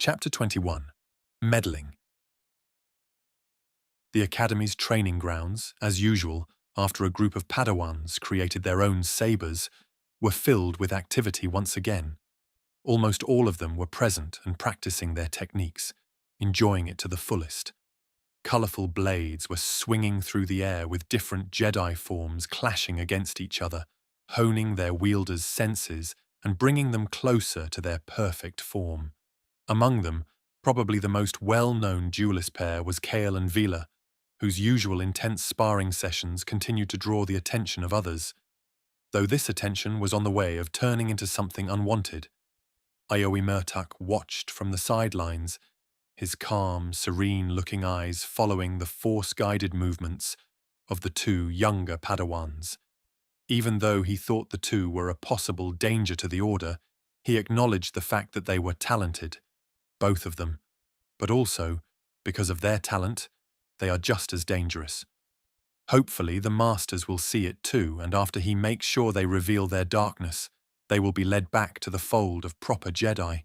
Chapter 21. Meddling. The Academy's training grounds, as usual, after a group of Padawans created their own sabers, were filled with activity once again. Almost all of them were present and practicing their techniques, enjoying it to the fullest. Colourful blades were swinging through the air with different Jedi forms clashing against each other, honing their wielders' senses and bringing them closer to their perfect form. Among them, probably the most well-known duelist pair was Kael and Vila, whose usual intense sparring sessions continued to draw the attention of others, though this attention was on the way of turning into something unwanted. Iowi Murtak watched from the sidelines, his calm, serene-looking eyes following the force-guided movements of the two younger Padawans. Even though he thought the two were a possible danger to the Order, he acknowledged the fact that they were talented, both of them, but also, because of their talent, they are just as dangerous. Hopefully the Masters will see it too, and after he makes sure they reveal their darkness, they will be led back to the fold of proper Jedi.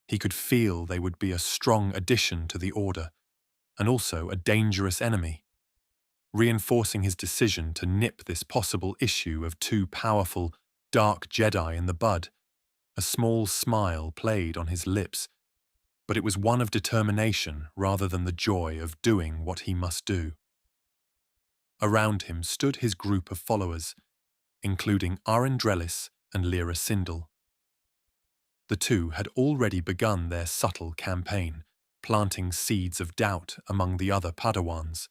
He could feel they would be a strong addition to the Order, and also a dangerous enemy. Reinforcing his decision to nip this possible issue of two powerful, dark Jedi in the bud, a small smile played on his lips, but it was one of determination rather than the joy of doing what he must do. Around him stood his group of followers, including Arendrelis and Lyra Sindel. The two had already begun their subtle campaign, planting seeds of doubt among the other Padawans.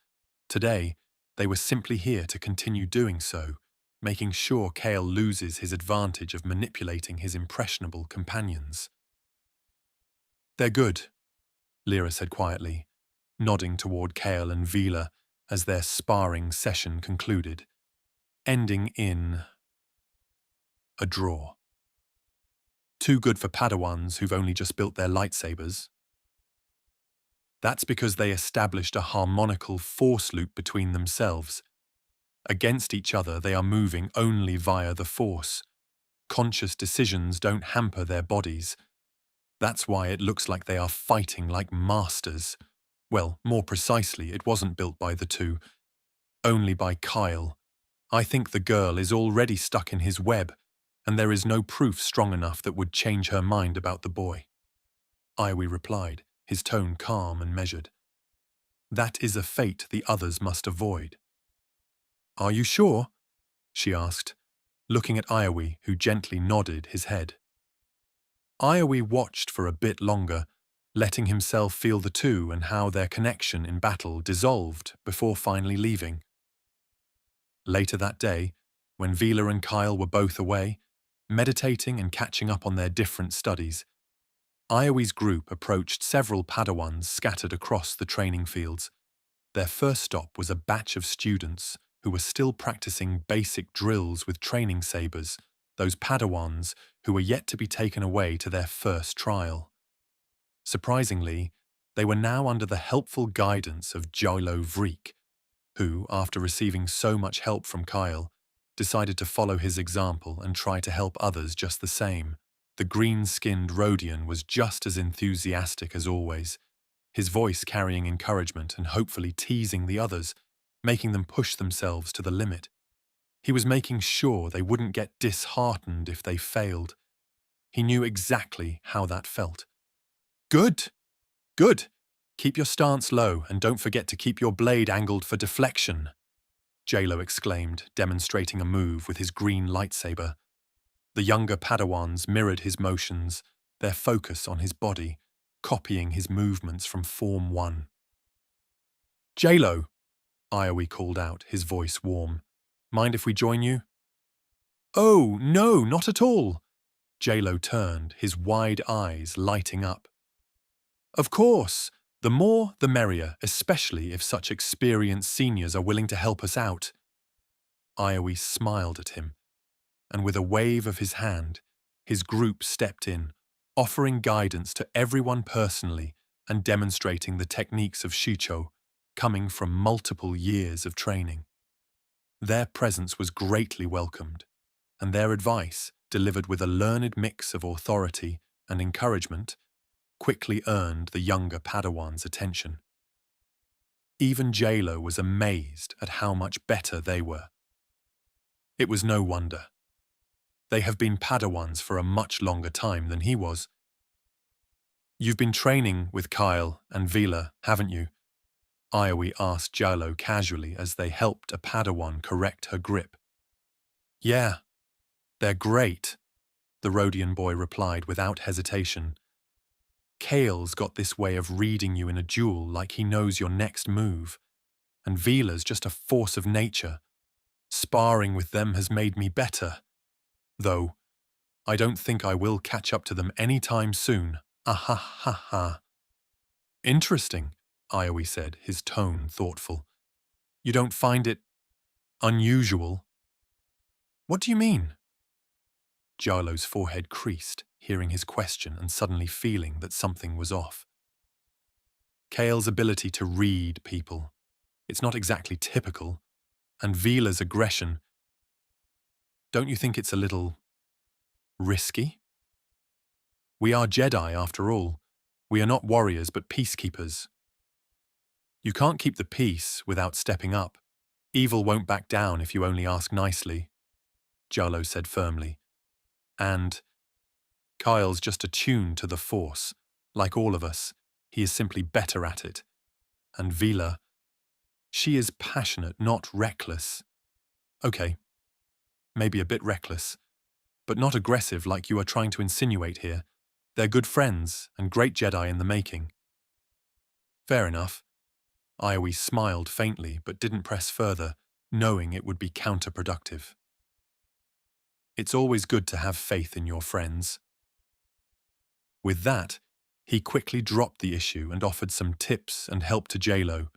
Today, they were simply here to continue doing so, making sure Kael loses his advantage of manipulating his impressionable companions. "They're good," Lyra said quietly, nodding toward Kael and Vila as their sparring session concluded, ending in a draw. Too good for Padawans who've only just built their lightsabers. That's because they established a harmonical force loop between themselves. Against each other, they are moving only via the force. Conscious decisions don't hamper their bodies. That's why it looks like they are fighting like masters. Well, more precisely, it wasn't built by the two, only by Kael. I think the girl is already stuck in his web, and there is no proof strong enough that would change her mind about the boy. Iowi replied, his tone calm and measured. That is a fate the others must avoid. "Are you sure?" she asked, looking at Iowi, who gently nodded his head. Iowi watched for a bit longer, letting himself feel the two and how their connection in battle dissolved before finally leaving. Later that day, when Vila and Kael were both away, meditating and catching up on their different studies, Iowi's group approached several Padawans scattered across the training fields. Their first stop was a batch of students who were still practicing basic drills with training sabers, those Padawans who were yet to be taken away to their first trial. Surprisingly, they were now under the helpful guidance of Jolo Vreek, who, after receiving so much help from Kael, decided to follow his example and try to help others just the same. The green-skinned Rodian was just as enthusiastic as always, his voice carrying encouragement and hopefully teasing the others, making them push themselves to the limit. He was making sure they wouldn't get disheartened if they failed. He knew exactly how that felt. "Good! Good! Keep your stance low and don't forget to keep your blade angled for deflection," Jalo exclaimed, demonstrating a move with his green lightsaber. The younger Padawans mirrored his motions, their focus on his body, copying his movements from Form 1. "Jalo," Iowi called out, his voice warm. "Mind if we join you?" "Oh, no, not at all." Jalo turned, his wide eyes lighting up. "Of course, the more the merrier, especially if such experienced seniors are willing to help us out." Iowi smiled at him, and with a wave of his hand, his group stepped in, offering guidance to everyone personally and demonstrating the techniques of Shicho, coming from multiple years of training. Their presence was greatly welcomed, and their advice, delivered with a learned mix of authority and encouragement, quickly earned the younger Padawan's attention. Even Jalo was amazed at how much better they were. It was no wonder. They have been Padawans for a much longer time than he was. "You've been training with Kael and Vila, haven't you?" Iowi asked Jalo casually as they helped a Padawan correct her grip. "Yeah, they're great," the Rhodian boy replied without hesitation. "Kael's got this way of reading you in a duel like he knows your next move, and Vila's just a force of nature. Sparring with them has made me better. Though, I don't think I will catch up to them any time soon. Ah ha ha ha." "Interesting," Iowi said, his tone thoughtful. "You don't find it unusual?" "What do you mean?" Jalo's forehead creased, hearing his question and suddenly feeling that something was off. Kael's ability to read people, it's not exactly typical, and Vila's aggression, don't you think it's a little risky? We are Jedi, after all. We are not warriors, but peacekeepers. You can't keep the peace without stepping up. Evil won't back down if you only ask nicely, Jalo said firmly. And Kael's just attuned to the Force. Like all of us, he is simply better at it. And Vila, she is passionate, not reckless. Okay, maybe a bit reckless, but not aggressive like you are trying to insinuate here. They're good friends and great Jedi in the making. Fair enough. Iowi smiled faintly but didn't press further, knowing it would be counterproductive. It's always good to have faith in your friends. With that, he quickly dropped the issue and offered some tips and help to Jalo,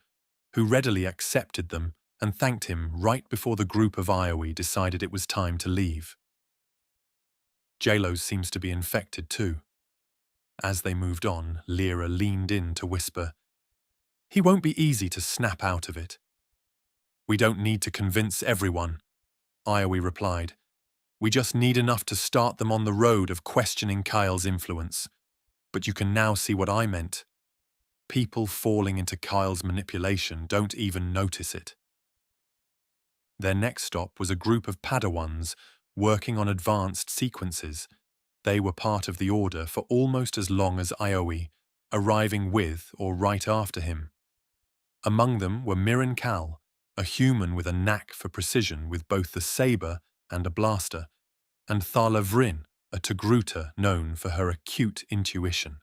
who readily accepted them and thanked him right before the group of Iowi decided it was time to leave. Jalo seems to be infected too. As they moved on, Lyra leaned in to whisper, "He won't be easy to snap out of it." "We don't need to convince everyone," Iowi replied. "We just need enough to start them on the road of questioning Kael's influence. But you can now see what I meant. People falling into Kael's manipulation don't even notice it." Their next stop was a group of Padawans working on advanced sequences. They were part of the Order for almost as long as Iowi, arriving with or right after him. Among them were Mirren Kael, a human with a knack for precision with both the saber and a blaster, and Thala Vryn, a Togruta known for her acute intuition.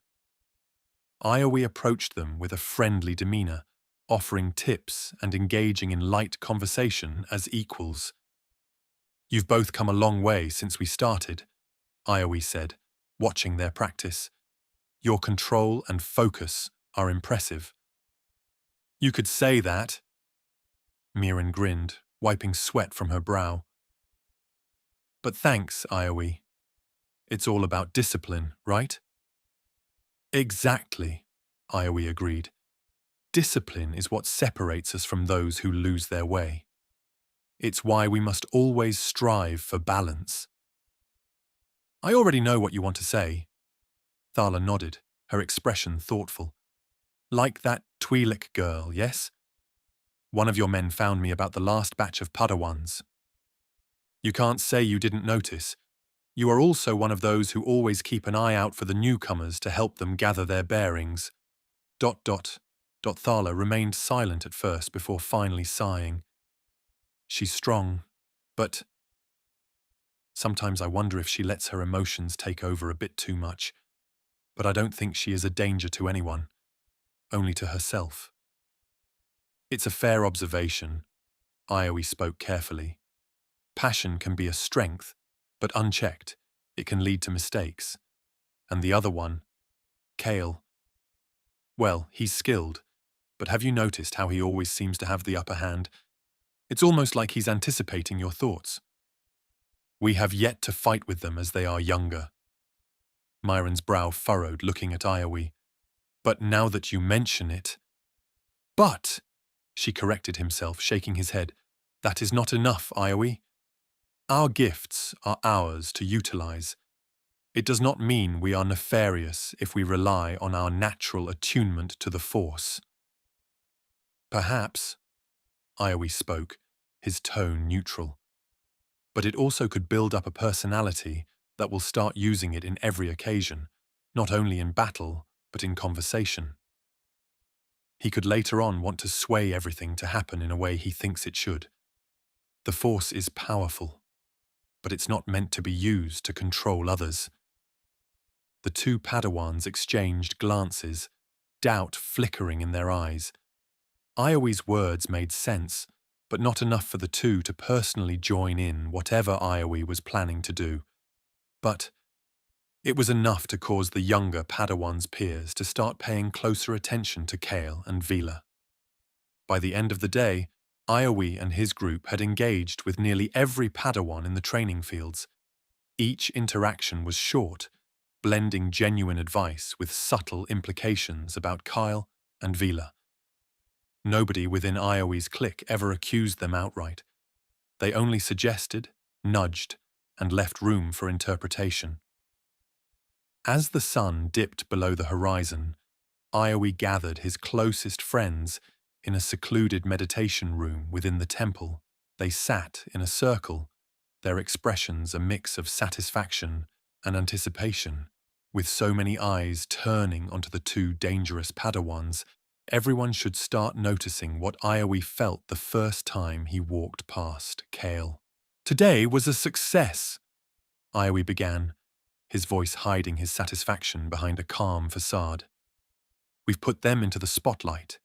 Iowi approached them with a friendly demeanor, offering tips and engaging in light conversation as equals. "You've both come a long way since we started," Iowi said, watching their practice. "Your control and focus are impressive." "You could say that." Mirren grinned, wiping sweat from her brow. "But thanks, Iowi. It's all about discipline, right?" "Exactly," Iowi agreed. "Discipline is what separates us from those who lose their way. It's why we must always strive for balance." "I already know what you want to say." Thala nodded, her expression thoughtful. "Like that twi'lek girl, yes? One of your men found me about the last batch of Padawans." "You can't say you didn't notice. You are also one of those who always keep an eye out for the newcomers to help them gather their bearings." Thala remained silent at first before finally sighing. "She's strong, but sometimes I wonder if she lets her emotions take over a bit too much. But I don't think she is a danger to anyone, only to herself." "It's a fair observation," Iowi spoke carefully. "Passion can be a strength, but unchecked, it can lead to mistakes. And the other one, Kael, well, he's skilled, but have you noticed how he always seems to have the upper hand? It's almost like he's anticipating your thoughts." "We have yet to fight with them as they are younger." Myron's brow furrowed, looking at Iowi. "But now that you mention it—" "But," she corrected himself, shaking his head, "that is not enough, Iowi. Our gifts are ours to utilize. It does not mean we are nefarious if we rely on our natural attunement to the Force. Perhaps, Iowie spoke, his tone neutral. But it also could build up a personality that will start using it in every occasion, not only in battle, but in conversation. He could later on want to sway everything to happen in a way he thinks it should. The Force is powerful, but it's not meant to be used to control others. The two Padawans exchanged glances, doubt flickering in their eyes. Iowie's words made sense, but not enough for the two to personally join in whatever Iowie was planning to do. But it was enough to cause the younger Padawan's peers to start paying closer attention to Kael and Vila. By the end of the day, Iowie and his group had engaged with nearly every Padawan in the training fields. Each interaction was short, blending genuine advice with subtle implications about Kael and Vila. Nobody within Iowie's clique ever accused them outright. They only suggested, nudged, and left room for interpretation. As the sun dipped below the horizon, Iowie gathered his closest friends in a secluded meditation room within the temple. They sat in a circle, their expressions a mix of satisfaction and anticipation. With so many eyes turning onto the two dangerous Padawans, everyone should start noticing what Iowie felt the first time he walked past Kael. "Today was a success," Iowie began, his voice hiding his satisfaction behind a calm facade. "We've put them into the spotlight,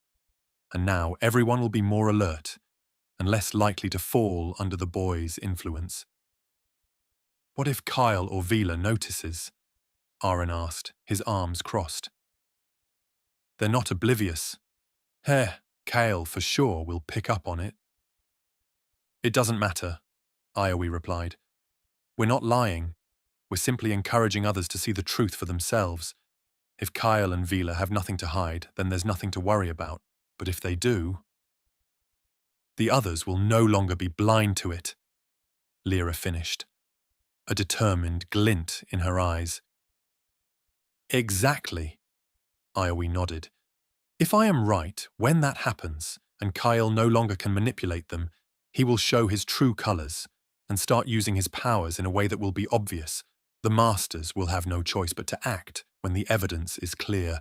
and now everyone will be more alert and less likely to fall under the boys' influence." "What if Kael or Vila notices?" Aaron asked, his arms crossed. "They're not oblivious. Kael for sure will pick up on it." "It doesn't matter," Iowie replied. "We're not lying. We're simply encouraging others to see the truth for themselves. If Kael and Vila have nothing to hide, then there's nothing to worry about. But if they do, the others will no longer be blind to it," Lyra finished, a determined glint in her eyes. "Exactly," Iowie nodded. "If I am right, when that happens, and Kael no longer can manipulate them, he will show his true colours and start using his powers in a way that will be obvious. The Masters will have no choice but to act when the evidence is clear.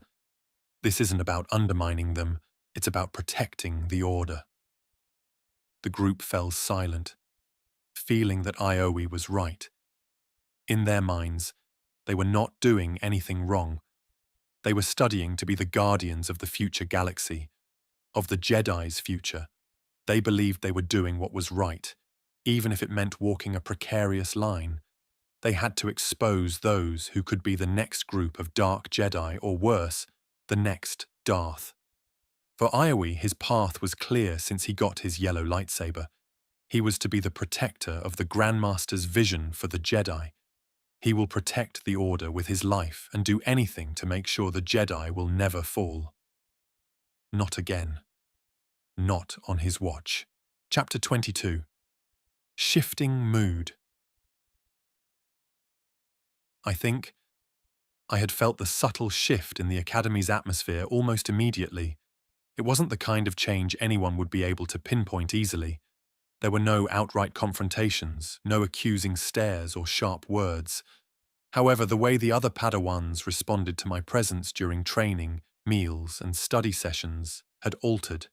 This isn't about undermining them, it's about protecting the Order." The group fell silent, feeling that Iowie was right. In their minds, they were not doing anything wrong. They were studying to be the guardians of the future galaxy, of the Jedi's future. They believed they were doing what was right, even if it meant walking a precarious line. They had to expose those who could be the next group of dark Jedi, or worse, the next Darth. For Iowie, his path was clear since he got his yellow lightsaber. He was to be the protector of the Grandmaster's vision for the Jedi. He will protect the Order with his life and do anything to make sure the Jedi will never fall. Not again. Not on his watch. Chapter 22. Shifting Mood. I think I had felt the subtle shift in the Academy's atmosphere almost immediately. It wasn't the kind of change anyone would be able to pinpoint easily. There were no outright confrontations, no accusing stares or sharp words. However, the way the other Padawans responded to my presence during training, meals, and study sessions had altered,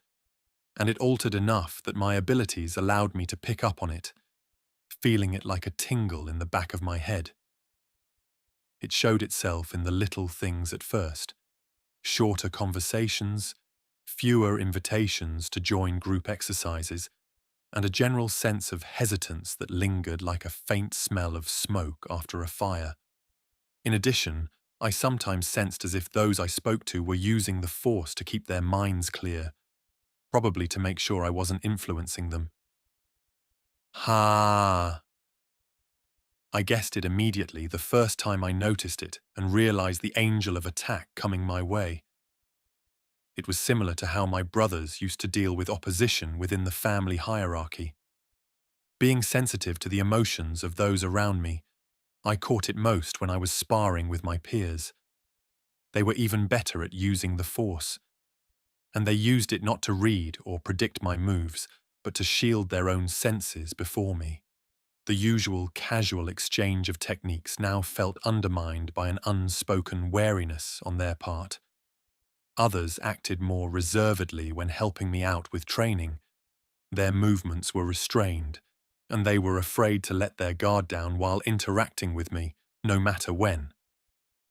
and it altered enough that my abilities allowed me to pick up on it, feeling it like a tingle in the back of my head. It showed itself in the little things at first: shorter conversations, fewer invitations to join group exercises, and a general sense of hesitance that lingered like a faint smell of smoke after a fire. In addition, I sometimes sensed as if those I spoke to were using the Force to keep their minds clear, probably to make sure I wasn't influencing them. I guessed it immediately the first time I noticed it and realized the angel of attack coming my way. It was similar to how my brothers used to deal with opposition within the family hierarchy. Being sensitive to the emotions of those around me, I caught it most when I was sparring with my peers. They were even better at using the Force, and they used it not to read or predict my moves, but to shield their own senses before me. The usual casual exchange of techniques now felt undermined by an unspoken wariness on their part. Others acted more reservedly when helping me out with training. Their movements were restrained, and they were afraid to let their guard down while interacting with me, no matter when.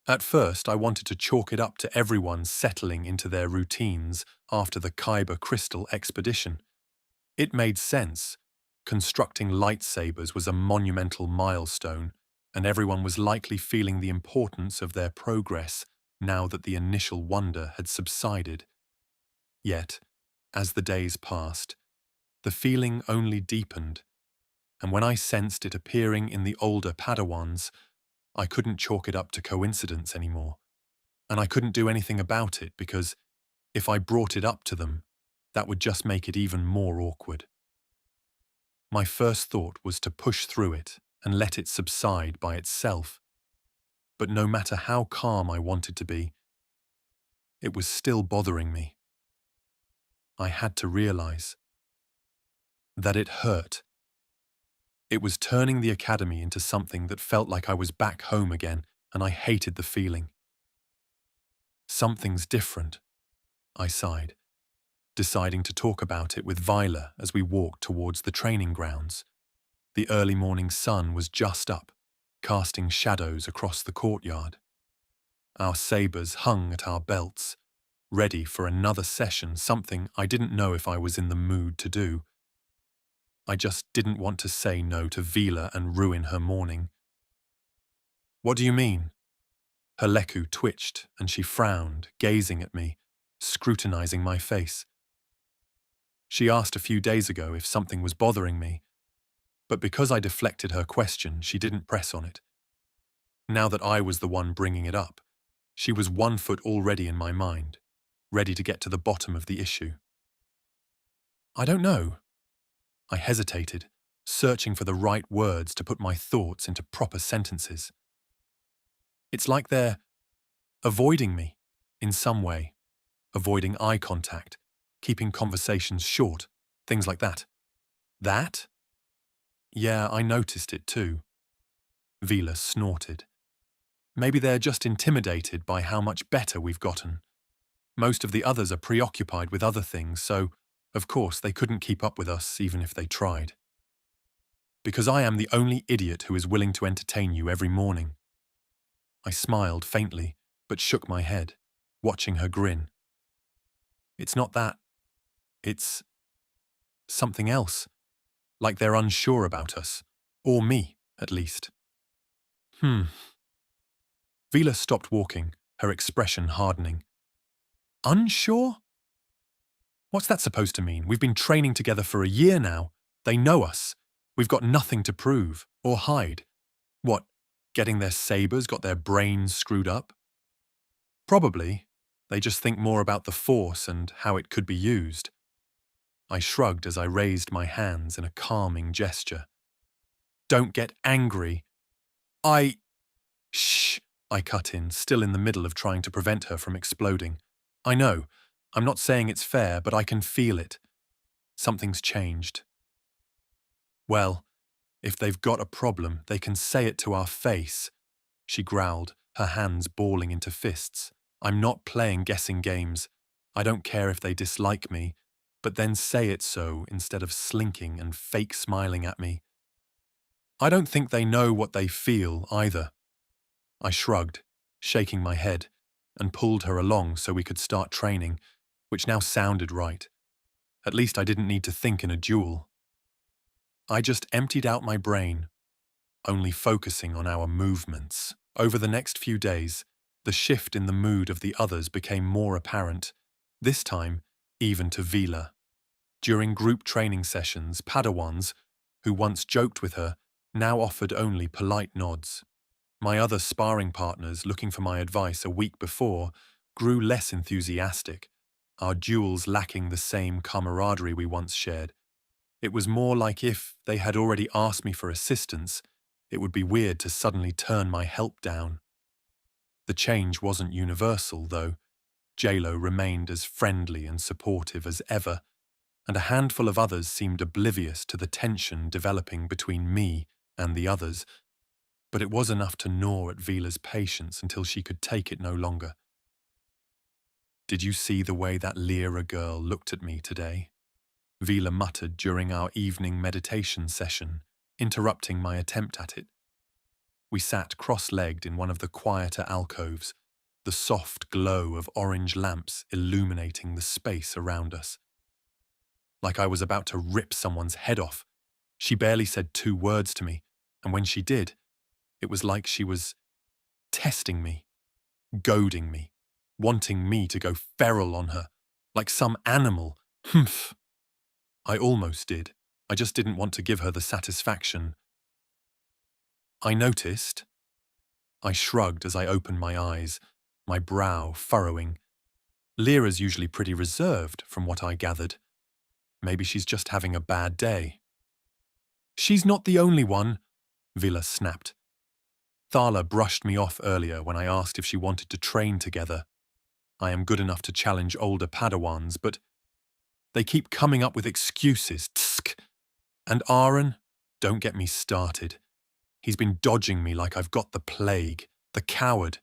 At first, I wanted to chalk it up to everyone settling into their routines after the Kyber Crystal expedition. It made sense. Constructing lightsabers was a monumental milestone, and everyone was likely feeling the importance of their progress now that the initial wonder had subsided. Yet, as the days passed, the feeling only deepened, and when I sensed it appearing in the older Padawans, I couldn't chalk it up to coincidence anymore, and I couldn't do anything about it because if I brought it up to them, that would just make it even more awkward. My first thought was to push through it and let it subside by itself, but no matter how calm I wanted to be, it was still bothering me. I had to realize that it hurt. It was turning the academy into something that felt like I was back home again, and I hated the feeling. Something's different, I sighed, deciding to talk about it with Vila as we walked towards the training grounds. The early morning sun was just up, casting shadows across the courtyard. Our sabers hung at our belts, ready for another session, something I didn't know if I was in the mood to do. I just didn't want to say no to Vila and ruin her morning. "What do you mean?" Her leku twitched and she frowned, gazing at me, scrutinizing my face. She asked a few days ago if something was bothering me, but because I deflected her question, she didn't press on it. Now that I was the one bringing it up, she was 1 foot already in my mind, ready to get to the bottom of the issue. "I don't know." I hesitated, searching for the right words to put my thoughts into proper sentences. "It's like they're avoiding me, in some way. Avoiding eye contact, keeping conversations short, things like that." "That?" "Yeah, I noticed it too." Vila snorted. "Maybe they're just intimidated by how much better we've gotten. Most of the others are preoccupied with other things, so, of course, they couldn't keep up with us even if they tried. Because I am the only idiot who is willing to entertain you every morning." I smiled faintly, but shook my head, watching her grin. "It's not that. It's something else. Like they're unsure about us. Or me, at least." Vila stopped walking, her expression hardening. "Unsure? What's that supposed to mean? We've been training together for a year now. They know us. We've got nothing to prove or hide. What, getting their sabers got their brains screwed up?" "Probably. They just think more about the Force and how it could be used." I shrugged as I raised my hands in a calming gesture. "Don't get angry. Shh," I cut in, still in the middle of trying to prevent her from exploding. "I know. I'm not saying it's fair, but I can feel it. Something's changed." "Well, if they've got a problem, they can say it to our face," she growled, her hands balling into fists. "I'm not playing guessing games. I don't care if they dislike me, but then say it so instead of slinking and fake smiling at me. I don't think they know what they feel either." I shrugged, shaking my head, and pulled her along so we could start training, which now sounded right. At least I didn't need to think in a duel. I just emptied out my brain, only focusing on our movements. Over the next few days, the shift in the mood of the others became more apparent, this time even to Vila. During group training sessions, Padawans, who once joked with her, now offered only polite nods. My other sparring partners, looking for my advice a week before, grew less enthusiastic, our duels lacking the same camaraderie we once shared. It was more like if they had already asked me for assistance, it would be weird to suddenly turn my help down. The change wasn't universal, though. J-Lo remained as friendly and supportive as ever, and a handful of others seemed oblivious to the tension developing between me and the others, but it was enough to gnaw at Vila's patience until she could take it no longer. "Did you see the way that Lyra girl looked at me today?" Vila muttered during our evening meditation session, interrupting my attempt at it. We sat cross-legged in one of the quieter alcoves, the soft glow of orange lamps illuminating the space around us. Like I was about to rip someone's head off. She barely said 2 words to me, and when she did, it was like she was testing me, goading me, wanting me to go feral on her, like some animal. Humph. I almost did. I just didn't want to give her the satisfaction. "I noticed." I shrugged as I opened my eyes, my brow furrowing. Lyra's usually pretty reserved, from what I gathered. Maybe she's just having a bad day. "She's not the only one," Vila snapped. "Thala brushed me off earlier when I asked if she wanted to train together. I am good enough to challenge older Padawans, but they keep coming up with excuses. Tsk. And Aaron, don't get me started. He's been dodging me like I've got the plague, the coward."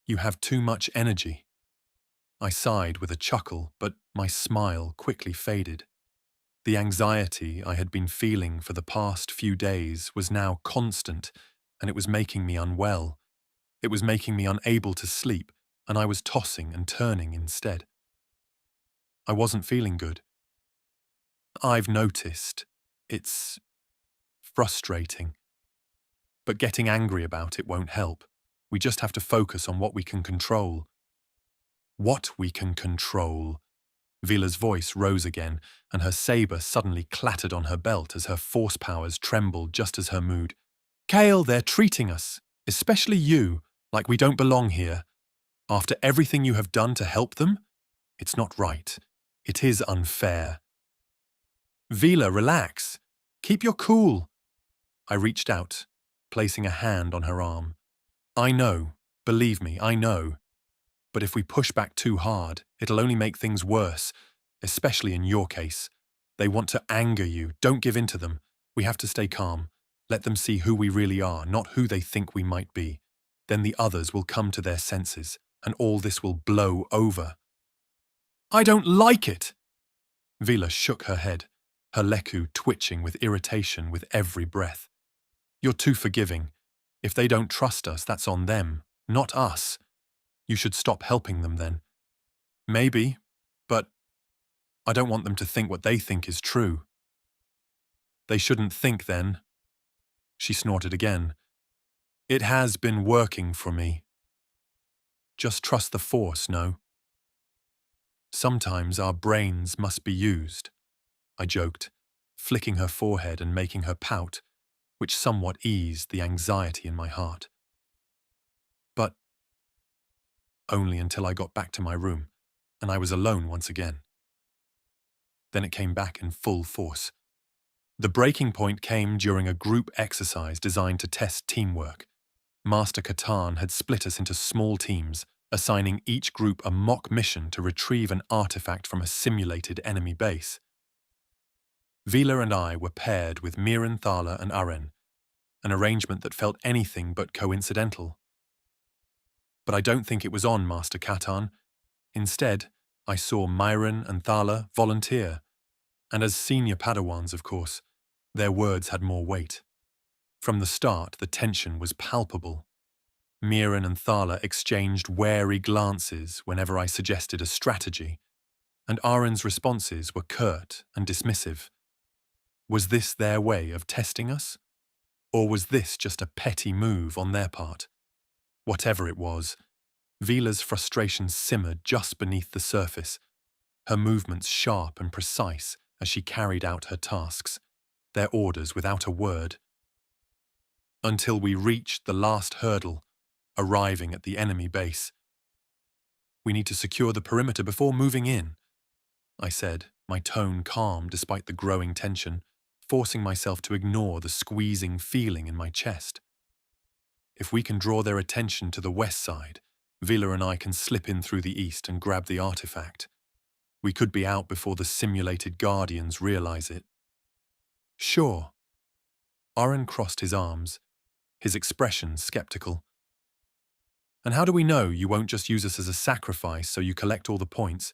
"You have too much energy." I sighed with a chuckle, but my smile quickly faded. The anxiety I had been feeling for the past few days was now constant, and it was making me unwell. It was making me unable to sleep, and I was tossing and turning instead. I wasn't feeling good. "I've noticed. It's frustrating. But getting angry about it won't help. We just have to focus on what we can control." "What we can control." Vila's voice rose again, and her saber suddenly clattered on her belt as her force powers trembled just as her mood. "Kael, they're treating us, especially you, like we don't belong here. After everything you have done to help them, it's not right. It is unfair." "Vila, relax. Keep your cool." I reached out, placing a hand on her arm. "I know. Believe me, I know. But if we push back too hard, it'll only make things worse, especially in your case. They want to anger you. Don't give in to them. We have to stay calm. Let them see who we really are, not who they think we might be. Then the others will come to their senses, and all this will blow over." "I don't like it!" Vila shook her head, her leku twitching with irritation with every breath. "You're too forgiving. If they don't trust us, that's on them, not us. You should stop helping them then." "Maybe, but I don't want them to think what they think is true." "They shouldn't think then." She snorted again. "It has been working for me. Just trust the Force, no?" "Sometimes our brains must be used," I joked, flicking her forehead and making her pout, which somewhat eased the anxiety in my heart. But only until I got back to my room, and I was alone once again. Then it came back in full force. The breaking point came during a group exercise designed to test teamwork. Master Catan had split us into small teams, assigning each group a mock mission to retrieve an artifact from a simulated enemy base. Vila and I were paired with Miran, Thala and Aren, an arrangement that felt anything but coincidental. But I don't think it was on Master Catan. Instead, I saw Myron and Thala volunteer, and as senior Padawans, of course, their words had more weight. From the start, the tension was palpable. Miran and Thala exchanged wary glances whenever I suggested a strategy, and Aren's responses were curt and dismissive. Was this their way of testing us? Or was this just a petty move on their part? Whatever it was, Vila's frustration simmered just beneath the surface, her movements sharp and precise as she carried out her tasks, their orders without a word. Until we reached the last hurdle, arriving at the enemy base. "We need to secure the perimeter before moving in," I said, my tone calm despite the growing tension. forcing myself to ignore the squeezing feeling in my chest. If we can draw their attention to the west side, Vila and I can slip in through the east and grab the artifact. We could be out before the simulated guardians realize it. Sure. Oren crossed his arms, his expression skeptical. And how do we know you won't just use us as a sacrifice so you collect all the points?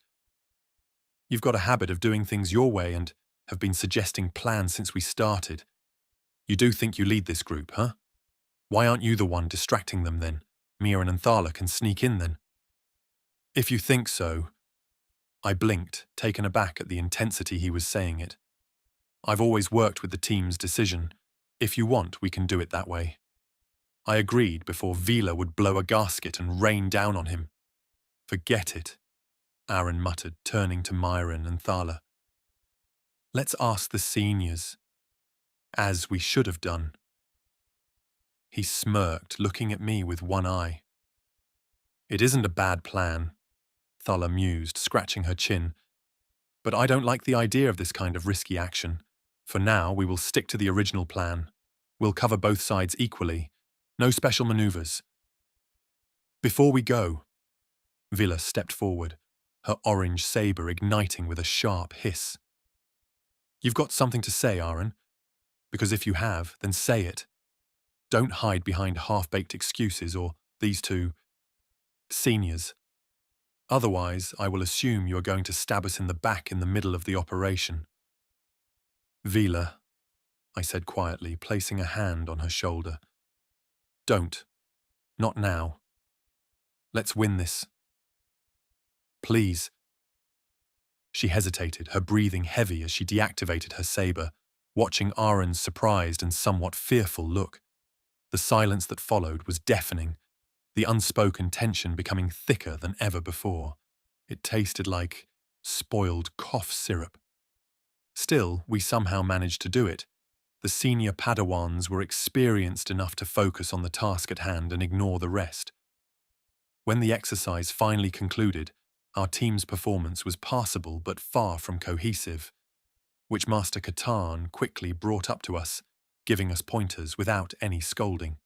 You've got a habit of doing things your way and have been suggesting plans since we started. You do think you lead this group, huh? Why aren't you the one distracting them then? Miran and Thala can sneak in then. If you think so. I blinked, taken aback at the intensity he was saying it. I've always worked with the team's decision. If you want, we can do it that way. I agreed before Vila would blow a gasket and rain down on him. Forget it, Aaron muttered, turning to Myron and Thala. Let's ask the seniors. As we should have done. He smirked, looking at me with one eye. It isn't a bad plan, Thala mused, scratching her chin. But I don't like the idea of this kind of risky action. For now, we will stick to the original plan. We'll cover both sides equally. No special maneuvers. Before we go, Vila stepped forward, her orange saber igniting with a sharp hiss. You've got something to say, Aaron. Because if you have, then say it. Don't hide behind half-baked excuses or these two seniors. Otherwise, I will assume you are going to stab us in the back in the middle of the operation. Vila, I said quietly, placing a hand on her shoulder. Don't. Not now. Let's win this. Please. She hesitated, her breathing heavy as she deactivated her saber, watching Aaron's surprised and somewhat fearful look. The silence that followed was deafening, the unspoken tension becoming thicker than ever before. It tasted like spoiled cough syrup. Still, we somehow managed to do it. The senior Padawans were experienced enough to focus on the task at hand and ignore the rest. When the exercise finally concluded, our team's performance was passable but far from cohesive, which Master Katan quickly brought up to us, giving us pointers without any scolding.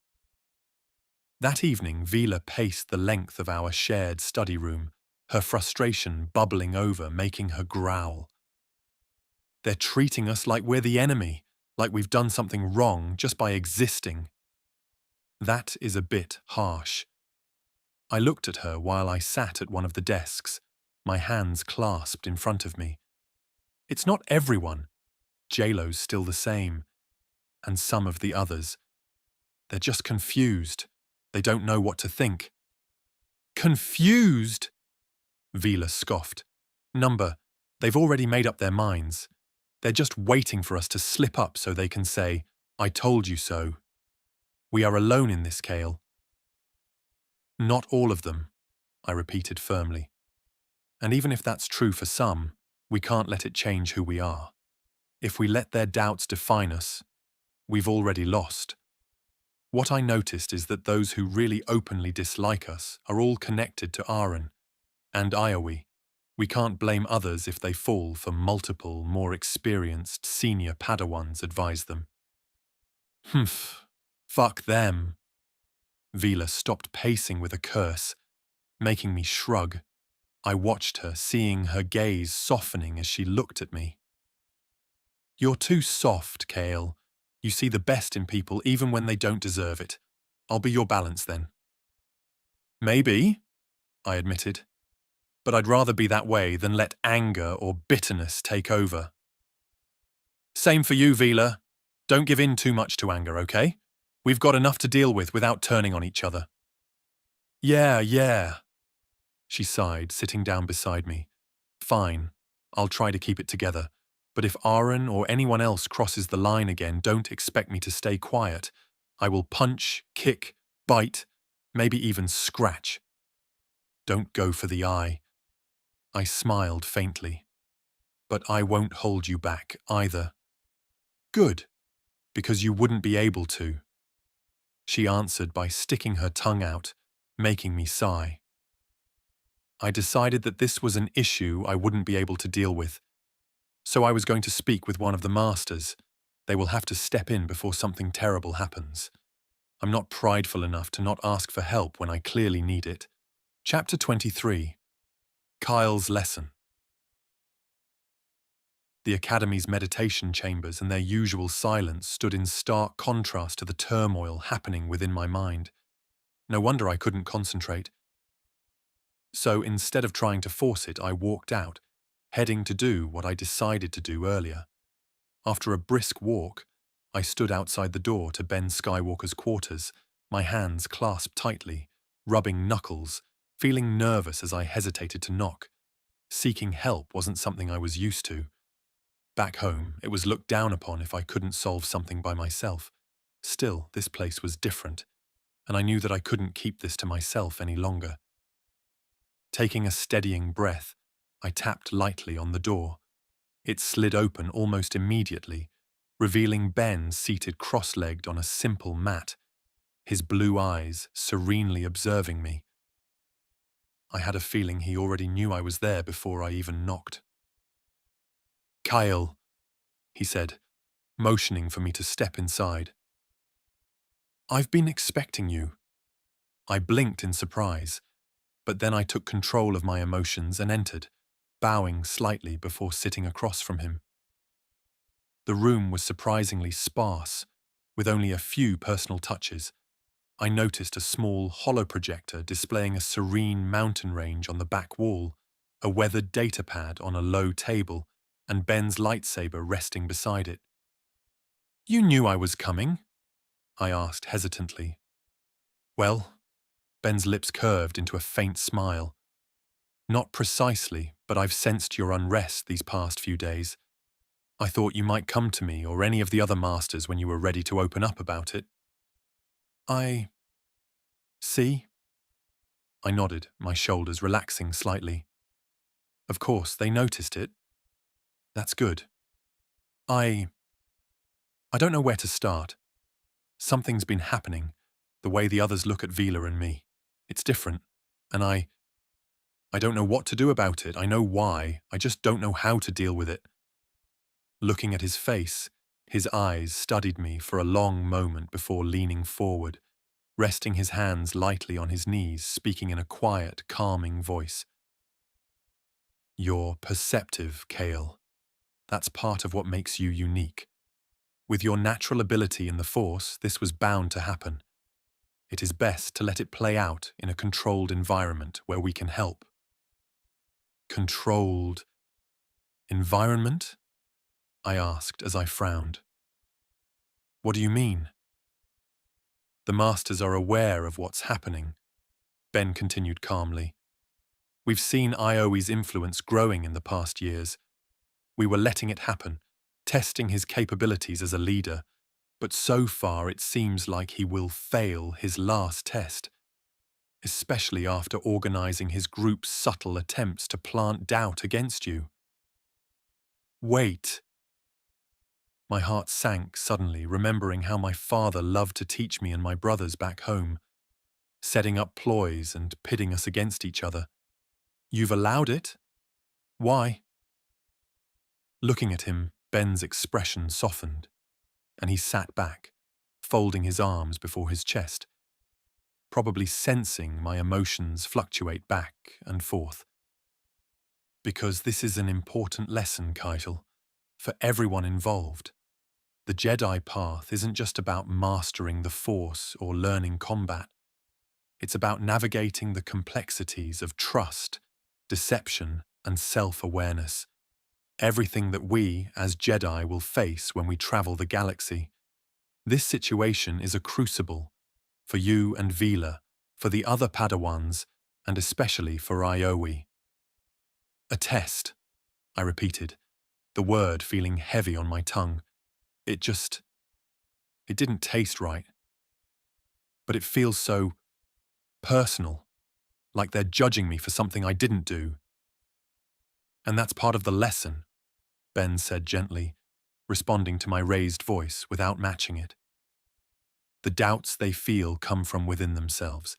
That evening, Vila paced the length of our shared study room, her frustration bubbling over, making her growl. They're treating us like we're the enemy, like we've done something wrong just by existing. That is a bit harsh. I looked at her while I sat at one of the desks, my hands clasped in front of me. It's not everyone. J-Lo's still the same. And some of the others. They're just confused. They don't know what to think. Confused? Vila scoffed. Number, they've already made up their minds. They're just waiting for us to slip up so they can say, I told you so. We are alone in this, Kael. Not all of them, I repeated firmly. And even if that's true for some, we can't let it change who we are. If we let their doubts define us, we've already lost. What I noticed is that those who really openly dislike us are all connected to Aaron and Iowi. We can't blame others if they fall for multiple, more experienced senior Padawans advise them. Humph, fuck them. Vila stopped pacing with a curse, making me shrug. I watched her, seeing her gaze softening as she looked at me. You're too soft, Kael. You see the best in people even when they don't deserve it. I'll be your balance then. Maybe, I admitted. But I'd rather be that way than let anger or bitterness take over. Same for you, Vila. Don't give in too much to anger, okay? We've got enough to deal with without turning on each other. Yeah. She sighed, sitting down beside me. Fine, I'll try to keep it together. But if Aaron or anyone else crosses the line again, don't expect me to stay quiet. I will punch, kick, bite, maybe even scratch. Don't go for the eye. I smiled faintly. But I won't hold you back either. Good, because you wouldn't be able to. She answered by sticking her tongue out, making me sigh. I decided that this was an issue I wouldn't be able to deal with. So I was going to speak with one of the masters. They will have to step in before something terrible happens. I'm not prideful enough to not ask for help when I clearly need it. Chapter 23. Kael's Lesson. The Academy's meditation chambers and their usual silence stood in stark contrast to the turmoil happening within my mind. No wonder I couldn't concentrate. So instead of trying to force it, I walked out, heading to do what I decided to do earlier. After a brisk walk, I stood outside the door to Ben Skywalker's quarters, my hands clasped tightly, rubbing knuckles, feeling nervous as I hesitated to knock. Seeking help wasn't something I was used to. Back home, it was looked down upon if I couldn't solve something by myself. Still, this place was different, and I knew that I couldn't keep this to myself any longer. Taking a steadying breath, I tapped lightly on the door. It slid open almost immediately, revealing Ben seated cross-legged on a simple mat, his blue eyes serenely observing me. I had a feeling he already knew I was there before I even knocked. "Kael," he said, motioning for me to step inside. "I've been expecting you." I blinked in surprise, but then I took control of my emotions and entered, bowing slightly before sitting across from him. The room was surprisingly sparse, with only a few personal touches. I noticed a small holoprojector displaying a serene mountain range on the back wall, a weathered datapad on a low table, and Ben's lightsaber resting beside it. "You knew I was coming?" I asked hesitantly. "Well," Ben's lips curved into a faint smile. "Not precisely, but I've sensed your unrest these past few days. I thought you might come to me or any of the other masters when you were ready to open up about it." "I see?" I nodded, my shoulders relaxing slightly. "Of course, they noticed it. That's good. I don't know where to start. Something's been happening, the way the others look at Vila and me. It's different, and I don't know what to do about it. I know why, I just don't know how to deal with it." Looking at his face, his eyes studied me for a long moment before leaning forward, resting his hands lightly on his knees, speaking in a quiet, calming voice. "You're perceptive, Kael. That's part of what makes you unique. With your natural ability in the Force, this was bound to happen. It is best to let it play out in a controlled environment where we can help." "Controlled environment?" I asked as I frowned. "What do you mean?" "The Masters are aware of what's happening," Ben continued calmly. "We've seen Ioe's influence growing in the past years. We were letting it happen, testing his capabilities as a leader, but so far it seems like he will fail his last test, especially after organizing his group's subtle attempts to plant doubt against you." "Wait." My heart sank suddenly, remembering how my father loved to teach me and my brothers back home, setting up ploys and pitting us against each other. "You've allowed it? Why?" Looking at him, Ben's expression softened, and he sat back, folding his arms before his chest, probably sensing my emotions fluctuate back and forth. "Because this is an important lesson, Kael, for everyone involved. The Jedi path isn't just about mastering the Force or learning combat. It's about navigating the complexities of trust, deception, and self-awareness. Everything that we, as Jedi, will face when we travel the galaxy. This situation is a crucible, for you and Vila, for the other Padawans, and especially for Ioe." "A test," I repeated, the word feeling heavy on my tongue. It didn't taste right. But it feels so personal, like they're judging me for something I didn't do. "And that's part of the lesson," Ben said gently, responding to my raised voice without matching it. "The doubts they feel come from within themselves.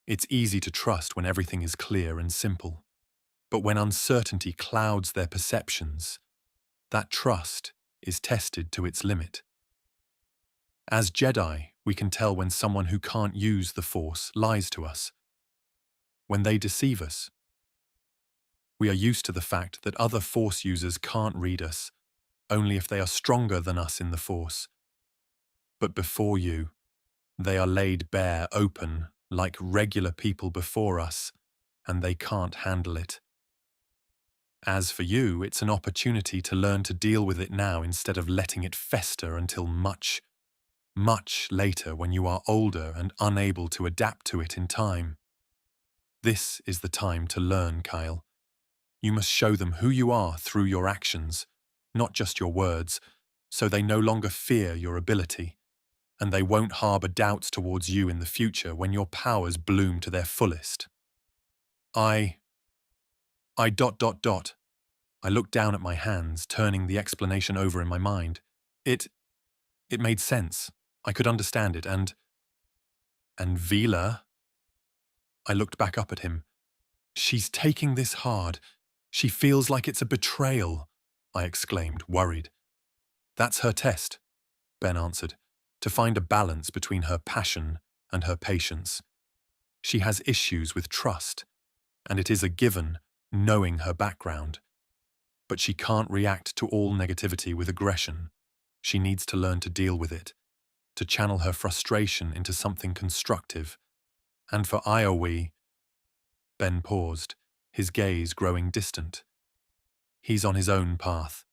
It's easy to trust when everything is clear and simple. But when uncertainty clouds their perceptions, that trust is tested to its limit. As Jedi, we can tell when someone who can't use the Force lies to us, when they deceive us. We are used to the fact that other Force users can't read us, only if they are stronger than us in the Force. But before you, they are laid bare open, like regular people before us, and they can't handle it. As for you, it's an opportunity to learn to deal with it now instead of letting it fester until much, much later when you are older and unable to adapt to it in time. This is the time to learn, Kael. You must show them who you are through your actions, not just your words, so they no longer fear your ability, and they won't harbour doubts towards you in the future when your powers bloom to their fullest. I looked down at my hands, turning the explanation over in my mind. It made sense. I could understand it, and Vila? I looked back up at him. She's taking this hard. She feels like it's a betrayal, I exclaimed, worried. That's her test, Ben answered, to find a balance between her passion and her patience. She has issues with trust, and it is a given, knowing her background. But she can't react to all negativity with aggression. She needs to learn to deal with it, to channel her frustration into something constructive. And for Iowe, Ben paused, his gaze growing distant. He's on his own path,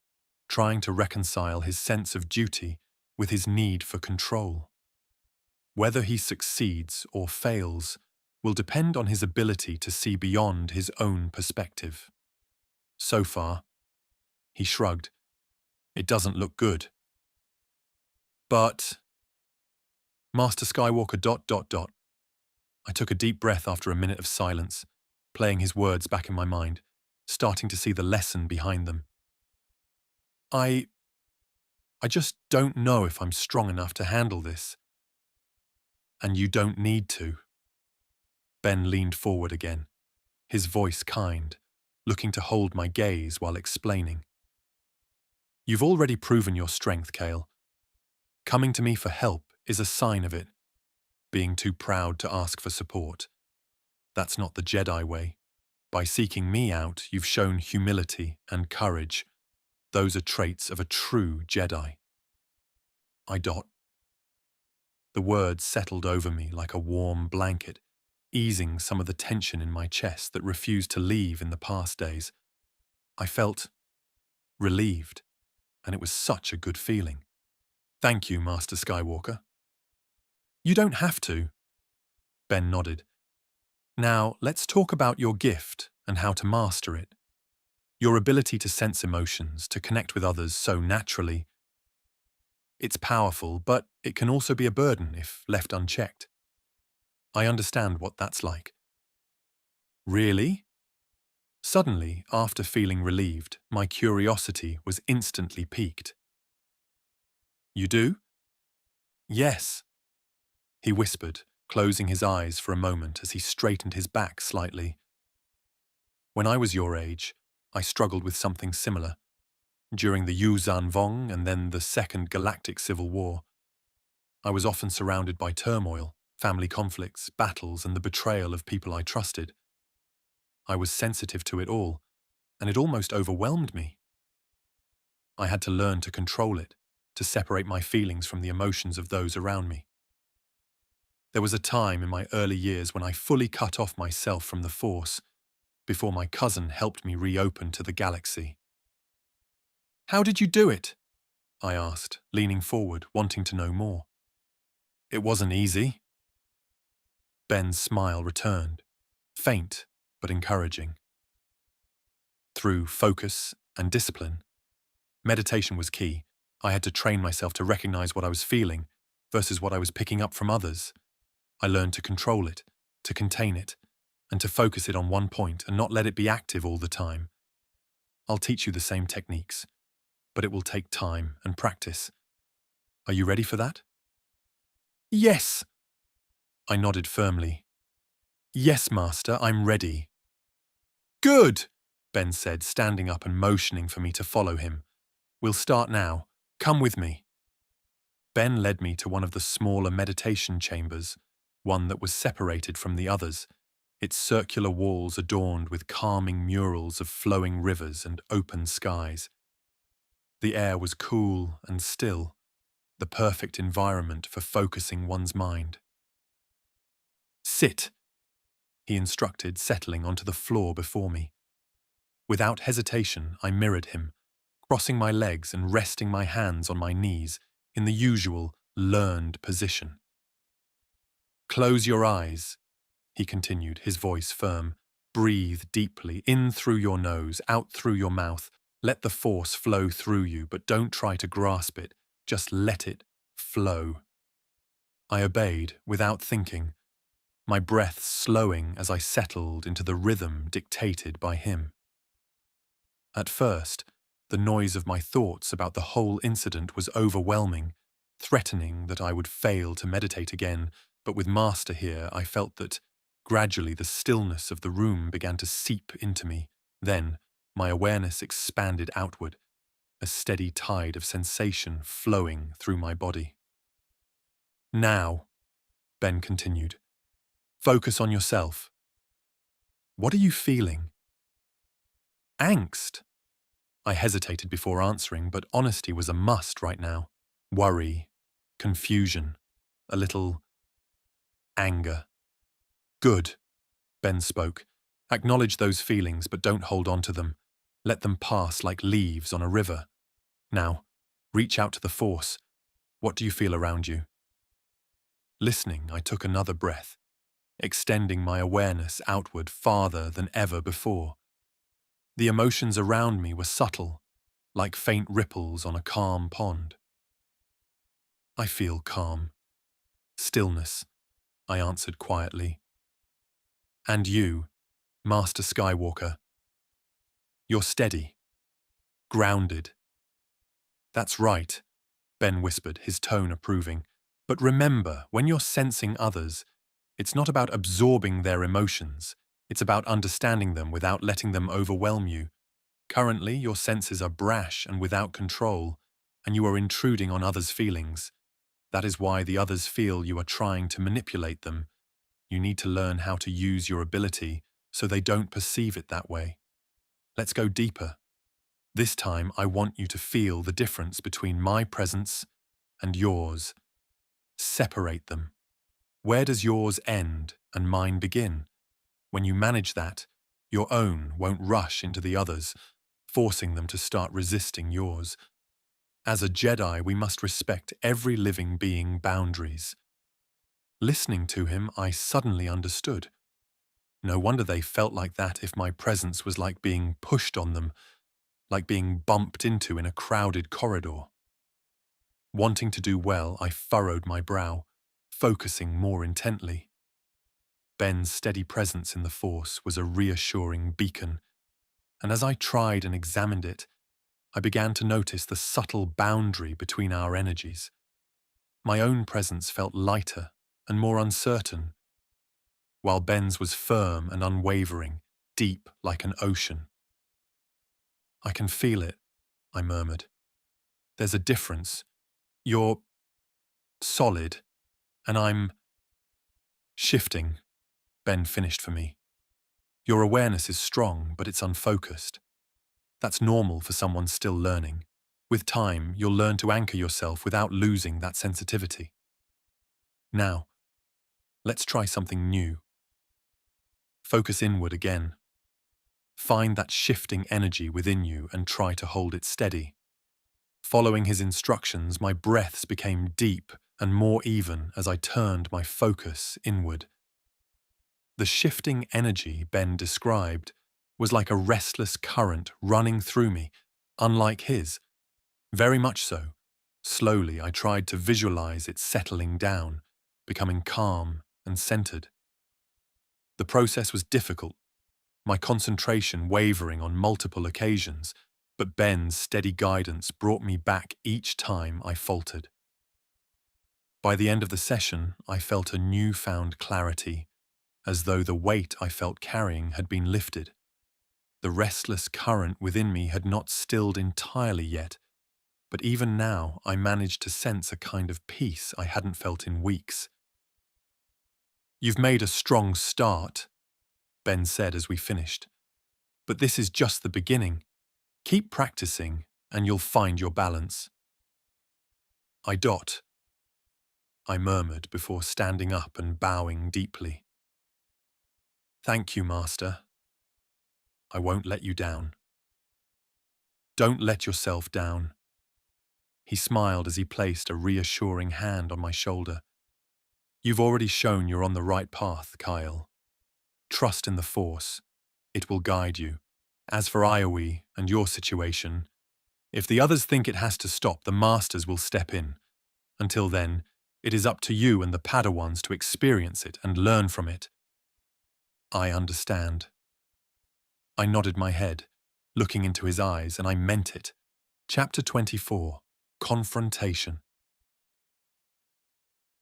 trying to reconcile his sense of duty with his need for control. Whether he succeeds or fails will depend on his ability to see beyond his own perspective. So far, he shrugged, it doesn't look good. But Master Skywalker ... I took a deep breath after a minute of silence, playing his words back in my mind, starting to see the lesson behind them. I just don't know if I'm strong enough to handle this. And you don't need to. Ben leaned forward again, his voice kind, looking to hold my gaze while explaining. You've already proven your strength, Kael. Coming to me for help is a sign of it. Being too proud to ask for support. That's not the Jedi way. By seeking me out, you've shown humility and courage. Those are traits of a true Jedi. The words settled over me like a warm blanket, easing some of the tension in my chest that refused to leave in the past days. I felt relieved, and it was such a good feeling. Thank you, Master Skywalker. You don't have to. Ben nodded. Now, let's talk about your gift and how to master it. Your ability to sense emotions, to connect with others so naturally. It's powerful, but it can also be a burden if left unchecked. I understand what that's like. Really? Suddenly, after feeling relieved, my curiosity was instantly piqued. You do? Yes, he whispered, closing his eyes for a moment as he straightened his back slightly. When I was your age, I struggled with something similar. During the Yuuzhan Vong and then the Second Galactic Civil War, I was often surrounded by turmoil, family conflicts, battles, and the betrayal of people I trusted. I was sensitive to it all, and it almost overwhelmed me. I had to learn to control it, to separate my feelings from the emotions of those around me. There was a time in my early years when I fully cut off myself from the Force, before my cousin helped me reopen to the galaxy. How did you do it? I asked, leaning forward, wanting to know more. It wasn't easy. Ben's smile returned, faint but encouraging. Through focus and discipline. Meditation was key. I had to train myself to recognize what I was feeling versus what I was picking up from others. I learned to control it, to contain it, and to focus it on one point and not let it be active all the time. I'll teach you the same techniques, but it will take time and practice. Are you ready for that? Yes! I nodded firmly. Yes, Master, I'm ready. Good! Ben said, standing up and motioning for me to follow him. We'll start now. Come with me. Ben led me to one of the smaller meditation chambers, one that was separated from the others, its circular walls adorned with calming murals of flowing rivers and open skies. The air was cool and still, the perfect environment for focusing one's mind. Sit, he instructed, settling onto the floor before me. Without hesitation, I mirrored him, crossing my legs and resting my hands on my knees in the usual, learned position. Close your eyes, he continued, his voice firm. Breathe deeply, in through your nose, out through your mouth. Let the force flow through you, but don't try to grasp it. Just let it flow. I obeyed, without thinking, my breath slowing as I settled into the rhythm dictated by him. At first, the noise of my thoughts about the whole incident was overwhelming, threatening that I would fail to meditate again, but with Master here I felt that gradually the stillness of the room began to seep into me. Then my awareness expanded outward, a steady tide of sensation flowing through my body. Now, Ben continued, focus on yourself. What are you feeling? Angst. I hesitated before answering, but honesty was a must right now. Worry, confusion, a little anger. Good, Ben spoke. Acknowledge those feelings, but don't hold on to them. Let them pass like leaves on a river. Now, reach out to the Force. What do you feel around you? Listening, I took another breath, extending my awareness outward farther than ever before. The emotions around me were subtle, like faint ripples on a calm pond. I feel calm. Stillness, I answered quietly. And you, Master Skywalker? You're steady, grounded. That's right, Ben whispered, his tone approving. But remember, when you're sensing others, it's not about absorbing their emotions. It's about understanding them without letting them overwhelm you. Currently, your senses are brash and without control, and you are intruding on others' feelings. That is why the others feel you are trying to manipulate them. You need to learn how to use your ability so they don't perceive it that way. Let's go deeper. This time, I want you to feel the difference between my presence and yours. Separate them. Where does yours end and mine begin? When you manage that, your own won't rush into the others, forcing them to start resisting yours. As a Jedi, we must respect every living being's boundaries. Listening to him, I suddenly understood. No wonder they felt like that if my presence was like being pushed on them, like being bumped into in a crowded corridor. Wanting to do well, I furrowed my brow, focusing more intently. Ben's steady presence in the Force was a reassuring beacon, and as I tried and examined it, I began to notice the subtle boundary between our energies. My own presence felt lighter and more uncertain, while Ben's was firm and unwavering, deep like an ocean. I can feel it, I murmured. There's a difference. You're solid, and I'm shifting, Ben finished for me. Your awareness is strong, but it's unfocused. That's normal for someone still learning. With time, you'll learn to anchor yourself without losing that sensitivity. Now, let's try something new. Focus inward again. Find that shifting energy within you and try to hold it steady. Following his instructions, my breaths became deep and more even as I turned my focus inward. The shifting energy Ben described was like a restless current running through me, unlike his. Very much so. Slowly, I tried to visualize it settling down, becoming calm and centered. The process was difficult, my concentration wavering on multiple occasions, but Ben's steady guidance brought me back each time I faltered. By the end of the session, I felt a newfound clarity, as though the weight I felt carrying had been lifted. The restless current within me had not stilled entirely yet, but even now I managed to sense a kind of peace I hadn't felt in weeks. "You've made a strong start," Ben said as we finished. "But this is just the beginning. Keep practicing, and you'll find your balance." "I dot," I murmured before standing up and bowing deeply. "Thank you, Master. I won't let you down." "Don't let yourself down." He smiled as he placed a reassuring hand on my shoulder. "You've already shown you're on the right path, Kael. Trust in the Force. It will guide you. As for Iowe and your situation, if the others think it has to stop, the Masters will step in. Until then, it is up to you and the Padawans to experience it and learn from it." "I understand." I nodded my head, looking into his eyes, and I meant it. Chapter 24. Confrontation.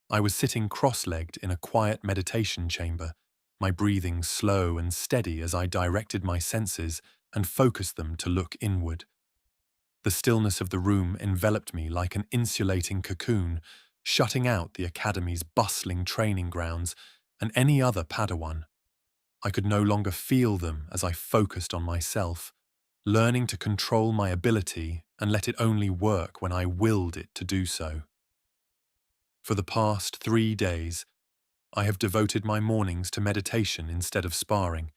I was sitting cross-legged in a quiet meditation chamber, my breathing slow and steady as I directed my senses and focused them to look inward. The stillness of the room enveloped me like an insulating cocoon, shutting out the Academy's bustling training grounds and any other Padawan. I could no longer feel them as I focused on myself, learning to control my ability and let it only work when I willed it to do so. For the past 3 days, I have devoted my mornings to meditation instead of sparring,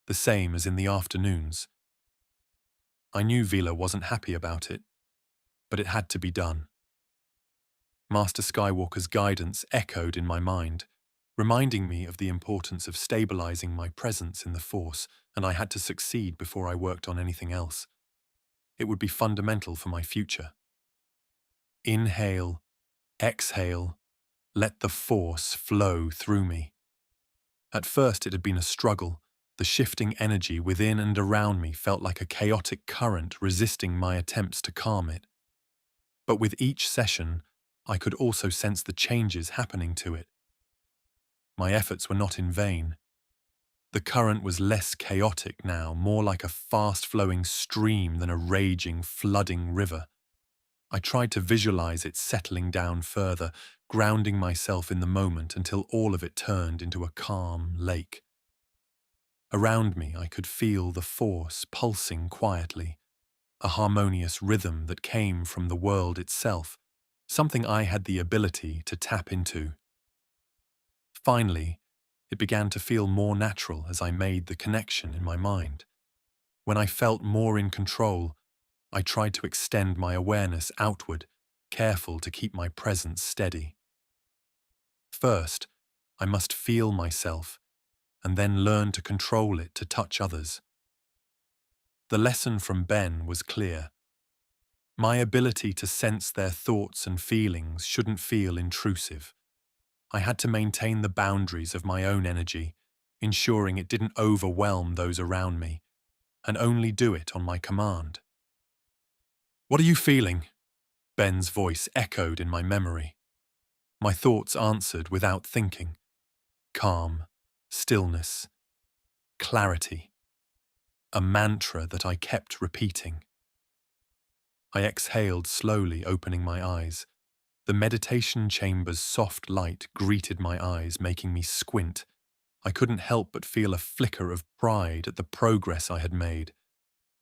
the same as in the afternoons. I knew Vila wasn't happy about it, but it had to be done. Master Skywalker's guidance echoed in my mind, reminding me of the importance of stabilizing my presence in the Force, and I had to succeed before I worked on anything else. It would be fundamental for my future. Inhale, exhale, let the Force flow through me. At first it had been a struggle. The shifting energy within and around me felt like a chaotic current resisting my attempts to calm it. But with each session, I could also sense the changes happening to it. My efforts were not in vain. The current was less chaotic now, more like a fast-flowing stream than a raging, flooding river. I tried to visualize it settling down further, grounding myself in the moment until all of it turned into a calm lake. Around me, I could feel the Force pulsing quietly, a harmonious rhythm that came from the world itself, something I had the ability to tap into. Finally, it began to feel more natural as I made the connection in my mind. When I felt more in control, I tried to extend my awareness outward, careful to keep my presence steady. First, I must feel myself, and then learn to control it to touch others. The lesson from Ben was clear. My ability to sense their thoughts and feelings shouldn't feel intrusive. I had to maintain the boundaries of my own energy, ensuring it didn't overwhelm those around me, and only do it on my command. "What are you feeling?" Ben's voice echoed in my memory. My thoughts answered without thinking. Calm, stillness, clarity. A mantra that I kept repeating. I exhaled slowly, opening my eyes. The meditation chamber's soft light greeted my eyes, making me squint. I couldn't help but feel a flicker of pride at the progress I had made.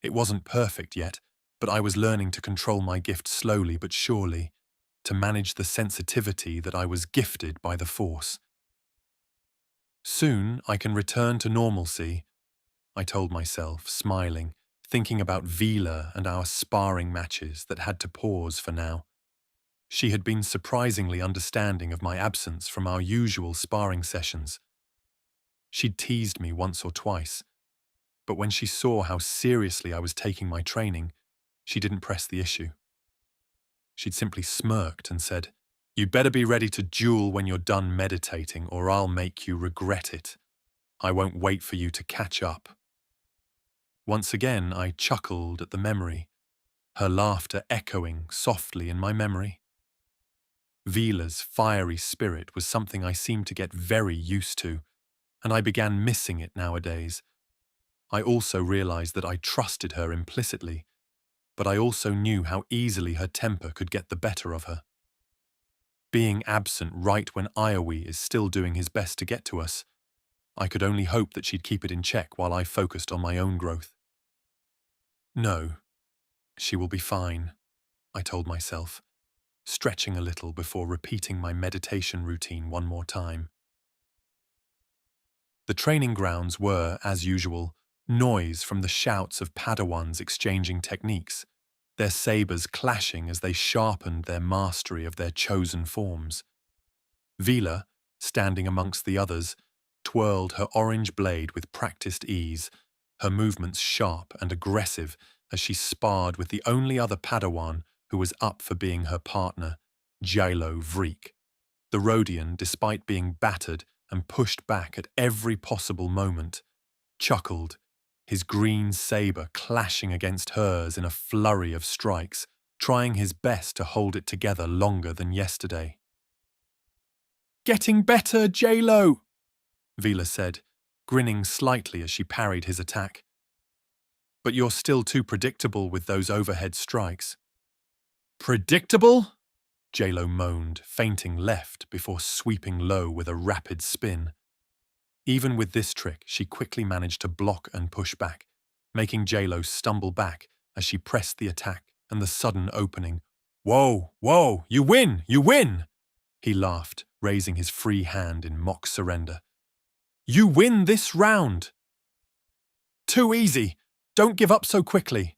It wasn't perfect yet, but I was learning to control my gift slowly but surely, to manage the sensitivity that I was gifted by the Force. Soon I can return to normalcy, I told myself, smiling, thinking about Vila and our sparring matches that had to pause for now. She had been surprisingly understanding of my absence from our usual sparring sessions. She'd teased me once or twice, but when she saw how seriously I was taking my training, she didn't press the issue. She'd simply smirked and said, "You'd better be ready to duel when you're done meditating, or I'll make you regret it. I won't wait for you to catch up." Once again, I chuckled at the memory, her laughter echoing softly in my memory. Vila's fiery spirit was something I seemed to get very used to, and I began missing it nowadays. I also realized that I trusted her implicitly, but I also knew how easily her temper could get the better of her. Being absent right when Iowi is still doing his best to get to us, I could only hope that she'd keep it in check while I focused on my own growth. No, she will be fine, I told myself, stretching a little before repeating my meditation routine one more time. The training grounds were, as usual, noise from the shouts of Padawans exchanging techniques, their sabers clashing as they sharpened their mastery of their chosen forms. Vila, standing amongst the others, twirled her orange blade with practiced ease, her movements sharp and aggressive as she sparred with the only other Padawan who was up for being her partner, Jailo Vreek. The Rhodian, despite being battered and pushed back at every possible moment, chuckled, his green saber clashing against hers in a flurry of strikes, trying his best to hold it together longer than yesterday. "Getting better, Jailo," Vila said, grinning slightly as she parried his attack. "But you're still too predictable with those overhead strikes." "Predictable?" Jailo moaned, feinting left before sweeping low with a rapid spin. Even with this trick, she quickly managed to block and push back, making Jailo stumble back as she pressed the attack and the sudden opening. "Whoa, whoa, you win, you win!" He laughed, raising his free hand in mock surrender. "You win this round!" "Too easy! Don't give up so quickly!"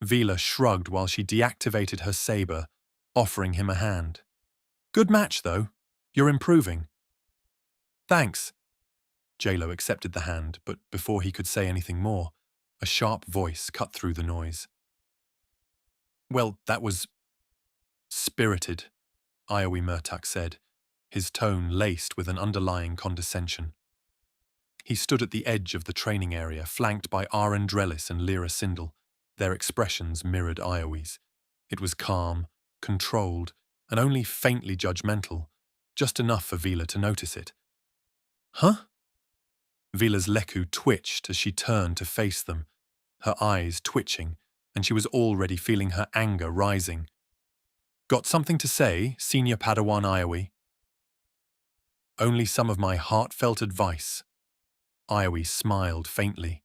Vila shrugged while she deactivated her saber, offering him a hand. "Good match, though. You're improving." "Thanks." Jailo accepted the hand, but before he could say anything more, a sharp voice cut through the noise. "Well, that was spirited," Iowi Murtak said, his tone laced with an underlying condescension. He stood at the edge of the training area, flanked by Aaron Drellis and Lyra Sindel. Their expressions mirrored Iowi's. It was calm, controlled, and only faintly judgmental, just enough for Vila to notice it. "Huh?" Vila's leku twitched as she turned to face them, her eyes twitching, and she was already feeling her anger rising. "Got something to say, Senior Padawan Iowi?" "Only some of my heartfelt advice." Iowi smiled faintly.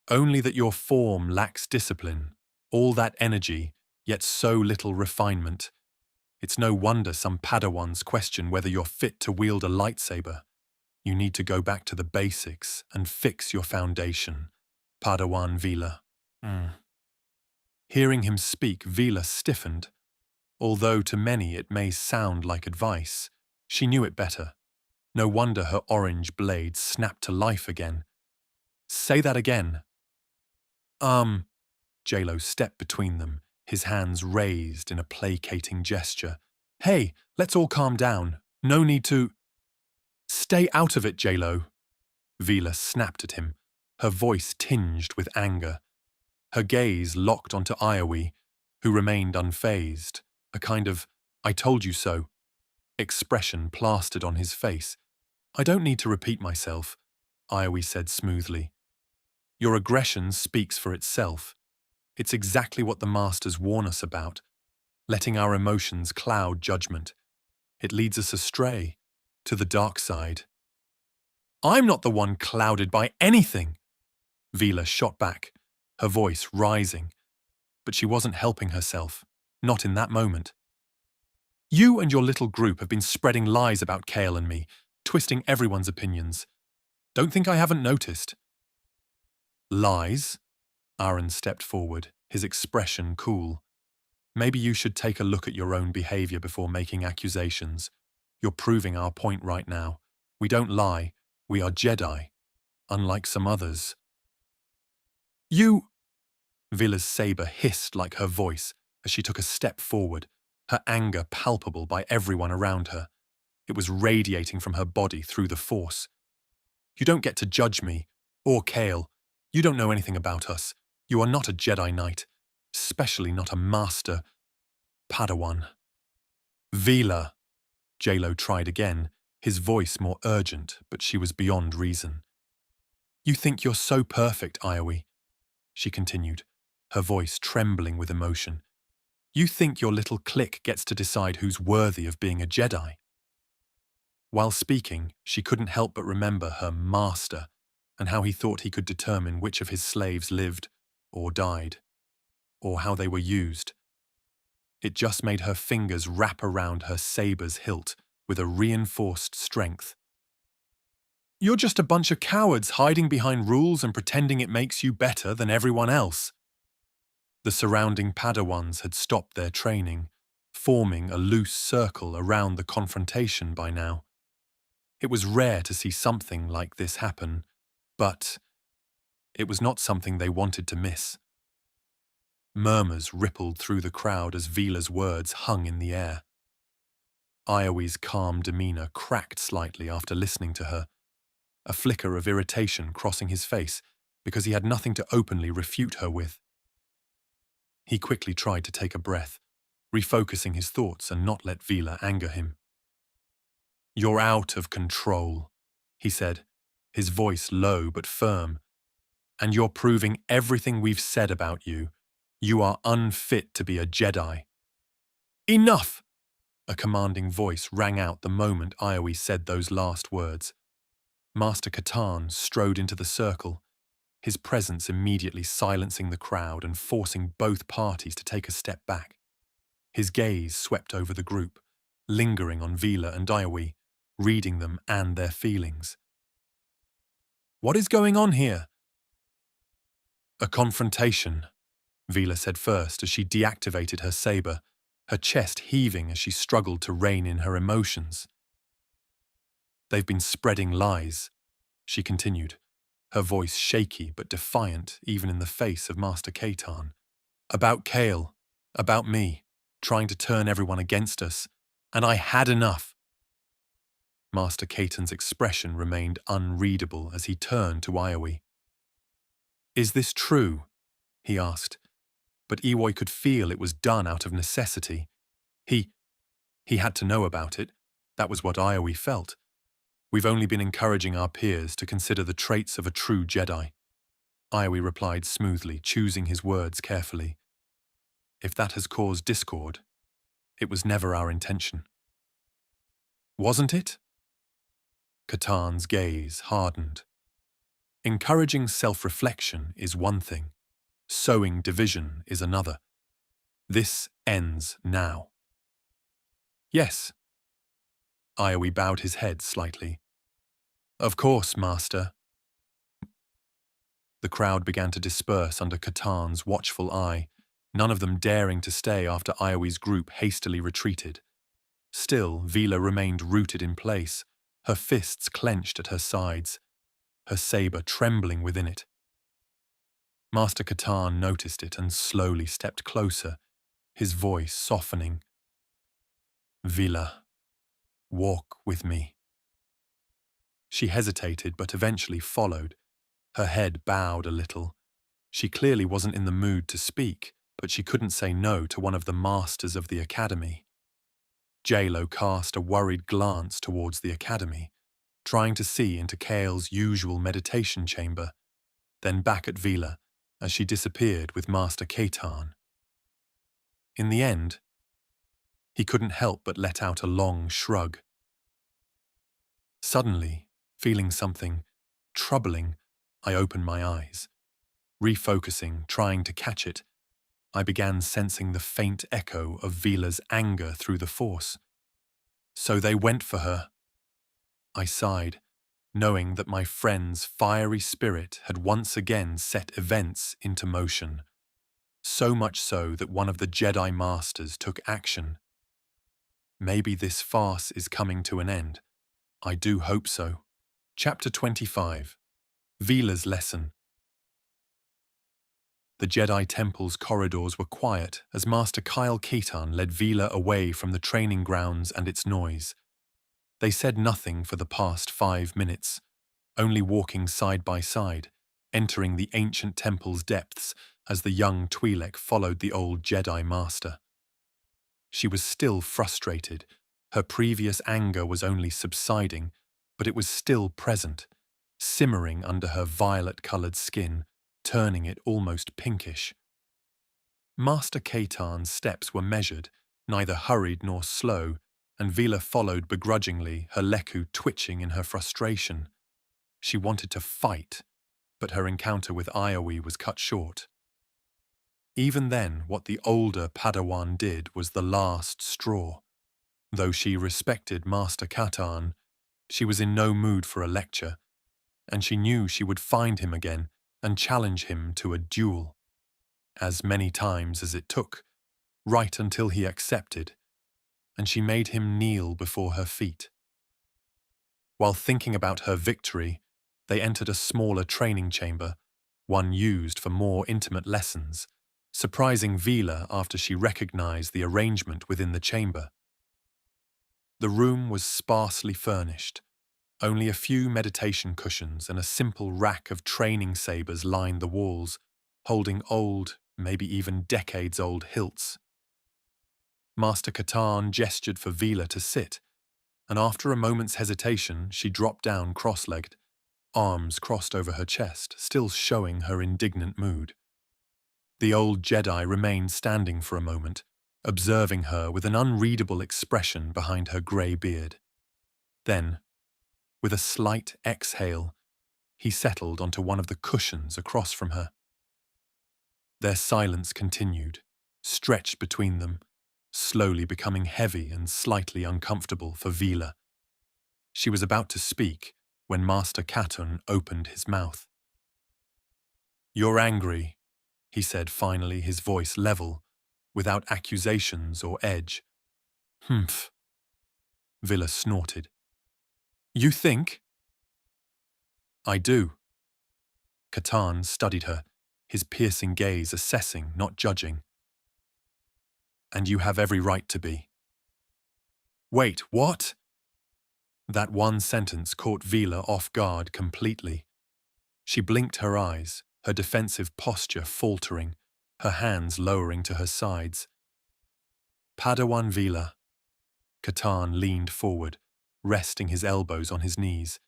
"Only that your form lacks discipline, all that energy, yet so little refinement. It's no wonder some Padawans question whether you're fit to wield a lightsaber. You need to go back to the basics and fix your foundation, Padawan Vila." Hearing him speak, Vila stiffened. Although to many it may sound like advice, she knew it better. No wonder her orange blade snapped to life again. "Say that again." Jailo stepped between them, his hands raised in a placating gesture. "Hey, let's all calm down. No need to—" "Stay out of it, Jailo." Vila snapped at him, her voice tinged with anger. Her gaze locked onto Iowi, who remained unfazed, a kind of "I told you so" expression plastered on his face. "I don't need to repeat myself," Iowi said smoothly. "Your aggression speaks for itself. It's exactly what the Masters warn us about, letting our emotions cloud judgment. It leads us astray, to the dark side." "I'm not the one clouded by anything!" Vila shot back, her voice rising, but she wasn't helping herself, not in that moment. "You and your little group have been spreading lies about Kael and me, twisting everyone's opinions. Don't think I haven't noticed." "Lies?" Aaron stepped forward, his expression cool. "Maybe you should take a look at your own behavior before making accusations. You're proving our point right now. We don't lie. We are Jedi, unlike some others." "You—" Vila's saber hissed like her voice as she took a step forward, her anger palpable by everyone around her. It was radiating from her body through the Force. "You don't get to judge me, or Kael. You don't know anything about us. You are not a Jedi Knight, especially not a Master Padawan." "Vila," Jailo tried again, his voice more urgent, but she was beyond reason. "You think you're so perfect, Iowi," she continued, her voice trembling with emotion. "You think your little clique gets to decide who's worthy of being a Jedi?" While speaking, she couldn't help but remember her master and how he thought he could determine which of his slaves lived or died, or how they were used. It just made her fingers wrap around her saber's hilt with a reinforced strength. "You're just a bunch of cowards hiding behind rules and pretending it makes you better than everyone else." The surrounding Padawans had stopped their training, forming a loose circle around the confrontation by now. It was rare to see something like this happen, but it was not something they wanted to miss. Murmurs rippled through the crowd as Vila's words hung in the air. Iowe's calm demeanor cracked slightly after listening to her, a flicker of irritation crossing his face because he had nothing to openly refute her with. He quickly tried to take a breath, refocusing his thoughts and not let Vila anger him. "You're out of control," he said, his voice low but firm, "and you're proving everything we've said about you. You are unfit to be a Jedi." "Enough!" A commanding voice rang out the moment Iowe said those last words. Master Katarn strode into the circle, his presence immediately silencing the crowd and forcing both parties to take a step back. His gaze swept over the group, lingering on Vila and Iowe, reading them and their feelings. "What is going on here?" "A confrontation," Vila said first as she deactivated her saber, her chest heaving as she struggled to rein in her emotions. "They've been spreading lies," she continued, her voice shaky but defiant even in the face of Master Katarn. "About Kael, about me, trying to turn everyone against us, and I had enough." Master Katarn's expression remained unreadable as he turned to Iowe. "Is this true?" he asked, but Iowe could feel it was done out of necessity. He had to know about it. That was what Iowe felt. "We've only been encouraging our peers to consider the traits of a true Jedi." Iowe replied smoothly, choosing his words carefully. "If that has caused discord, it was never our intention." "Wasn't it?" Katarn's gaze hardened. "Encouraging self-reflection is one thing. Sowing division is another. This ends now." "Yes." Iowe bowed his head slightly. "Of course, Master." The crowd began to disperse under Katarn's watchful eye, none of them daring to stay after Iowe's group hastily retreated. Still, Vila remained rooted in place, her fists clenched at her sides, her saber trembling within it. Master Katarn noticed it and slowly stepped closer, his voice softening. "Vila, walk with me." She hesitated but eventually followed, her head bowed a little. She clearly wasn't in the mood to speak, but she couldn't say no to one of the masters of the academy. J-Lo cast a worried glance towards the academy, trying to see into Kael's usual meditation chamber, then back at Vila as she disappeared with Master Katarn. In the end, he couldn't help but let out a long shrug. Suddenly, feeling something troubling, I opened my eyes. Refocusing, trying to catch it, I began sensing the faint echo of Vila's anger through the Force. "So they went for her." I sighed, knowing that my friend's fiery spirit had once again set events into motion. So much so that one of the Jedi Masters took action. Maybe this farce is coming to an end. I do hope so. Chapter 25. Vila's Lesson. The Jedi Temple's corridors were quiet as Master Kael Katarn led Vila away from the training grounds and its noise. They said nothing for the past 5 minutes, only walking side by side, entering the ancient temple's depths as the young twi'lek followed the old Jedi Master. She was still frustrated. Her previous anger was only subsiding, but it was still present, simmering under her violet-colored skin, turning it almost pinkish. Master Katan's steps were measured, neither hurried nor slow, and Vila followed begrudgingly, her leku twitching in her frustration. She wanted to fight, but her encounter with Iowi was cut short. Even then, what the older Padawan did was the last straw. Though she respected Master Katan, she was in no mood for a lecture, and she knew she would find him again and challenge him to a duel, as many times as it took, right until he accepted, and she made him kneel before her feet. While thinking about her victory, they entered a smaller training chamber, one used for more intimate lessons, surprising Vila after she recognized the arrangement within the chamber. The room was sparsely furnished. Only a few meditation cushions and a simple rack of training sabers lined the walls, holding old, maybe even decades-old hilts. Master Katan gestured for Vila to sit, and after a moment's hesitation, she dropped down cross-legged, arms crossed over her chest, still showing her indignant mood. The old Jedi remained standing for a moment, observing her with an unreadable expression behind her grey beard. Then, with a slight exhale, he settled onto one of the cushions across from her. Their silence continued, stretched between them, slowly becoming heavy and slightly uncomfortable for Vila. She was about to speak when Master Katan opened his mouth. "You're angry," he said finally, his voice level, without accusations or edge. "Humph." Vila snorted. "You think?" "I do." Katan studied her, his piercing gaze assessing, not judging. "And you have every right to be." "Wait, what?" That one sentence caught Vila off guard completely. She blinked her eyes, her defensive posture faltering, her hands lowering to her sides. "Padawan Vila." Katan leaned forward, resting his elbows on his knees.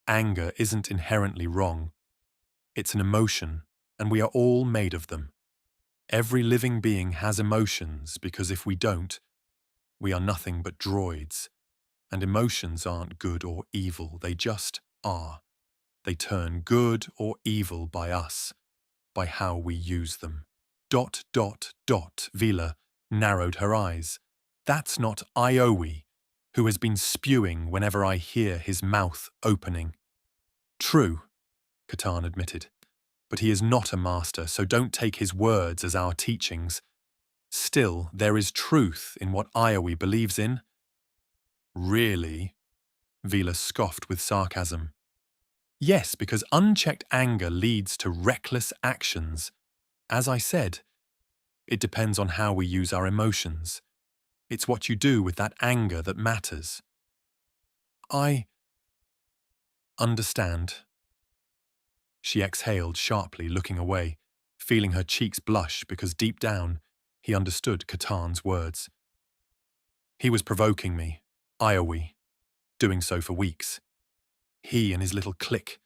"Anger isn't inherently wrong. It's an emotion, and we are all made of them. Every living being has emotions because if we don't, we are nothing but droids. And emotions aren't good or evil, they just are. They turn good or evil by us, by how we use them. ... Vila narrowed her eyes. "That's not Iowi, who has been spewing whenever I hear his mouth opening." "True," Katan admitted, "but he is not a master, so don't take his words as our teachings. Still, there is truth in what Iowi believes in." "Really?" Vila scoffed with sarcasm. "Yes, because unchecked anger leads to reckless actions. As I said, it depends on how we use our emotions. It's what you do with that anger that matters." "I understand." She exhaled sharply, looking away, feeling her cheeks blush because deep down, he understood Katan's words. He was provoking me, Iowi, doing so for weeks. He and his little clique,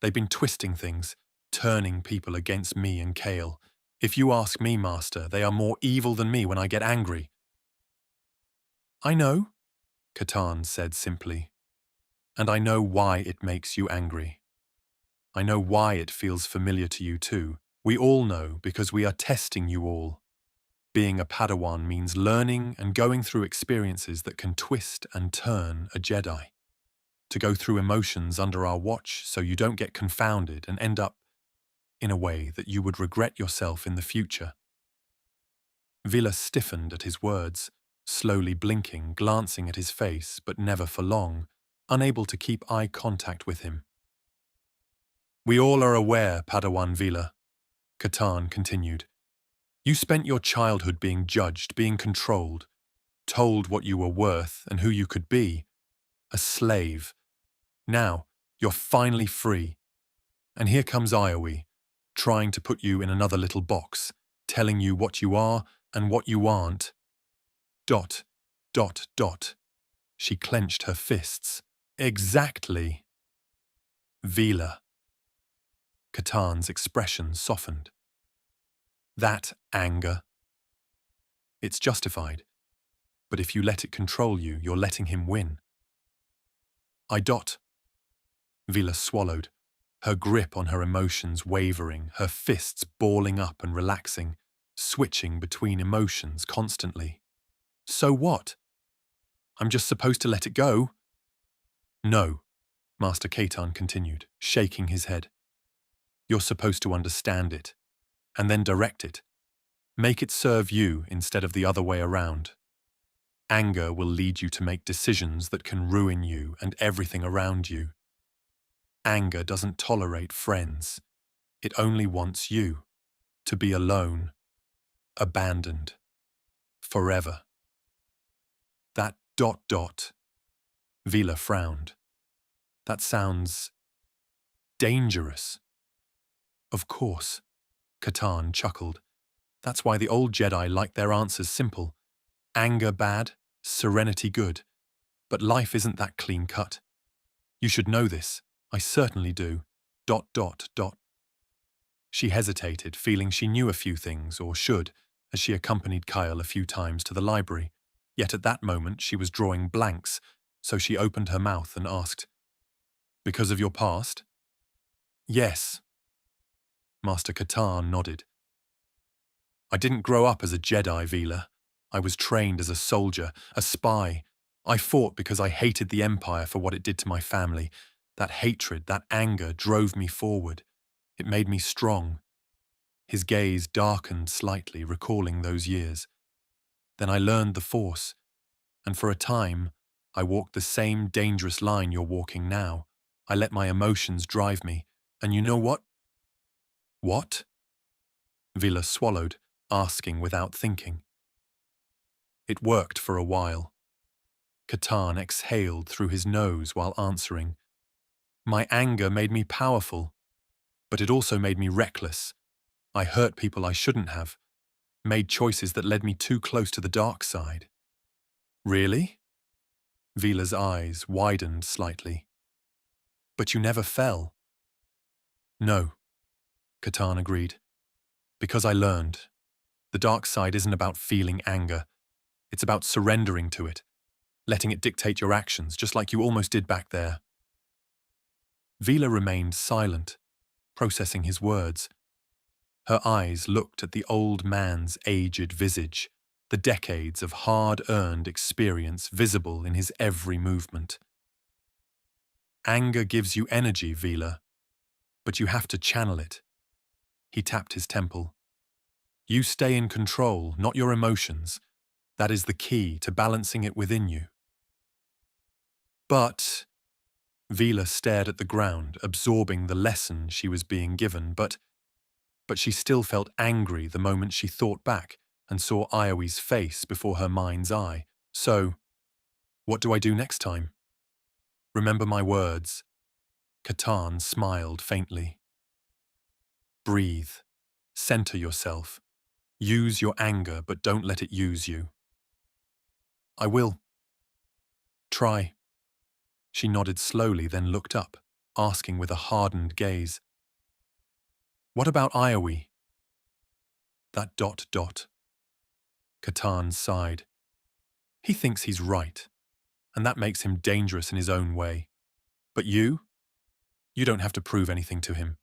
they've been twisting things, turning people against me and Kael. If you ask me, Master, they are more evil than me when I get angry. "I know," Katan said simply, "and I know why it makes you angry. I know why it feels familiar to you too. We all know because we are testing you all. Being a Padawan means learning and going through experiences that can twist and turn a Jedi. To go through emotions under our watch so you don't get confounded and end up in a way that you would regret yourself in the future." Vila stiffened at his words, slowly blinking, glancing at his face, but never for long, unable to keep eye contact with him. "We all are aware, Padawan Vila," Katan continued. "You spent your childhood being judged, being controlled, told what you were worth and who you could be. A slave. Now, you're finally free. And here comes Iowi, trying to put you in another little box, telling you what you are and what you aren't. ... She clenched her fists. "Exactly." "Vila." Katan's expression softened. That anger. It's justified, but if you let it control you, you're letting him win. I dot. Vila swallowed, her grip on her emotions wavering, her fists balling up and relaxing, switching between emotions constantly. So what? I'm just supposed to let it go? No, Master Kaetan continued, shaking his head. You're supposed to understand it, and then direct it. Make it serve you instead of the other way around. Anger will lead you to make decisions that can ruin you and everything around you. Anger doesn't tolerate friends. It only wants you to be alone, abandoned, forever. That ... Vila frowned. That sounds dangerous. Of course, Kaetan chuckled. That's why the old Jedi liked their answers simple. Anger bad, serenity good. But life isn't that clean-cut. You should know this. I certainly do. ... She hesitated, feeling she knew a few things, or should, as she accompanied Kael a few times to the library. Yet at that moment she was drawing blanks, so she opened her mouth and asked, Because of your past? Yes. Master Kaetan nodded. I didn't grow up as a Jedi, Vila. I was trained as a soldier, a spy. I fought because I hated the Empire for what it did to my family. That hatred, that anger drove me forward. It made me strong. His gaze darkened slightly, recalling those years. Then I learned the Force, and for a time, I walked the same dangerous line you're walking now. I let my emotions drive me, and you know what? What? Vila swallowed, asking without thinking. It worked for a while. Kaetan exhaled through his nose while answering. My anger made me powerful, but it also made me reckless. I hurt people I shouldn't have, made choices that led me too close to the dark side. Really? Vila's eyes widened slightly. But you never fell. No, Kaetan agreed. Because I learned. The dark side isn't about feeling anger. It's about surrendering to it, letting it dictate your actions, just like you almost did back there. Vila remained silent, processing his words. Her eyes looked at the old man's aged visage, the decades of hard-earned experience visible in his every movement. Anger gives you energy, Vila, but you have to channel it. He tapped his temple. You stay in control, not your emotions. That is the key to balancing it within you. But Vila stared at the ground, absorbing the lesson she was being given, but she still felt angry the moment she thought back and saw Iowe's face before her mind's eye. So, what do I do next time? Remember my words. Kaetan smiled faintly. Breathe. Center yourself. Use your anger, but don't let it use you. I will. Try. She nodded slowly, then looked up, asking with a hardened gaze. What about Iowe? That ... Kaetan sighed. He thinks he's right, and that makes him dangerous in his own way. But you? You don't have to prove anything to him.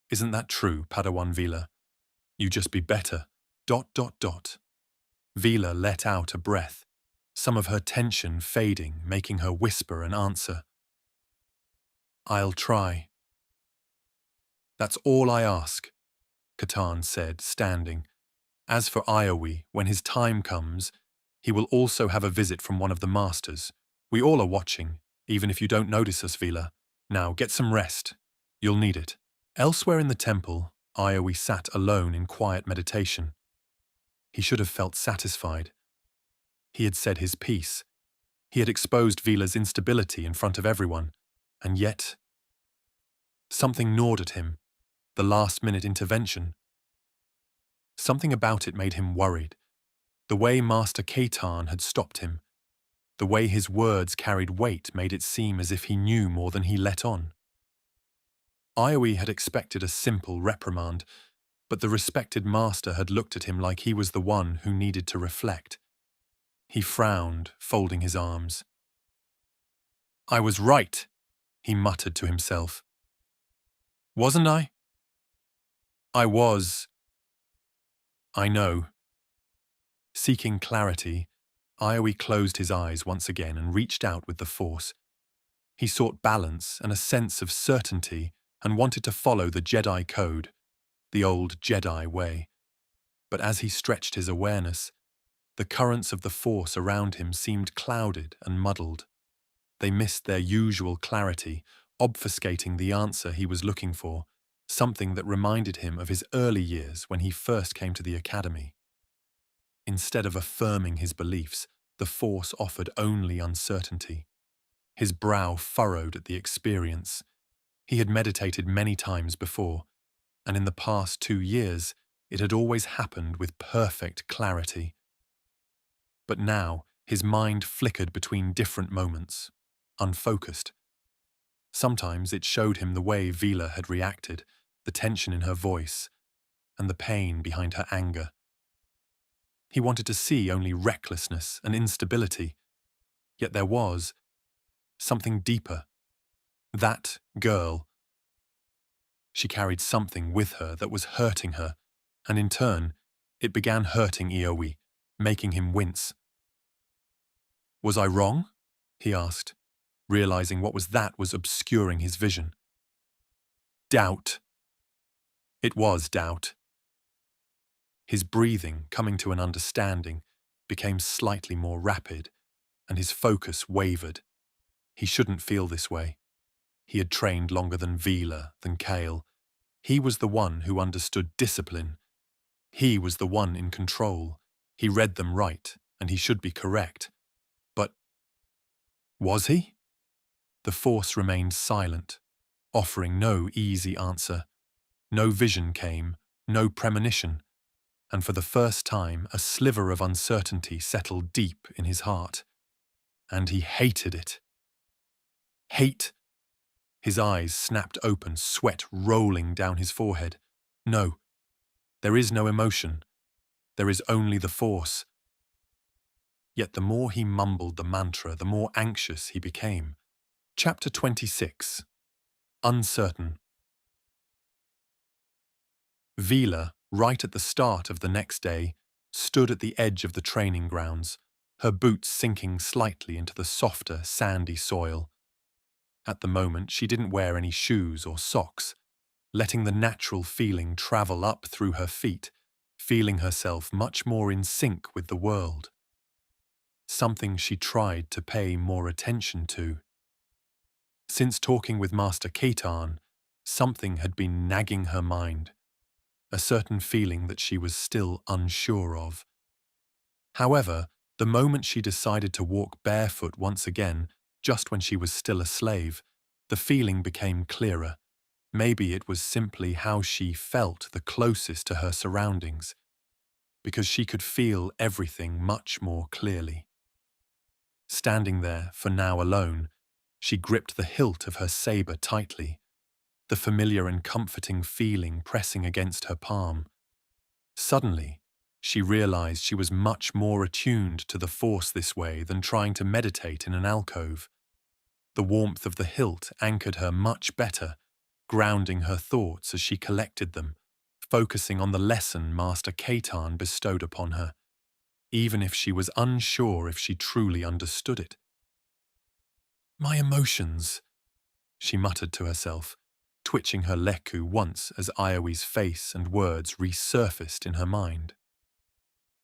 Isn't that true, Padawan Vila? You just be better. ... Vila let out a breath, some of her tension fading, making her whisper an answer. I'll try. That's all I ask, Kaetan said, standing. As for Iowe, when his time comes, he will also have a visit from one of the masters. We all are watching, even if you don't notice us, Vila. Now, get some rest. You'll need it. Elsewhere in the temple, Iowe sat alone in quiet meditation. He should have felt satisfied. He had said his piece. He had exposed Vila's instability in front of everyone, and yet something gnawed at him, the last-minute intervention. Something about it made him worried. The way Master Kaetan had stopped him, the way his words carried weight made it seem as if he knew more than he let on. Iowe had expected a simple reprimand, but the respected master had looked at him like he was the one who needed to reflect. He frowned, folding his arms. "I was right," he muttered to himself. "Wasn't I?" "I was. I know." Seeking clarity, Ioe closed his eyes once again and reached out with the Force. He sought balance and a sense of certainty and wanted to follow the Jedi code, the old Jedi way. But as he stretched his awareness, the currents of the Force around him seemed clouded and muddled. They missed their usual clarity, obfuscating the answer he was looking for, something that reminded him of his early years when he first came to the academy. Instead of affirming his beliefs, the Force offered only uncertainty. His brow furrowed at the experience. He had meditated many times before, and in the past 2 years, it had always happened with perfect clarity. But now, his mind flickered between different moments, unfocused. Sometimes it showed him the way Vila had reacted, the tension in her voice, and the pain behind her anger. He wanted to see only recklessness and instability, yet there was something deeper. That girl. She carried something with her that was hurting her, and in turn, it began hurting Ioe, making him wince. "Was I wrong?" he asked, realizing what was obscuring his vision. Doubt. It was doubt. His breathing, coming to an understanding, became slightly more rapid, and his focus wavered. He shouldn't feel this way. He had trained longer than Vila, than Kael. He was the one who understood discipline. He was the one in control. He read them right, and he should be correct. But was he? The Force remained silent, offering no easy answer. No vision came, no premonition, and for the first time a sliver of uncertainty settled deep in his heart. And he hated it. Hate. His eyes snapped open, sweat rolling down his forehead. No, there is no emotion. There is only the Force. Yet the more he mumbled the mantra, the more anxious he became. Chapter 26. Uncertain. Vila, right at the start of the next day, stood at the edge of the training grounds, her boots sinking slightly into the softer, sandy soil. At the moment, she didn't wear any shoes or socks, letting the natural feeling travel up through her feet, feeling herself much more in sync with the world. Something she tried to pay more attention to. Since talking with Master Kaetarn, something had been nagging her mind, a certain feeling that she was still unsure of. However, the moment she decided to walk barefoot once again, just when she was still a slave, the feeling became clearer. Maybe it was simply how she felt the closest to her surroundings, because she could feel everything much more clearly. Standing there, for now alone, she gripped the hilt of her saber tightly, the familiar and comforting feeling pressing against her palm. Suddenly, she realized she was much more attuned to the Force this way than trying to meditate in an alcove. The warmth of the hilt anchored her much better, grounding her thoughts as she collected them, focusing on the lesson Master Kaetarn bestowed upon her, even if she was unsure if she truly understood it. "My emotions," she muttered to herself, twitching her leku once as Ioe's face and words resurfaced in her mind.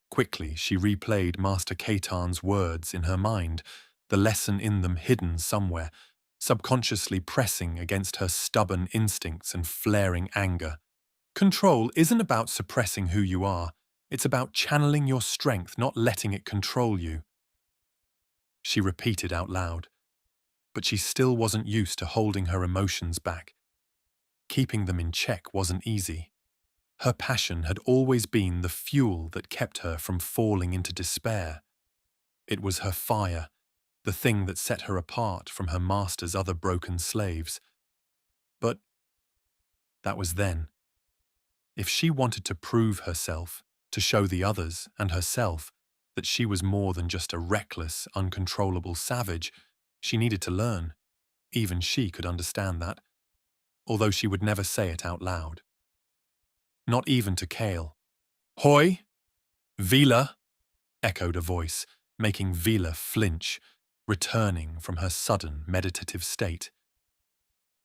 Quickly, she replayed Master Kaetarn's words in her mind, the lesson in them hidden somewhere, subconsciously pressing against her stubborn instincts and flaring anger. Control isn't about suppressing who you are. It's about channeling your strength, not letting it control you. She repeated out loud, but she still wasn't used to holding her emotions back. Keeping them in check wasn't easy. Her passion had always been the fuel that kept her from falling into despair. It was her fire, the thing that set her apart from her master's other broken slaves. But that was then. If she wanted to prove herself, to show the others and herself that she was more than just a reckless, uncontrollable savage, she needed to learn. Even she could understand that, although she would never say it out loud. Not even to Kael. "Hoi! Vila!" echoed a voice, making Vila flinch, returning from her sudden meditative state.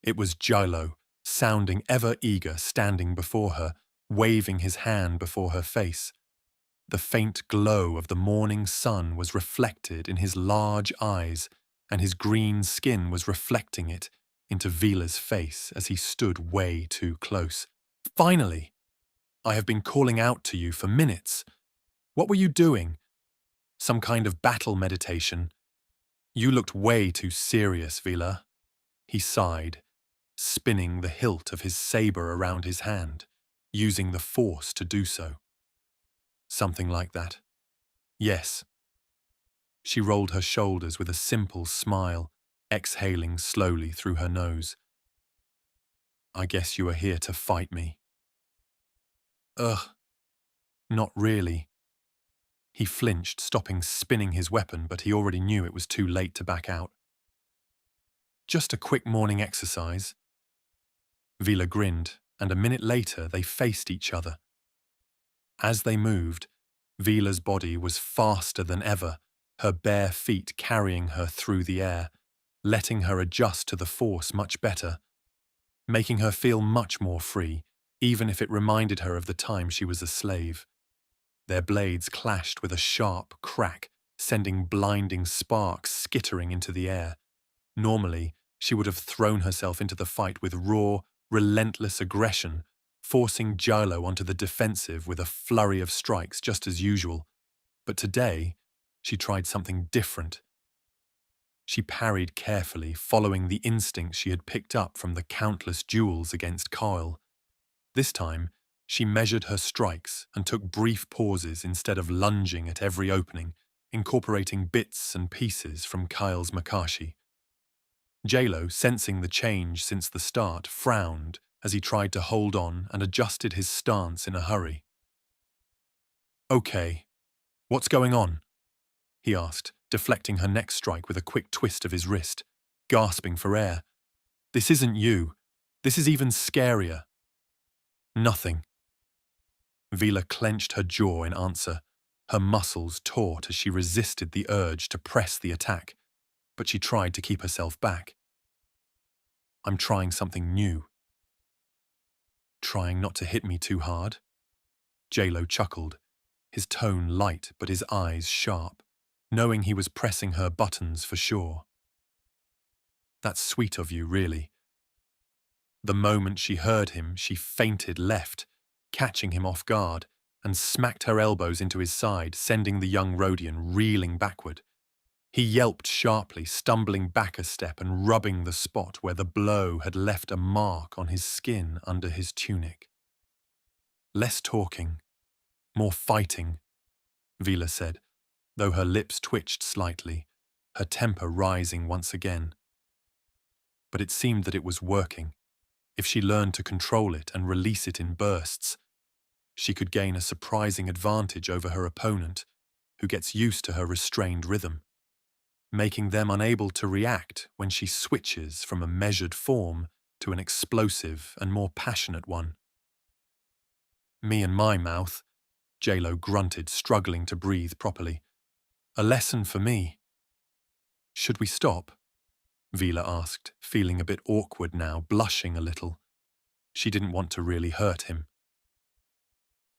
It was Jilo, sounding ever eager, standing before her, waving his hand before her face. The faint glow of the morning sun was reflected in his large eyes, and his green skin was reflecting it into Vila's face as he stood way too close. "Finally! I have been calling out to you for minutes. What were you doing? Some kind of battle meditation? You looked way too serious, Vila." He sighed, spinning the hilt of his saber around his hand, using the force to do so. "Something like that. Yes." She rolled her shoulders with a simple smile, exhaling slowly through her nose. "I guess you are here to fight me." "Ugh, not really." He flinched, stopping spinning his weapon, but he already knew it was too late to back out. "Just a quick morning exercise." Vila grinned, and a minute later they faced each other. As they moved, Vila's body was faster than ever, her bare feet carrying her through the air, letting her adjust to the force much better, making her feel much more free, even if it reminded her of the time she was a slave. Their blades clashed with a sharp crack, sending blinding sparks skittering into the air. Normally, she would have thrown herself into the fight with raw, relentless aggression, forcing Jilo onto the defensive with a flurry of strikes just as usual. But today, she tried something different. She parried carefully, following the instincts she had picked up from the countless duels against Kael. This time, she measured her strikes and took brief pauses instead of lunging at every opening, incorporating bits and pieces from Kael's Makashi. Jalo, sensing the change since the start, frowned as he tried to hold on and adjusted his stance in a hurry. "Okay, what's going on?" he asked, deflecting her next strike with a quick twist of his wrist, gasping for air. "This isn't you. This is even scarier." "Nothing." Vila clenched her jaw in answer, her muscles taut as she resisted the urge to press the attack, but she tried to keep herself back. "I'm trying something new." "Trying not to hit me too hard?" Jalo chuckled, his tone light but his eyes sharp, knowing he was pressing her buttons for sure. "That's sweet of you, really." The moment she heard him, she feinted left, catching him off guard, and smacked her elbows into his side, sending the young Rhodian reeling backward. He yelped sharply, stumbling back a step and rubbing the spot where the blow had left a mark on his skin under his tunic. "Less talking, more fighting," Vila said, though her lips twitched slightly, her temper rising once again. But it seemed that it was working. If she learned to control it and release it in bursts, she could gain a surprising advantage over her opponent, who gets used to her restrained rhythm, making them unable to react when she switches from a measured form to an explosive and more passionate one. "Me and my mouth," Jalo grunted, struggling to breathe properly. "A lesson for me." "Should we stop?" Vila asked, feeling a bit awkward now, blushing a little. She didn't want to really hurt him.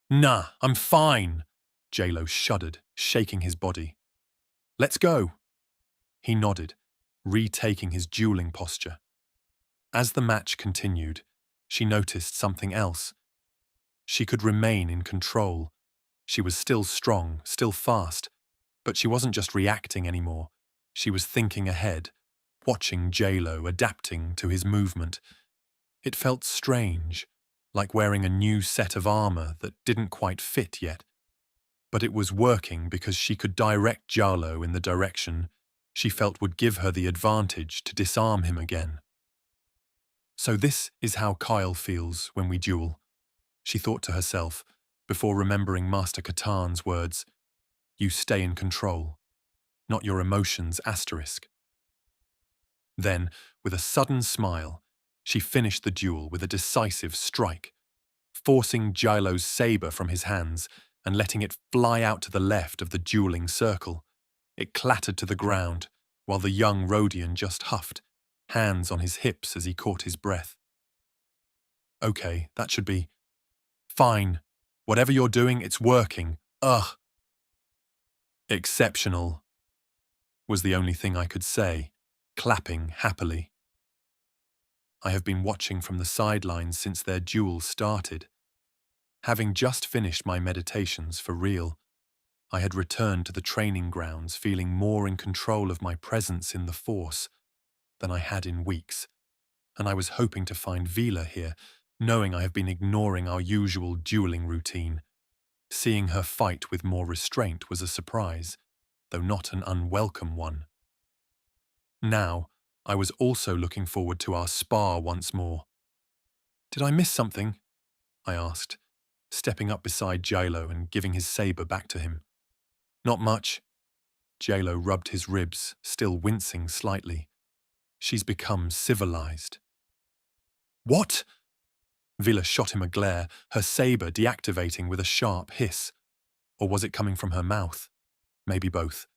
"Nah, I'm fine," Jalo shuddered, shaking his body. "Let's go." He nodded, retaking his dueling posture. As the match continued, she noticed something else. She could remain in control. She was still strong, still fast, but she wasn't just reacting anymore. She was thinking ahead, watching Jalo adapting to his movement. It felt strange, like wearing a new set of armor that didn't quite fit yet. But it was working because she could direct Jalo in the direction she felt would give her the advantage to disarm him again. "So this is how Kael feels when we duel," she thought to herself, before remembering Master Katan's words, "You stay in control, not your emotions asterisk." Then, with a sudden smile, she finished the duel with a decisive strike, forcing Jilo's saber from his hands and letting it fly out to the left of the dueling circle. It clattered to the ground, while the young Rhodian just huffed, hands on his hips as he caught his breath. "Okay, that should be fine. Whatever you're doing, it's working. Ugh." "Exceptional," was the only thing I could say, clapping happily. I have been watching from the sidelines since their duel started. Having just finished my meditations for real, I had returned to the training grounds feeling more in control of my presence in the Force than I had in weeks, and I was hoping to find Vila here, knowing I have been ignoring our usual dueling routine. Seeing her fight with more restraint was a surprise, though not an unwelcome one. Now, I was also looking forward to our spar once more. "Did I miss something?" I asked, stepping up beside Jilo and giving his saber back to him. "Not much." Jilo rubbed his ribs, still wincing slightly. "She's become civilized." "What?" Vila shot him a glare, her saber deactivating with a sharp hiss. Or was it coming from her mouth? Maybe both.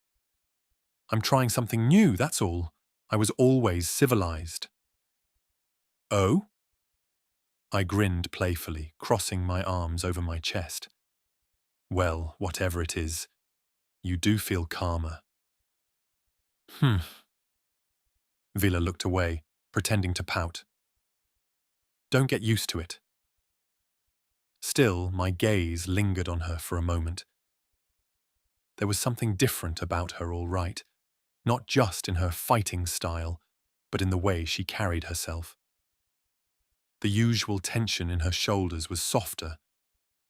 "I'm trying something new, that's all. I was always civilized." "Oh?" I grinned playfully, crossing my arms over my chest. "Well, whatever it is, you do feel calmer." Vila looked away, pretending to pout. "Don't get used to it." Still, my gaze lingered on her for a moment. There was something different about her, all right, not just in her fighting style, but in the way she carried herself. The usual tension in her shoulders was softer,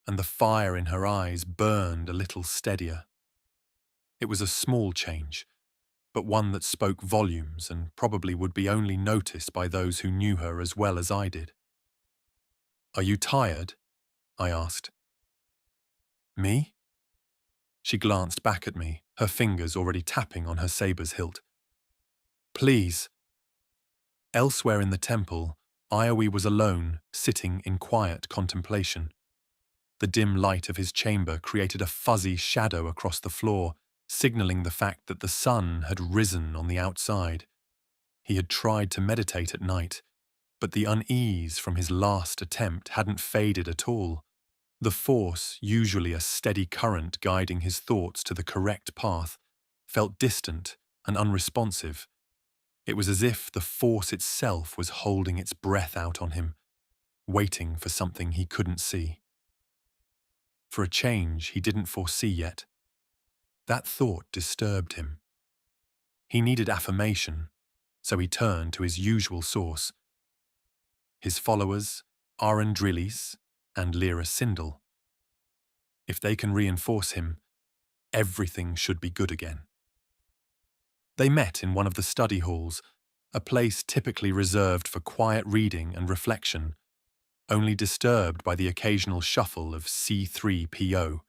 and the fire in her eyes burned a little steadier. It was a small change, but one that spoke volumes and probably would be only noticed by those who knew her as well as I did. "Are you tired?" I asked. "Me?" She glanced back at me, her fingers already tapping on her saber's hilt. "Please." Elsewhere in the temple, Iowie was alone, sitting in quiet contemplation. The dim light of his chamber created a fuzzy shadow across the floor, signaling the fact that the sun had risen on the outside. He had tried to meditate at night, but the unease from his last attempt hadn't faded at all. The Force, usually a steady current guiding his thoughts to the correct path, felt distant and unresponsive. It was as if the Force itself was holding its breath out on him, waiting for something he couldn't see. For a change he didn't foresee yet. That thought disturbed him. He needed affirmation, so he turned to his usual source. His followers, Aaron Drillis and Lyra Sindel. If they can reinforce him, everything should be good again. They met in one of the study halls, a place typically reserved for quiet reading and reflection, only disturbed by the occasional shuffle of C3PO.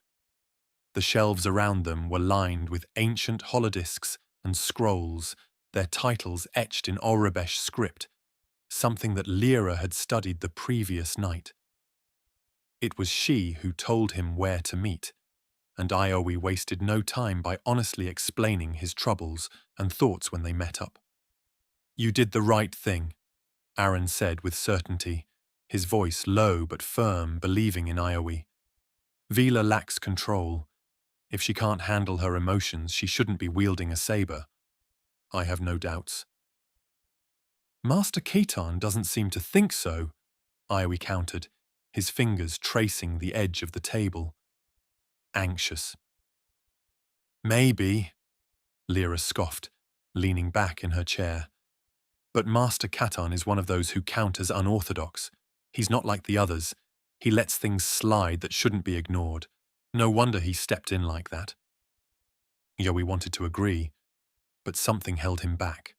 The shelves around them were lined with ancient holodiscs and scrolls, their titles etched in Aurebesh script, something that Lyra had studied the previous night. It was she who told him where to meet, and Iowie wasted no time by honestly explaining his troubles and thoughts when they met up. "You did the right thing," Aaron said with certainty, his voice low but firm, believing in Iowie. "Vila lacks control. If she can't handle her emotions, she shouldn't be wielding a saber. I have no doubts." "Master Katan doesn't seem to think so," Iowie countered, his fingers tracing the edge of the table. Anxious. "Maybe," Lyra scoffed, leaning back in her chair. "But Master Katan is one of those who count as unorthodox. He's not like the others. He lets things slide that shouldn't be ignored. No wonder he stepped in like that." Yowie wanted to agree, but something held him back.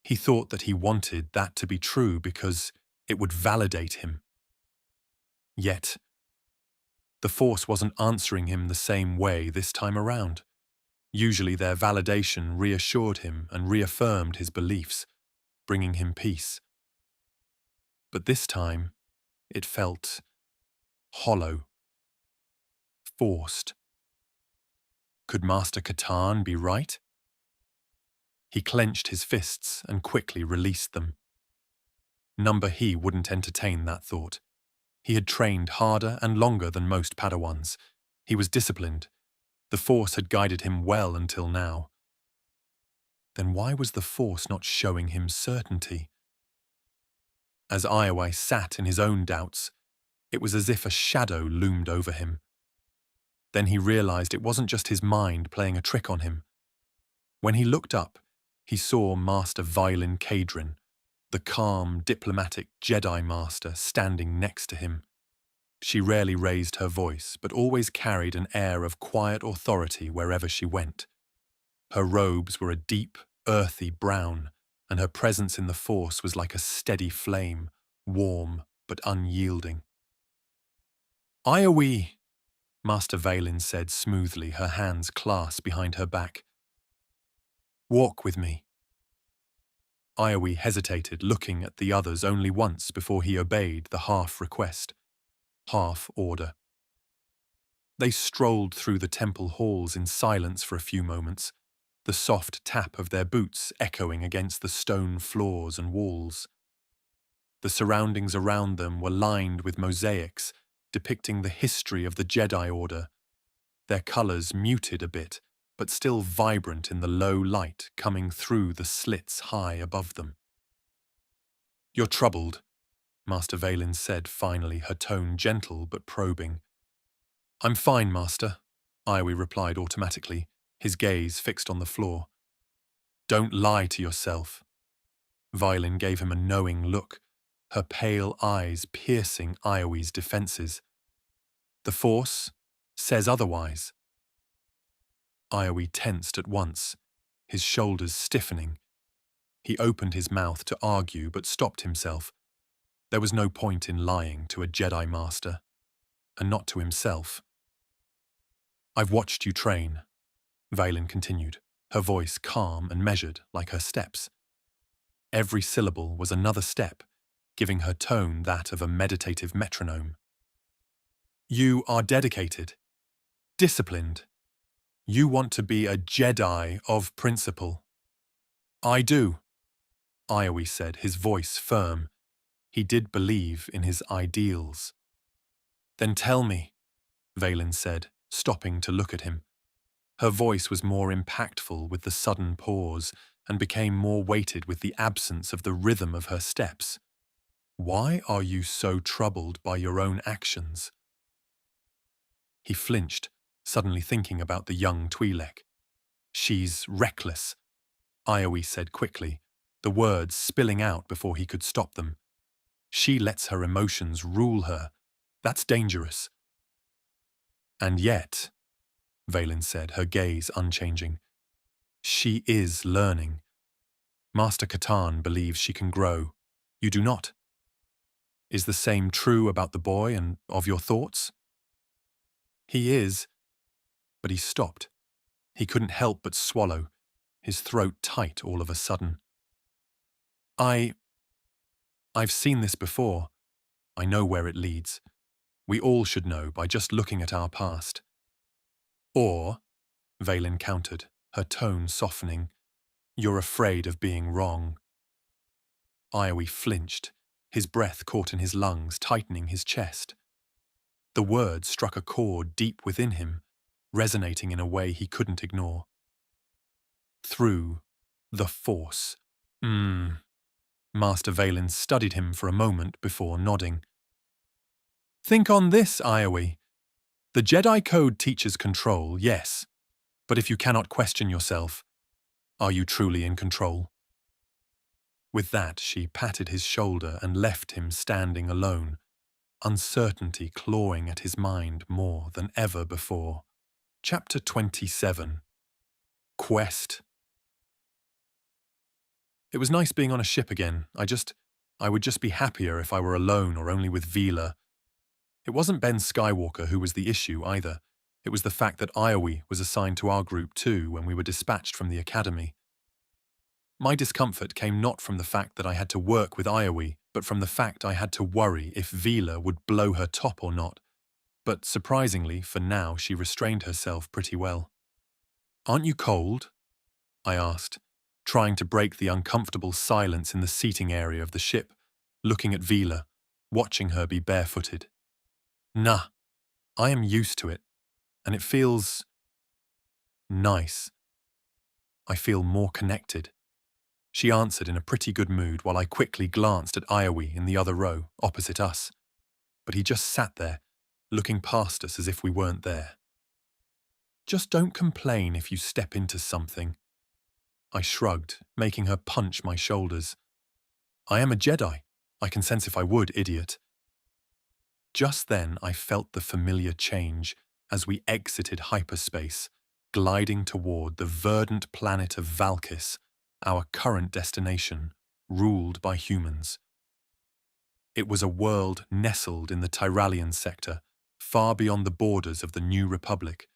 He thought that he wanted that to be true because it would validate him, Yet, the Force wasn't answering him the same way this time around. Usually their validation reassured him and reaffirmed his beliefs, bringing him peace. But this time, it felt hollow, forced. Could Master Katarn be right? He clenched his fists and quickly released them. Number He wouldn't entertain that thought. He had trained harder and longer than most Padawans. He was disciplined. The Force had guided him well until now. Then why was the Force not showing him certainty? As Iowai sat in his own doubts, it was as if a shadow loomed over him. Then he realized it wasn't just his mind playing a trick on him. When he looked up, he saw Master Vylin Cadrin, the calm, diplomatic Jedi Master, standing next to him. She rarely raised her voice, but always carried an air of quiet authority wherever she went. Her robes were a deep, earthy brown, and her presence in the Force was like a steady flame, warm but unyielding. "Iowi," Master Valen said smoothly, her hands clasped behind her back. "Walk with me." Iowi hesitated, looking at the others only once before he obeyed the half-request, half-order. They strolled through the temple halls in silence for a few moments, the soft tap of their boots echoing against the stone floors and walls. The surroundings around them were lined with mosaics depicting the history of the Jedi Order, their colours muted a bit, but still vibrant in the low light coming through the slits high above them. "You're troubled," Master Valen said finally, her tone gentle but probing. "I'm fine, Master," Iowi replied automatically, his gaze fixed on the floor. "Don't lie to yourself." Vylin gave him a knowing look, her pale eyes piercing Iowi's defences. "The Force says otherwise." Iowi tensed at once, his shoulders stiffening. He opened his mouth to argue but stopped himself. There was no point in lying to a Jedi Master, and not to himself. "I've watched you train," Valen continued, her voice calm and measured like her steps. Every syllable was another step, giving her tone that of a meditative metronome. "You are dedicated, disciplined. You want to be a Jedi of principle." "I do," Iowi said, his voice firm. He did believe in his ideals. "Then tell me," Valen said, stopping to look at him. Her voice was more impactful with the sudden pause and became more weighted with the absence of the rhythm of her steps. "Why are you so troubled by your own actions?" He flinched, suddenly thinking about the young twi'lek. "She's reckless," Iowi said quickly, the words spilling out before he could stop them. "She lets her emotions rule her. That's dangerous." "And yet," Valen said, her gaze unchanging, "she is learning. Master Katarn believes she can grow. You do not. Is the same true about the boy and of your thoughts?" "He is," but he stopped. He couldn't help but swallow, his throat tight all of a sudden. I've seen this before. I know where it leads. We all should know by just looking at our past." "Or," Valen countered, her tone softening, "you're afraid of being wrong." Iowi flinched, his breath caught in his lungs, tightening his chest. The words struck a chord deep within him, resonating in a way he couldn't ignore. "Through the Force." Master Valen studied him for a moment before nodding. "Think on this, Iowi. The Jedi Code teaches control, yes, but if you cannot question yourself, are you truly in control?" With that, she patted his shoulder and left him standing alone, uncertainty clawing at his mind more than ever before. Chapter 27. Quest. It was nice being on a ship again. I would just be happier if I were alone or only with Vila. It wasn't Ben Skywalker who was the issue either. It was the fact that Iowie was assigned to our group too when we were dispatched from the academy. My discomfort came not from the fact that I had to work with Iowie, but from the fact I had to worry if Vila would blow her top or not. But surprisingly, for now, she restrained herself pretty well. "Aren't you cold?" I asked, trying to break the uncomfortable silence in the seating area of the ship, looking at Vila, watching her be barefooted. "Nah, I am used to it, and it feels nice. I feel more connected." She answered in a pretty good mood while I quickly glanced at Iowie in the other row, opposite us. But he just sat there, looking past us as if we weren't there. "Just don't complain if you step into something." I shrugged, making her punch my shoulders. "I am a Jedi. I can sense if I would, idiot." Just then I felt the familiar change as we exited hyperspace, gliding toward the verdant planet of Valkis, our current destination, ruled by humans. It was a world nestled in the Tyrallian sector, far beyond the borders of the New Republic,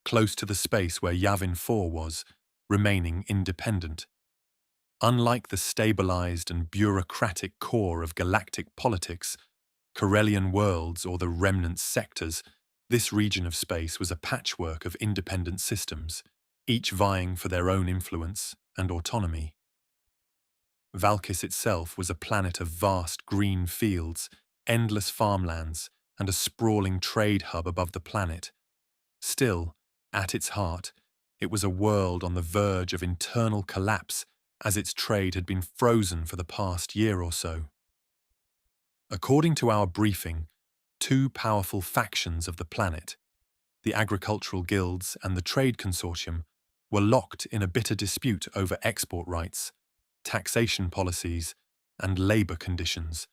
close to the space where Yavin 4 was, remaining independent. Unlike the stabilized and bureaucratic core of galactic politics, Corellian worlds or the Remnants sectors, this region of space was a patchwork of independent systems, each vying for their own influence and autonomy. Valkis itself was a planet of vast green fields, endless farmlands, and a sprawling trade hub above the planet. Still, at its heart, it was a world on the verge of internal collapse as its trade had been frozen for the past year or so. According to our briefing, two powerful factions of the planet, the agricultural guilds and the trade consortium, were locked in a bitter dispute over export rights, taxation policies, and labor conditions,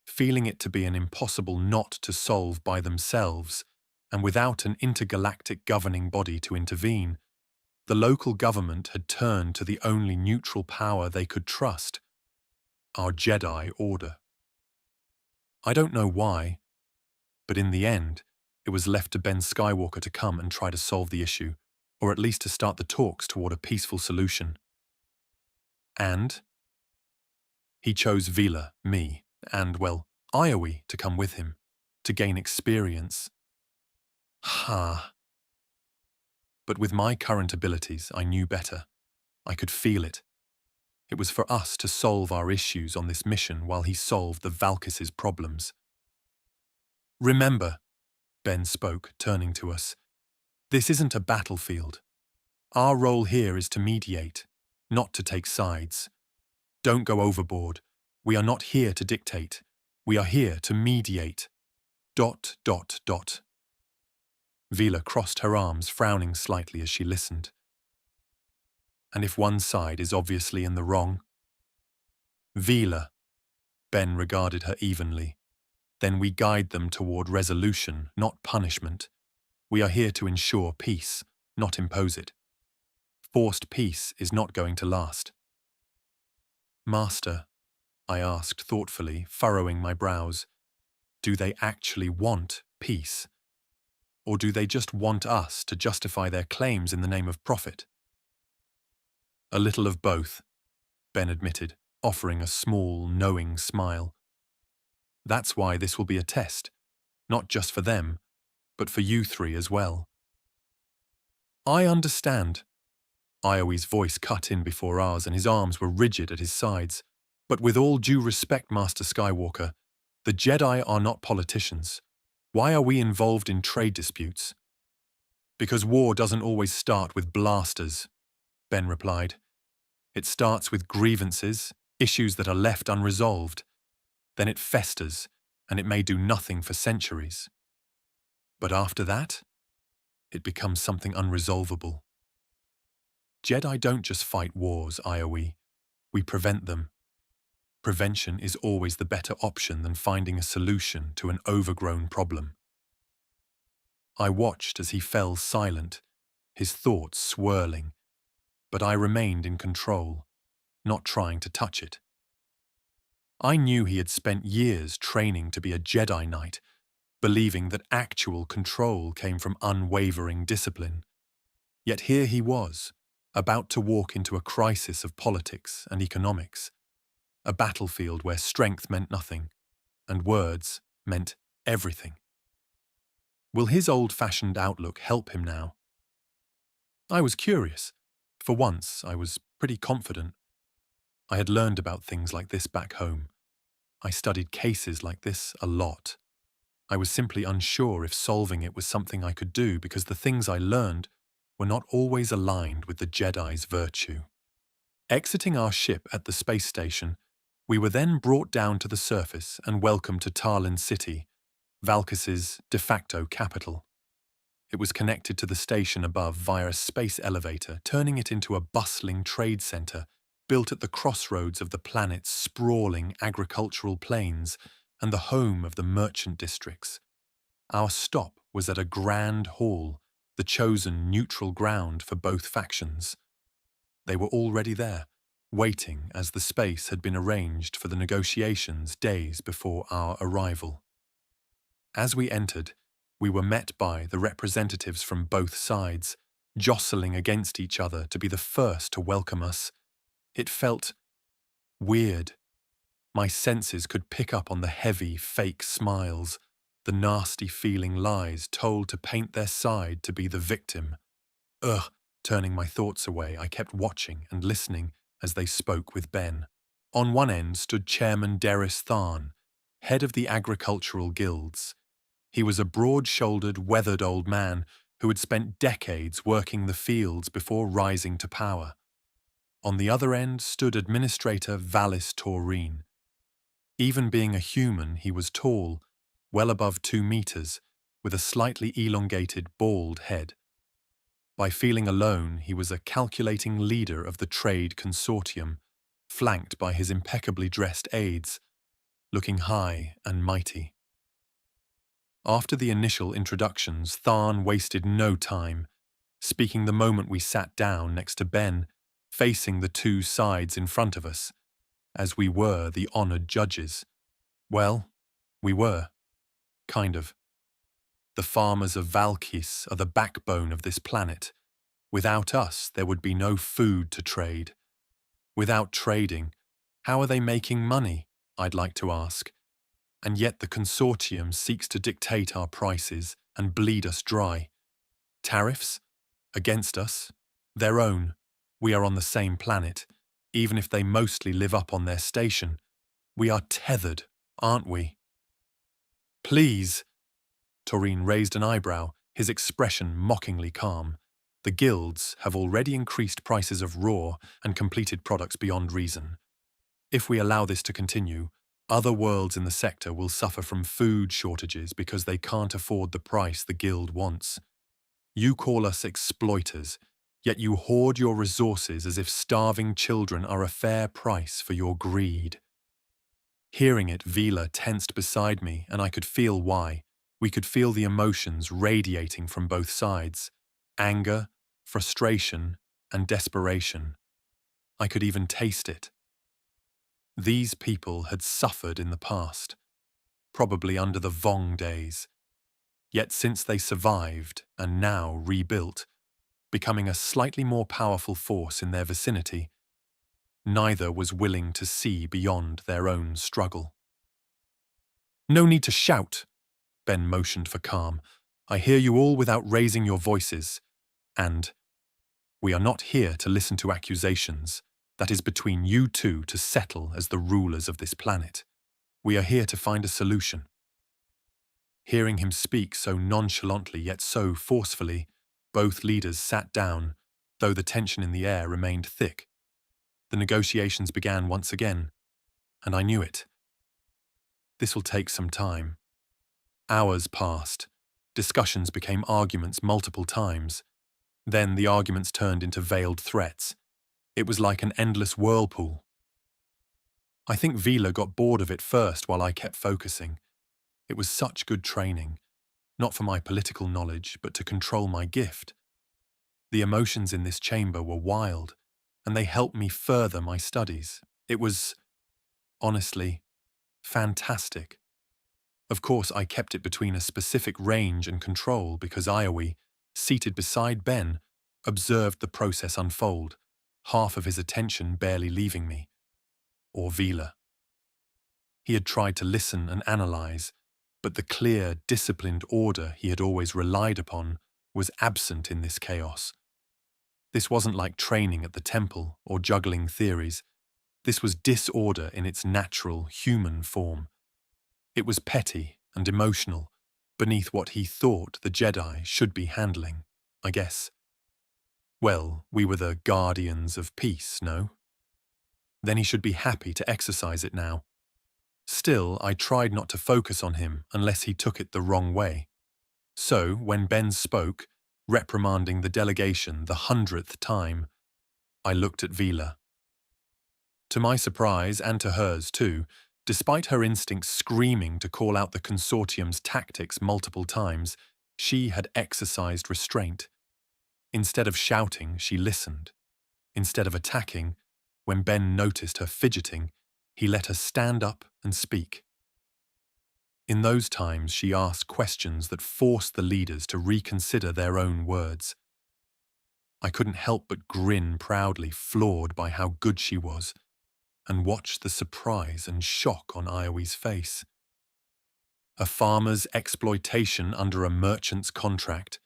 feeling it to be an impossible knot to solve by themselves, and without an intergalactic governing body to intervene. The local government had turned to the only neutral power they could trust, our Jedi Order. I don't know why, but in the end, it was left to Ben Skywalker to come and try to solve the issue, or at least to start the talks toward a peaceful solution. And he chose Vila, me, and, well, Iowie to come with him, to gain experience. But with my current abilities, I knew better. I could feel it. It was for us to solve our issues on this mission while he solved the Valkis's problems. "Remember," Ben spoke, turning to us, "this isn't a battlefield. Our role here is to mediate, not to take sides. Don't go overboard. We are not here to dictate. We are here to mediate. ... Vila crossed her arms, frowning slightly as she listened. "And if one side is obviously in the wrong?" "Vila," Ben regarded her evenly, "then we guide them toward resolution, not punishment. We are here to ensure peace, not impose it. Forced peace is not going to last." "Master," I asked thoughtfully, furrowing my brows, "do they actually want peace? Or do they just want us to justify their claims in the name of profit?" "A little of both," Ben admitted, offering a small, knowing smile. "That's why this will be a test, not just for them, but for you three as well." "I understand." Iowie's voice cut in before ours and his arms were rigid at his sides. "But with all due respect, Master Skywalker, the Jedi are not politicians. Why are we involved in trade disputes?" "Because war doesn't always start with blasters," Ben replied. "It starts with grievances, issues that are left unresolved. Then it festers, and it may do nothing for centuries. But after that, it becomes something unresolvable. Jedi don't just fight wars, Iowie. We prevent them. Prevention is always the better option than finding a solution to an overgrown problem." I watched as he fell silent, his thoughts swirling, but I remained in control, not trying to touch it. I knew he had spent years training to be a Jedi Knight, believing that actual control came from unwavering discipline. Yet here he was, about to walk into a crisis of politics and economics, a battlefield where strength meant nothing, and words meant everything. Will his old-fashioned outlook help him now? I was curious. For once, I was pretty confident. I had learned about things like this back home. I studied cases like this a lot. I was simply unsure if solving it was something I could do because the things I learned were not always aligned with the Jedi's virtue. Exiting our ship at the space station, we were then brought down to the surface and welcomed to Tarlin City, Valkis's de facto capital. It was connected to the station above via a space elevator, turning it into a bustling trade center built at the crossroads of the planet's sprawling agricultural plains and the home of the merchant districts. Our stop was at a grand hall, the chosen neutral ground for both factions. They were already there, waiting as the space had been arranged for the negotiations days before our arrival. As we entered, we were met by the representatives from both sides, jostling against each other to be the first to welcome us. It felt weird. My senses could pick up on the heavy, fake smiles, the nasty feeling lies told to paint their side to be the victim. Turning my thoughts away, I kept watching and listening as they spoke with Ben. On one end stood Chairman Derris Tharn, head of the agricultural guilds. He was a broad-shouldered, weathered old man who had spent decades working the fields before rising to power. On the other end stood Administrator Valis Taurine. Even being a human, he was tall, well above 2 meters, with a slightly elongated, bald head. By feeling alone, he was a calculating leader of the trade consortium, flanked by his impeccably dressed aides, looking high and mighty. After the initial introductions, Tharn wasted no time, speaking the moment we sat down next to Ben, facing the 2 sides in front of us, as we were the honored judges. Well, we were. Kind of. The farmers of Valkis are the backbone of this planet. Without us, there would be no food to trade. Without trading, how are they making money, I'd like to ask? And yet the consortium seeks to dictate our prices and bleed us dry. Tariffs? Against us? Their own. We are on the same planet. Even if they mostly live up on their station, we are tethered, aren't we? Please. Taurine raised an eyebrow, his expression mockingly calm. The guilds have already increased prices of raw and completed products beyond reason. If we allow this to continue, other worlds in the sector will suffer from food shortages because they can't afford the price the guild wants. You call us exploiters, yet you hoard your resources as if starving children are a fair price for your greed. Hearing it, Vila tensed beside me, and I could feel why. We could feel the emotions radiating from both sides. Anger, frustration, and desperation. I could even taste it. These people had suffered in the past, probably under the Vong days. Yet since they survived and now rebuilt, becoming a slightly more powerful force in their vicinity, neither was willing to see beyond their own struggle. No need to shout, Ben motioned for calm. I hear you all without raising your voices. And we are not here to listen to accusations. That is between you two to settle as the rulers of this planet. We are here to find a solution. Hearing him speak so nonchalantly yet so forcefully, both leaders sat down, though the tension in the air remained thick. The negotiations began once again, and I knew it. This will take some time. Hours passed. Discussions became arguments multiple times. Then the arguments turned into veiled threats. It was like an endless whirlpool. I think Vila got bored of it first while I kept focusing. It was such good training, not for my political knowledge, but to control my gift. The emotions in this chamber were wild, and they helped me further my studies. It was, honestly, fantastic. Of course, I kept it between a specific range and control because Iowi, seated beside Ben, observed the process unfold, half of his attention barely leaving me, or Vila. He had tried to listen and analyze, but the clear, disciplined order he had always relied upon was absent in this chaos. This wasn't like training at the temple or juggling theories. This was disorder in its natural, human form. It was petty and emotional, beneath what he thought the Jedi should be handling, I guess. Well, we were the guardians of peace, no? Then he should be happy to exercise it now. Still, I tried not to focus on him unless he took it the wrong way. So, when Ben spoke, reprimanding the delegation the 100th time, I looked at Vila. To my surprise, and to hers too, despite her instincts screaming to call out the consortium's tactics multiple times, she had exercised restraint. Instead of shouting, she listened. Instead of attacking, when Ben noticed her fidgeting, he let her stand up and speak. In those times, she asked questions that forced the leaders to reconsider their own words. I couldn't help but grin proudly, floored by how good she was, and watch the surprise and shock on Iowi's face. A farmer's exploitation under a merchant's contract,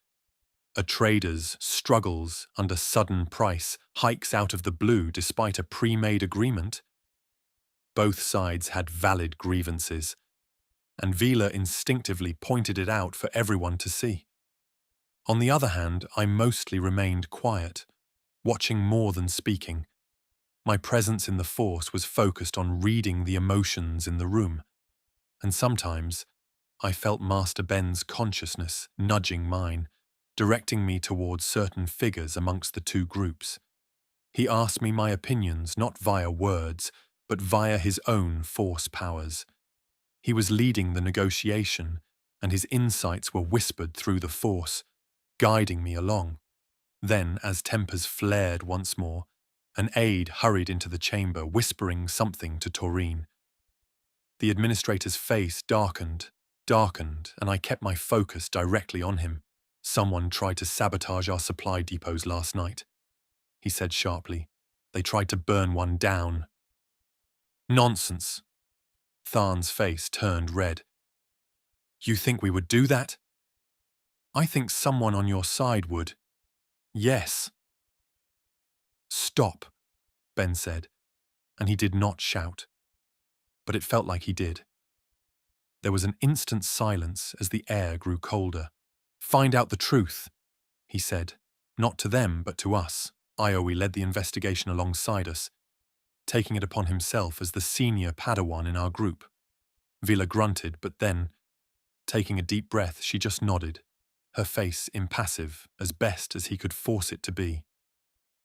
a trader's struggles under sudden price hikes out of the blue despite a pre-made agreement. Both sides had valid grievances, and Vila instinctively pointed it out for everyone to see. On the other hand, I mostly remained quiet, watching more than speaking. My presence in the Force was focused on reading the emotions in the room, and sometimes I felt Master Ben's consciousness nudging mine, directing me towards certain figures amongst the two groups. He asked me my opinions not via words, but via his own Force powers. He was leading the negotiation, and his insights were whispered through the Force, guiding me along. Then, as tempers flared once more, an aide hurried into the chamber, whispering something to Taurine. The administrator's face darkened, and I kept my focus directly on him. "Someone tried to sabotage our supply depots last night," he said sharply. "They tried to burn one down." "Nonsense." Tharn's face turned red. "You think we would do that?" "I think someone on your side would." "Yes." "Stop," Ben said, and he did not shout. But it felt like he did. There was an instant silence as the air grew colder. "Find out the truth," he said, not to them but to us. Iowi led the investigation alongside us, taking it upon himself as the senior Padawan in our group. Vila grunted, but then, taking a deep breath, she just nodded, her face impassive, as best as he could force it to be.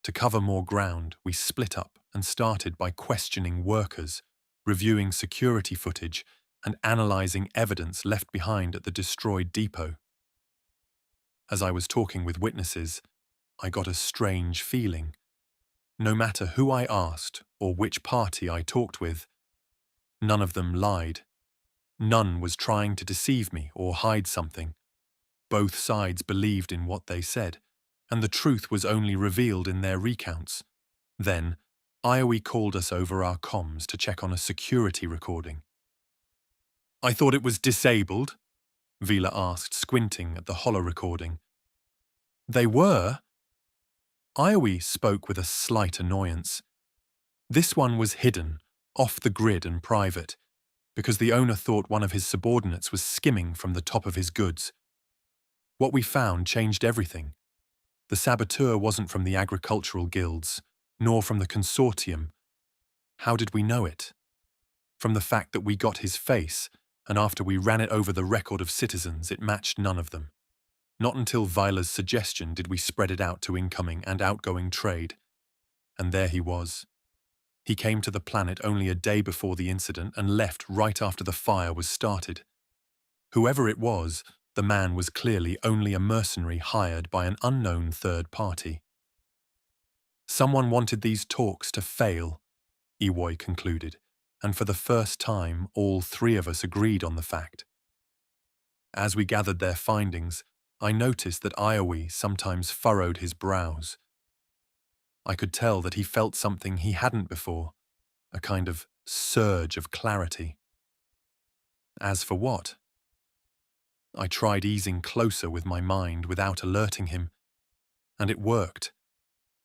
To cover more ground, we split up and started by questioning workers, reviewing security footage, and analyzing evidence left behind at the destroyed depot. As I was talking with witnesses, I got a strange feeling. No matter who I asked or which party I talked with, none of them lied. None was trying to deceive me or hide something. Both sides believed in what they said, and the truth was only revealed in their recounts. Then, Iowi called us over our comms to check on a security recording. "I thought it was disabled?" Vila asked, squinting at the holo recording. "They were?" Iowi spoke with a slight annoyance. "This one was hidden, off the grid and private, because the owner thought one of his subordinates was skimming from the top of his goods. What we found changed everything. The saboteur wasn't from the agricultural guilds, nor from the consortium. How did we know it? From the fact that we got his face, and after we ran it over the record of citizens, it matched none of them. Not until Vila's suggestion did we spread it out to incoming and outgoing trade. And there he was. He came to the planet only a day before the incident and left right after the fire was started. Whoever it was, the man was clearly only a mercenary hired by an unknown third party. Someone wanted these talks to fail, Ewoy concluded, and for the first time all three of us agreed on the fact. As we gathered their findings, I noticed that Iowi sometimes furrowed his brows. I could tell that he felt something he hadn't before, a kind of surge of clarity. As for what? I tried easing closer with my mind without alerting him, and it worked.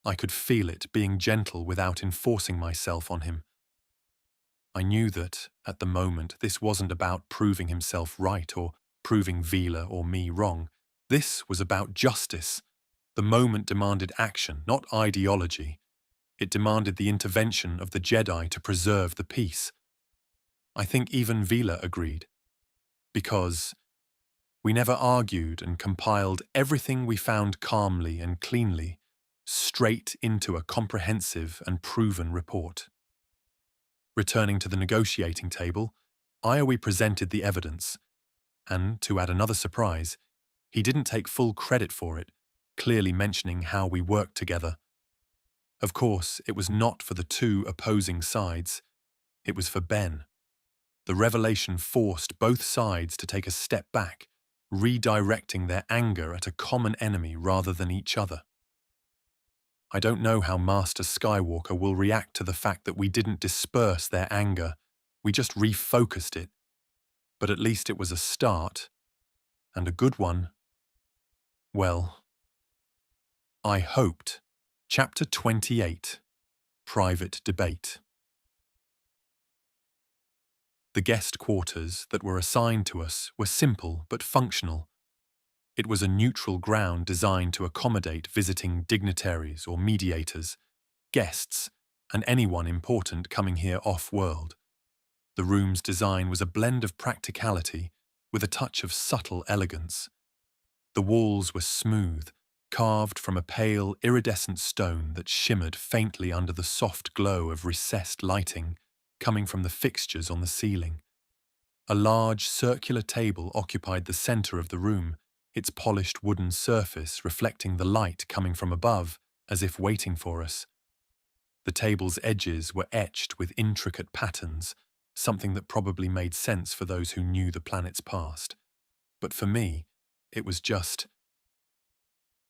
I could feel it, being gentle without enforcing myself on him. I knew that, at the moment, this wasn't about proving himself right or proving Vila or me wrong. This was about justice. The moment demanded action, not ideology. It demanded the intervention of the Jedi to preserve the peace. I think even Vila agreed. Because we never argued and compiled everything we found calmly and cleanly, straight into a comprehensive and proven report. Returning to the negotiating table, Iowi presented the evidence, and, to add another surprise, he didn't take full credit for it, clearly mentioning how we worked together. Of course, it was not for the two opposing sides. It was for Ben. The revelation forced both sides to take a step back, redirecting their anger at a common enemy rather than each other. I don't know how Master Skywalker will react to the fact that we didn't disperse their anger, we just refocused it. But at least it was a start, and a good one. Well, I hoped. Chapter 28. Private Debate. The guest quarters that were assigned to us were simple but functional. It was a neutral ground designed to accommodate visiting dignitaries or mediators, guests, and anyone important coming here off-world. The room's design was a blend of practicality with a touch of subtle elegance. The walls were smooth, carved from a pale, iridescent stone that shimmered faintly under the soft glow of recessed lighting coming from the fixtures on the ceiling. A large, circular table occupied the center of the room, its polished wooden surface reflecting the light coming from above, as if waiting for us. The table's edges were etched with intricate patterns, something that probably made sense for those who knew the planet's past. But for me, it was just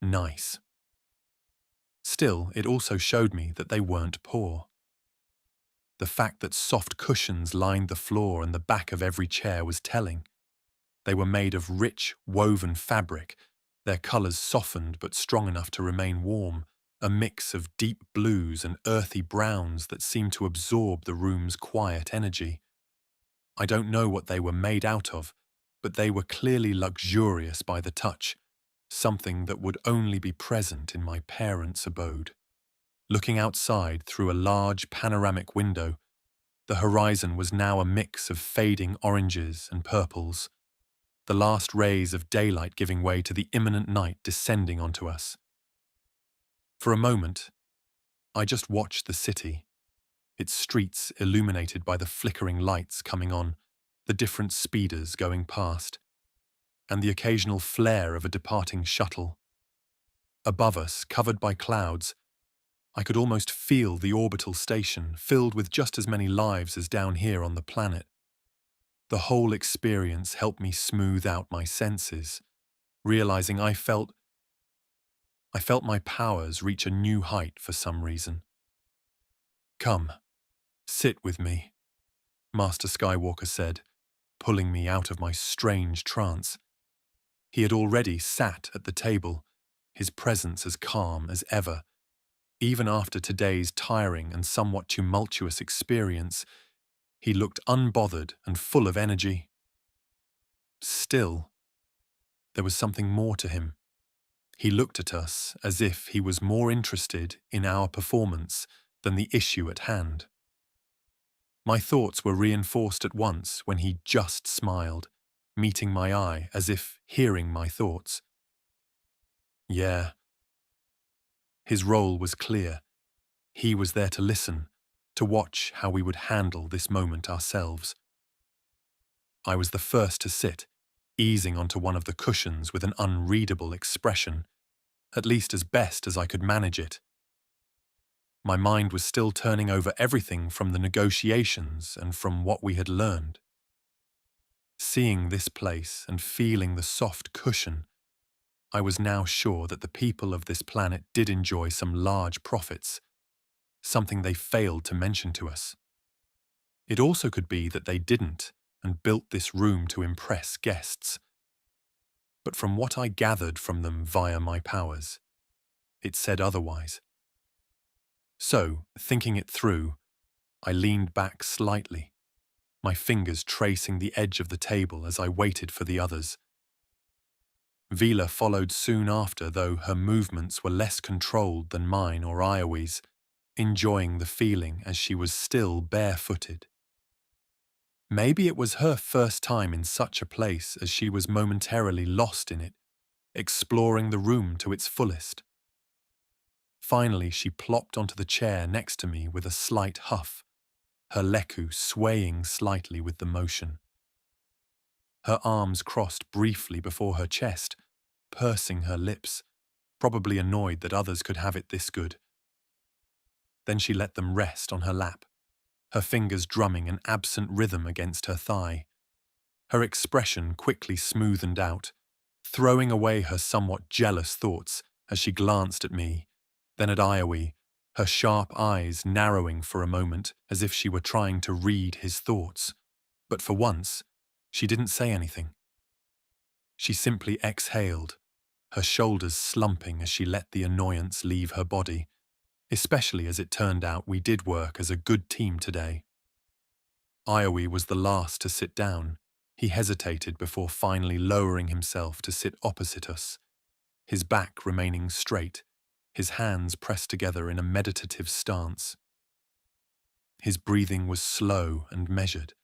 nice. Still, it also showed me that they weren't poor. The fact that soft cushions lined the floor and the back of every chair was telling. They were made of rich, woven fabric, their colors softened but strong enough to remain warm, a mix of deep blues and earthy browns that seemed to absorb the room's quiet energy. I don't know what they were made out of, but they were clearly luxurious by the touch, something that would only be present in my parents' abode. Looking outside through a large panoramic window, the horizon was now a mix of fading oranges and purples, the last rays of daylight giving way to the imminent night descending onto us. For a moment, I just watched the city, its streets illuminated by the flickering lights coming on, the different speeders going past, and the occasional flare of a departing shuttle. Above us, covered by clouds, I could almost feel the orbital station filled with just as many lives as down here on the planet. The whole experience helped me smooth out my senses, realizing I felt my powers reach a new height for some reason. "Come, sit with me," Master Skywalker said, pulling me out of my strange trance. He had already sat at the table, his presence as calm as ever. Even after today's tiring and somewhat tumultuous experience, he looked unbothered and full of energy. Still, there was something more to him. He looked at us as if he was more interested in our performance than the issue at hand. My thoughts were reinforced at once when he just smiled, meeting my eye as if hearing my thoughts. Yeah. His role was clear. He was there to listen, to watch how we would handle this moment ourselves. I was the first to sit, easing onto one of the cushions with an unreadable expression, at least as best as I could manage it. My mind was still turning over everything from the negotiations and from what we had learned. Seeing this place and feeling the soft cushion, I was now sure that the people of this planet did enjoy some large profits, something they failed to mention to us. It also could be that they didn't and built this room to impress guests. But from what I gathered from them via my powers, it said otherwise. So, thinking it through, I leaned back slightly, my fingers tracing the edge of the table as I waited for the others. Vila followed soon after, though her movements were less controlled than mine or Iowe's, enjoying the feeling as she was still barefooted. Maybe it was her first time in such a place as she was momentarily lost in it, exploring the room to its fullest. Finally, she plopped onto the chair next to me with a slight huff, her leku swaying slightly with the motion. Her arms crossed briefly before her chest, pursing her lips, probably annoyed that others could have it this good. Then she let them rest on her lap, her fingers drumming an absent rhythm against her thigh. Her expression quickly smoothened out, throwing away her somewhat jealous thoughts as she glanced at me, then at Iowe, her sharp eyes narrowing for a moment as if she were trying to read his thoughts. But for once, she didn't say anything. She simply exhaled, her shoulders slumping as she let the annoyance leave her body, especially as it turned out we did work as a good team today. Iowe was the last to sit down. He hesitated before finally lowering himself to sit opposite us, his back remaining straight, his hands pressed together in a meditative stance. His breathing was slow and measured,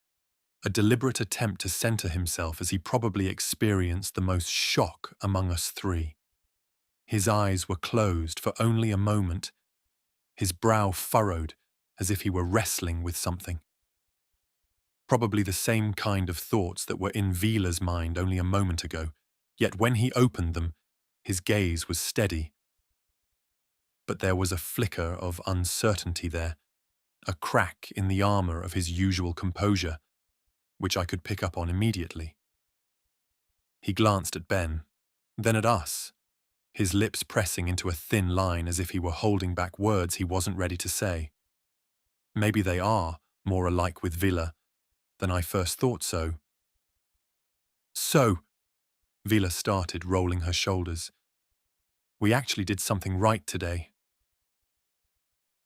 a deliberate attempt to center himself as he probably experienced the most shock among us three. His eyes were closed for only a moment, his brow furrowed as if he were wrestling with something. Probably the same kind of thoughts that were in Vila's mind only a moment ago, yet when he opened them, his gaze was steady. But there was a flicker of uncertainty there, a crack in the armor of his usual composure, which I could pick up on immediately. He glanced at Ben, then at us, his lips pressing into a thin line as if he were holding back words he wasn't ready to say. Maybe they are more alike with Vila than I first thought so. So, Vila started, rolling her shoulders. We actually did something right today.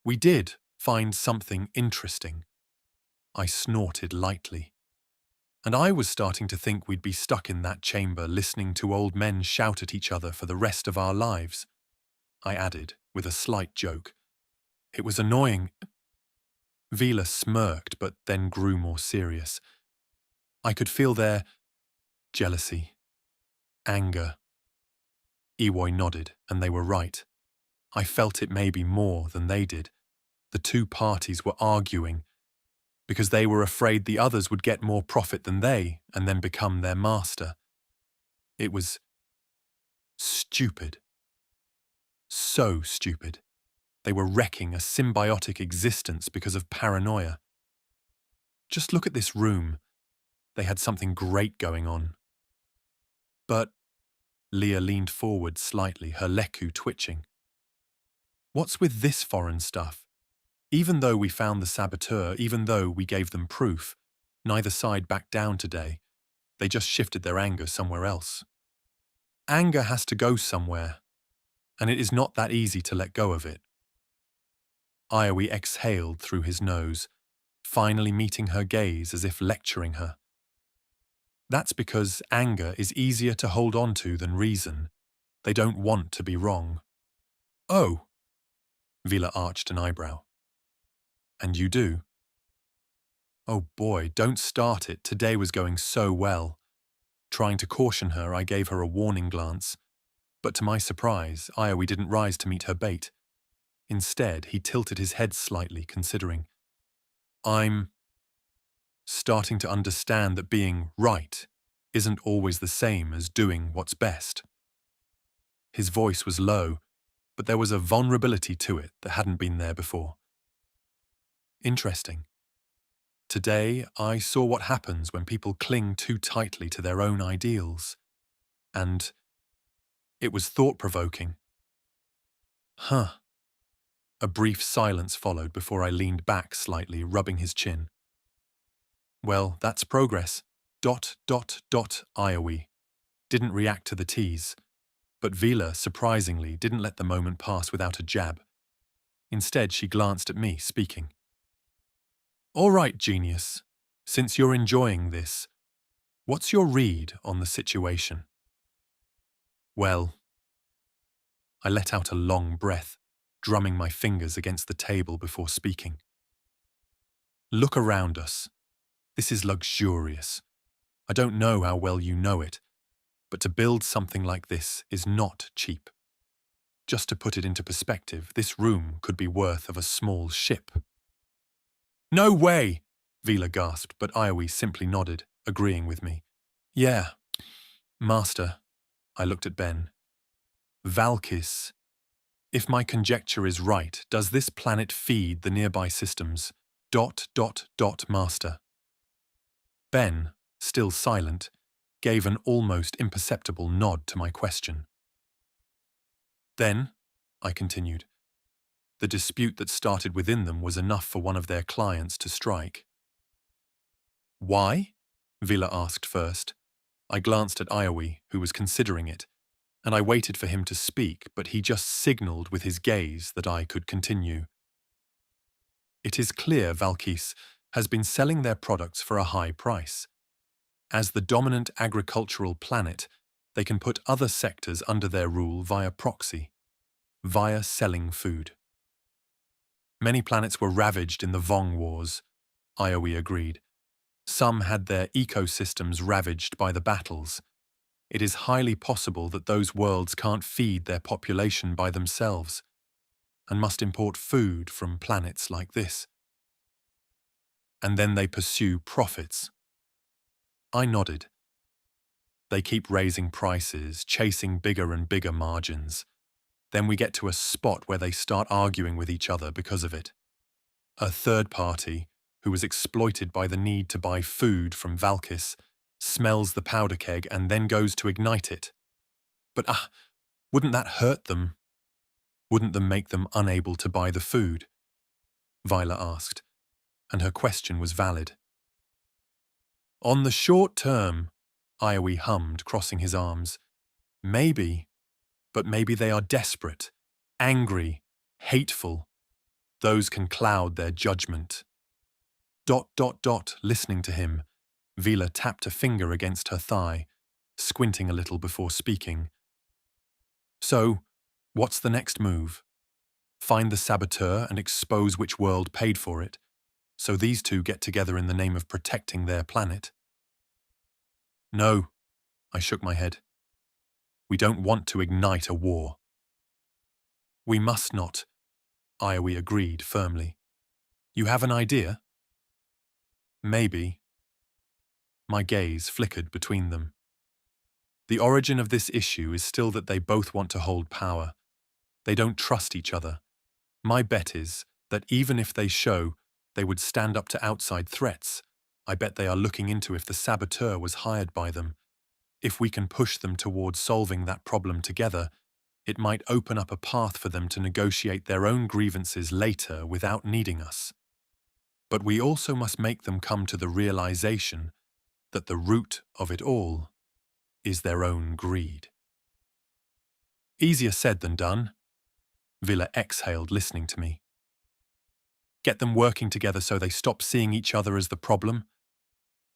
We did find something interesting. I snorted lightly. And I was starting to think we'd be stuck in that chamber listening to old men shout at each other for the rest of our lives, I added, with a slight joke. It was annoying. Vila smirked, but then grew more serious. I could feel their jealousy, anger. Ewoy nodded, and they were right. I felt it maybe more than they did. The two parties were arguing, because they were afraid the others would get more profit than they and then become their master. It was stupid. So stupid. They were wrecking a symbiotic existence because of paranoia. Just look at this room. They had something great going on. But Leah leaned forward slightly, her leku twitching. What's with this foreign stuff? Even though we found the saboteur, even though we gave them proof, neither side backed down today. They just shifted their anger somewhere else. Anger has to go somewhere, and it is not that easy to let go of it. Iowe exhaled through his nose, finally meeting her gaze as if lecturing her. That's because anger is easier to hold on to than reason. They don't want to be wrong. Oh, Vila arched an eyebrow. And you do? Oh boy, don't start it. Today was going so well. Trying to caution her, I gave her a warning glance. But to my surprise, Iowe didn't rise to meet her bait. Instead, he tilted his head slightly, considering. I'm starting to understand that being right isn't always the same as doing what's best. His voice was low, but there was a vulnerability to it that hadn't been there before. Interesting. Today, I saw what happens when people cling too tightly to their own ideals. And it was thought-provoking. Huh. A brief silence followed before I leaned back slightly, rubbing his chin. Well, that's progress. ... Iowi didn't react to the tease, but Vila, surprisingly, didn't let the moment pass without a jab. Instead, she glanced at me, speaking. All right, genius. Since you're enjoying this, what's your read on the situation? Well, I let out a long breath, drumming my fingers against the table before speaking. Look around us. This is luxurious. I don't know how well you know it, but to build something like this is not cheap. Just to put it into perspective, this room could be worth of a small ship. No way! Vila gasped, but Iowi simply nodded, agreeing with me. Yeah, Master. I looked at Ben. Valkis. If my conjecture is right, does this planet feed the nearby systems? ... Master. Ben, still silent, gave an almost imperceptible nod to my question. Then, I continued, the dispute that started within them was enough for one of their clients to strike. Why? Vila asked first. I glanced at Iowi, who was considering it, and I waited for him to speak, but he just signalled with his gaze that I could continue. It is clear Valkis has been selling their products for a high price. As the dominant agricultural planet, they can put other sectors under their rule via proxy, via selling food. Many planets were ravaged in the Vong Wars, Iowi agreed. Some had their ecosystems ravaged by the battles. It is highly possible that those worlds can't feed their population by themselves and must import food from planets like this. And then they pursue profits. I nodded. They keep raising prices, chasing bigger and bigger margins. Then we get to a spot where they start arguing with each other because of it. A third party, who was exploited by the need to buy food from Valkis, smells the powder keg and then goes to ignite it. But wouldn't that hurt them? Wouldn't them make them unable to buy the food? Vila asked, and her question was valid. On the short term, Iowi hummed, crossing his arms. Maybe, but maybe they are desperate, angry, hateful. Those can cloud their judgment. ... Listening to him, Vila tapped a finger against her thigh, squinting a little before speaking. So, what's the next move? Find the saboteur and expose which world paid for it, so these two get together in the name of protecting their planet? No, I shook my head. We don't want to ignite a war. We must not, Iowi agreed firmly. You have an idea? Maybe. My gaze flickered between them. The origin of this issue is still that they both want to hold power. They don't trust each other. My bet is that even if they show they would stand up to outside threats, I bet they are looking into if the saboteur was hired by them. If we can push them towards solving that problem together, it might open up a path for them to negotiate their own grievances later without needing us. But we also must make them come to the realization that the root of it all is their own greed. Easier said than done, Vila exhaled, listening to me. Get them working together so they stop seeing each other as the problem?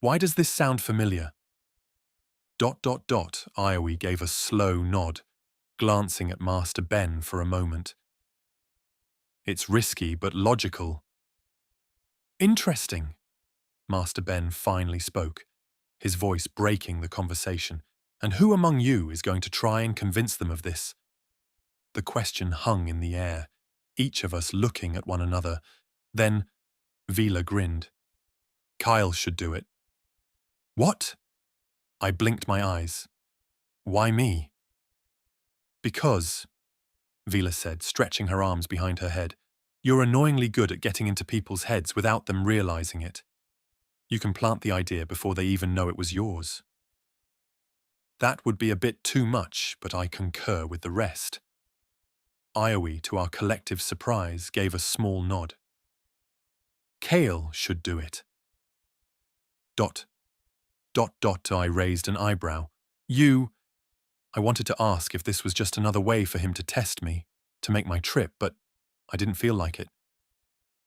Why does this sound familiar? ... Iowi gave a slow nod, glancing at Master Ben for a moment. It's risky but logical. Interesting, Master Ben finally spoke, his voice breaking the conversation. And who among you is going to try and convince them of this? The question hung in the air, each of us looking at one another. Then Vila grinned. Kael should do it. What? I blinked my eyes. Why me? Because, Vila said, stretching her arms behind her head, you're annoyingly good at getting into people's heads without them realizing it. You can plant the idea before they even know it was yours. That would be a bit too much, but I concur with the rest. Ioe, to our collective surprise, gave a small nod. Kael should do it. Dot. I raised an eyebrow. I wanted to ask if this was just another way for him to test me, to make my trip, but I didn't feel like it.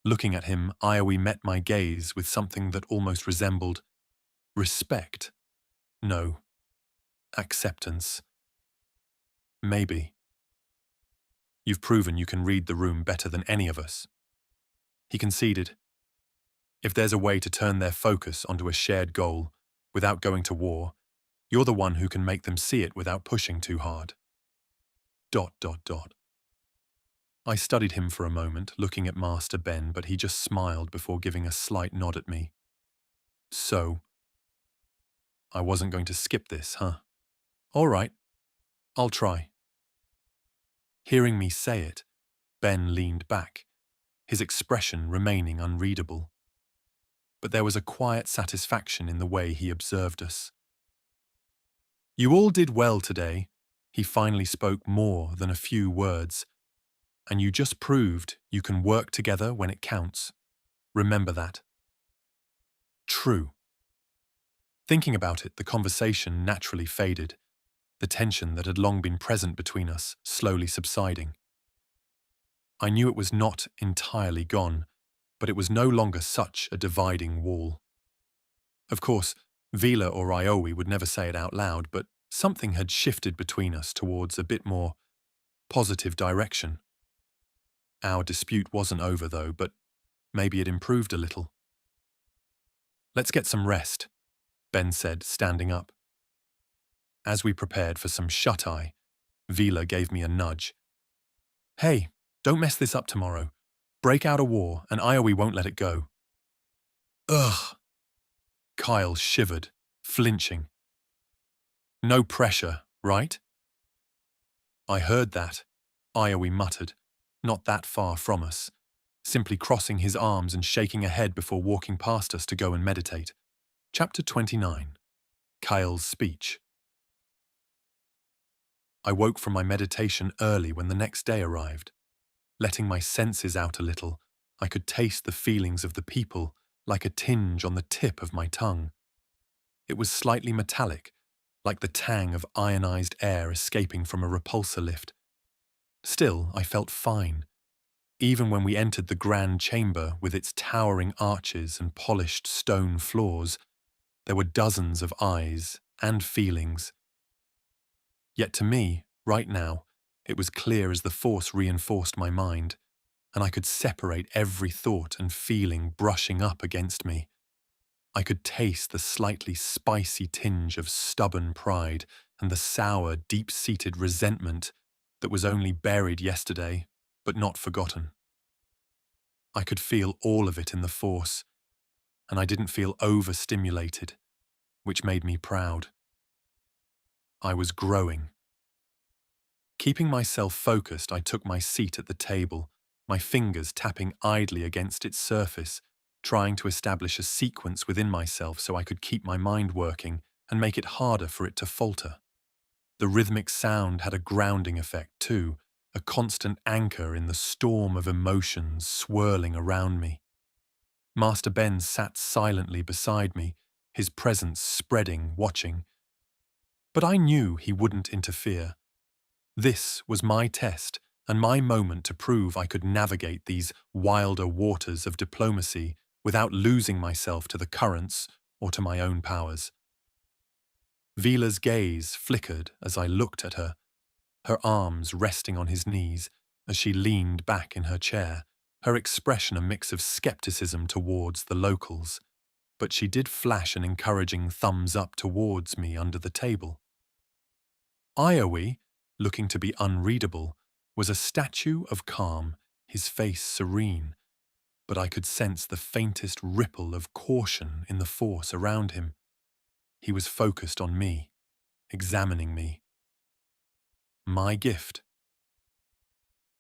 Looking at him, Ioe met my gaze with something that almost resembled respect. No. Acceptance. Maybe. You've proven you can read the room better than any of us. He conceded. If there's a way to turn their focus onto a shared goal without going to war, you're the one who can make them see it without pushing too hard. I studied him for a moment, looking at Master Ben, but he just smiled before giving a slight nod at me. So, I wasn't going to skip this, huh? All right, I'll try. Hearing me say it, Ben leaned back, his expression remaining unreadable. But there was a quiet satisfaction in the way he observed us. You all did well today. He finally spoke more than a few words. And you just proved you can work together when it counts. Remember that. True. Thinking about it, the conversation naturally faded, the tension that had long been present between us slowly subsiding. I knew it was not entirely gone, but it was no longer such a dividing wall. Of course, Vila or Ioe would never say it out loud, but something had shifted between us towards a bit more positive direction. Our dispute wasn't over, though, but maybe it improved a little. Let's get some rest, Ben said, standing up. As we prepared for some shut-eye, Vila gave me a nudge. Hey, don't mess this up tomorrow. Break out a war, and Ioe won't let it go. Ugh. Kael shivered, flinching. No pressure, right? I heard that, Ioe muttered, not that far from us, simply crossing his arms and shaking a head before walking past us to go and meditate. Chapter 29. Kael's Speech. I woke from my meditation early when the next day arrived. Letting my senses out a little, I could taste the feelings of the people like a tinge on the tip of my tongue. It was slightly metallic, like the tang of ionized air escaping from a repulsor lift. Still, I felt fine. Even when we entered the grand chamber with its towering arches and polished stone floors, there were dozens of eyes and feelings. Yet to me, right now, it was clear as the Force reinforced my mind, and I could separate every thought and feeling brushing up against me. I could taste the slightly spicy tinge of stubborn pride and the sour, deep-seated resentment that was only buried yesterday, but not forgotten. I could feel all of it in the Force, and I didn't feel overstimulated, which made me proud. I was growing. Keeping myself focused, I took my seat at the table, my fingers tapping idly against its surface, trying to establish a sequence within myself so I could keep my mind working and make it harder for it to falter. The rhythmic sound had a grounding effect too, a constant anchor in the storm of emotions swirling around me. Master Ben sat silently beside me, his presence spreading, watching. But I knew he wouldn't interfere. This was my test and my moment to prove I could navigate these wilder waters of diplomacy without losing myself to the currents or to my own powers. Vila's gaze flickered as I looked at her, her arms resting on his knees as she leaned back in her chair, her expression a mix of skepticism towards the locals, but she did flash an encouraging thumbs up towards me under the table. Ioe, looking to be unreadable, was a statue of calm, his face serene, but I could sense the faintest ripple of caution in the Force around him. He was focused on me, examining me. My gift.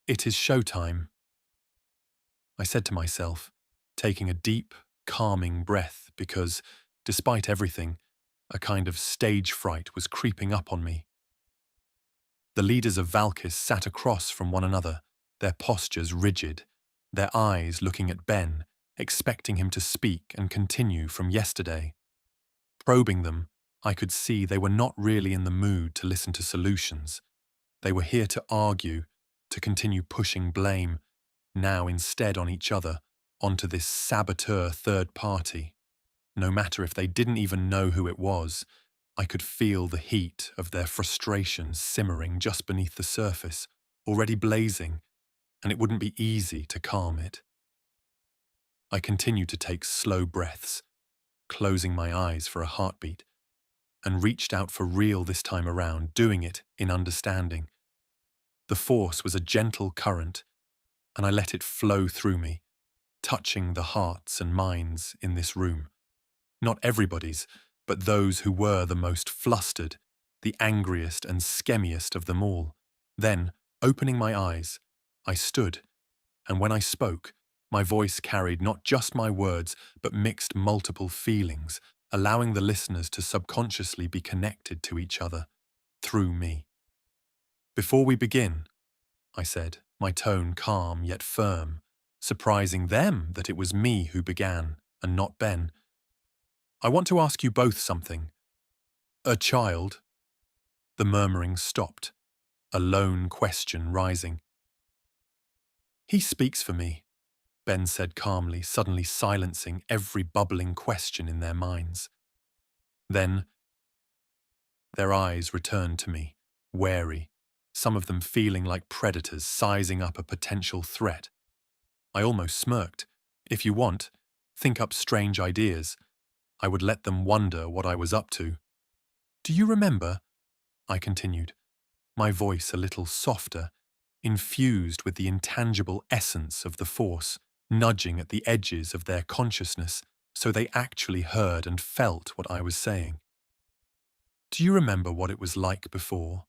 It is showtime, I said to myself, taking a deep, calming breath because, despite everything, a kind of stage fright was creeping up on me. The leaders of Valkis sat across from one another, their postures rigid, their eyes looking at Ben, expecting him to speak and continue from yesterday. Probing them, I could see they were not really in the mood to listen to solutions. They were here to argue, to continue pushing blame, now instead on each other, onto this saboteur third party. No matter if they didn't even know who it was, I could feel the heat of their frustration simmering just beneath the surface, already blazing, and it wouldn't be easy to calm it. I continued to take slow breaths, closing my eyes for a heartbeat, and reached out for real this time around, doing it in understanding. The force was a gentle current, and I let it flow through me, touching the hearts and minds in this room. Not everybody's, but those who were the most flustered, the angriest and skemmiest of them all. Then, opening my eyes, I stood, and when I spoke, my voice carried not just my words, but mixed multiple feelings, allowing the listeners to subconsciously be connected to each other, through me. "Before we begin," I said, my tone calm yet firm, surprising them that it was me who began, and not Ben, "I want to ask you both something. A child?" The murmuring stopped, a lone question rising. "He speaks for me," Ben said calmly, suddenly silencing every bubbling question in their minds. Then, their eyes returned to me, wary, some of them feeling like predators sizing up a potential threat. I almost smirked. If you want, think up strange ideas. I would let them wonder what I was up to. "Do you remember?" I continued, my voice a little softer, infused with the intangible essence of the Force, nudging at the edges of their consciousness so they actually heard and felt what I was saying. "Do you remember what it was like before?"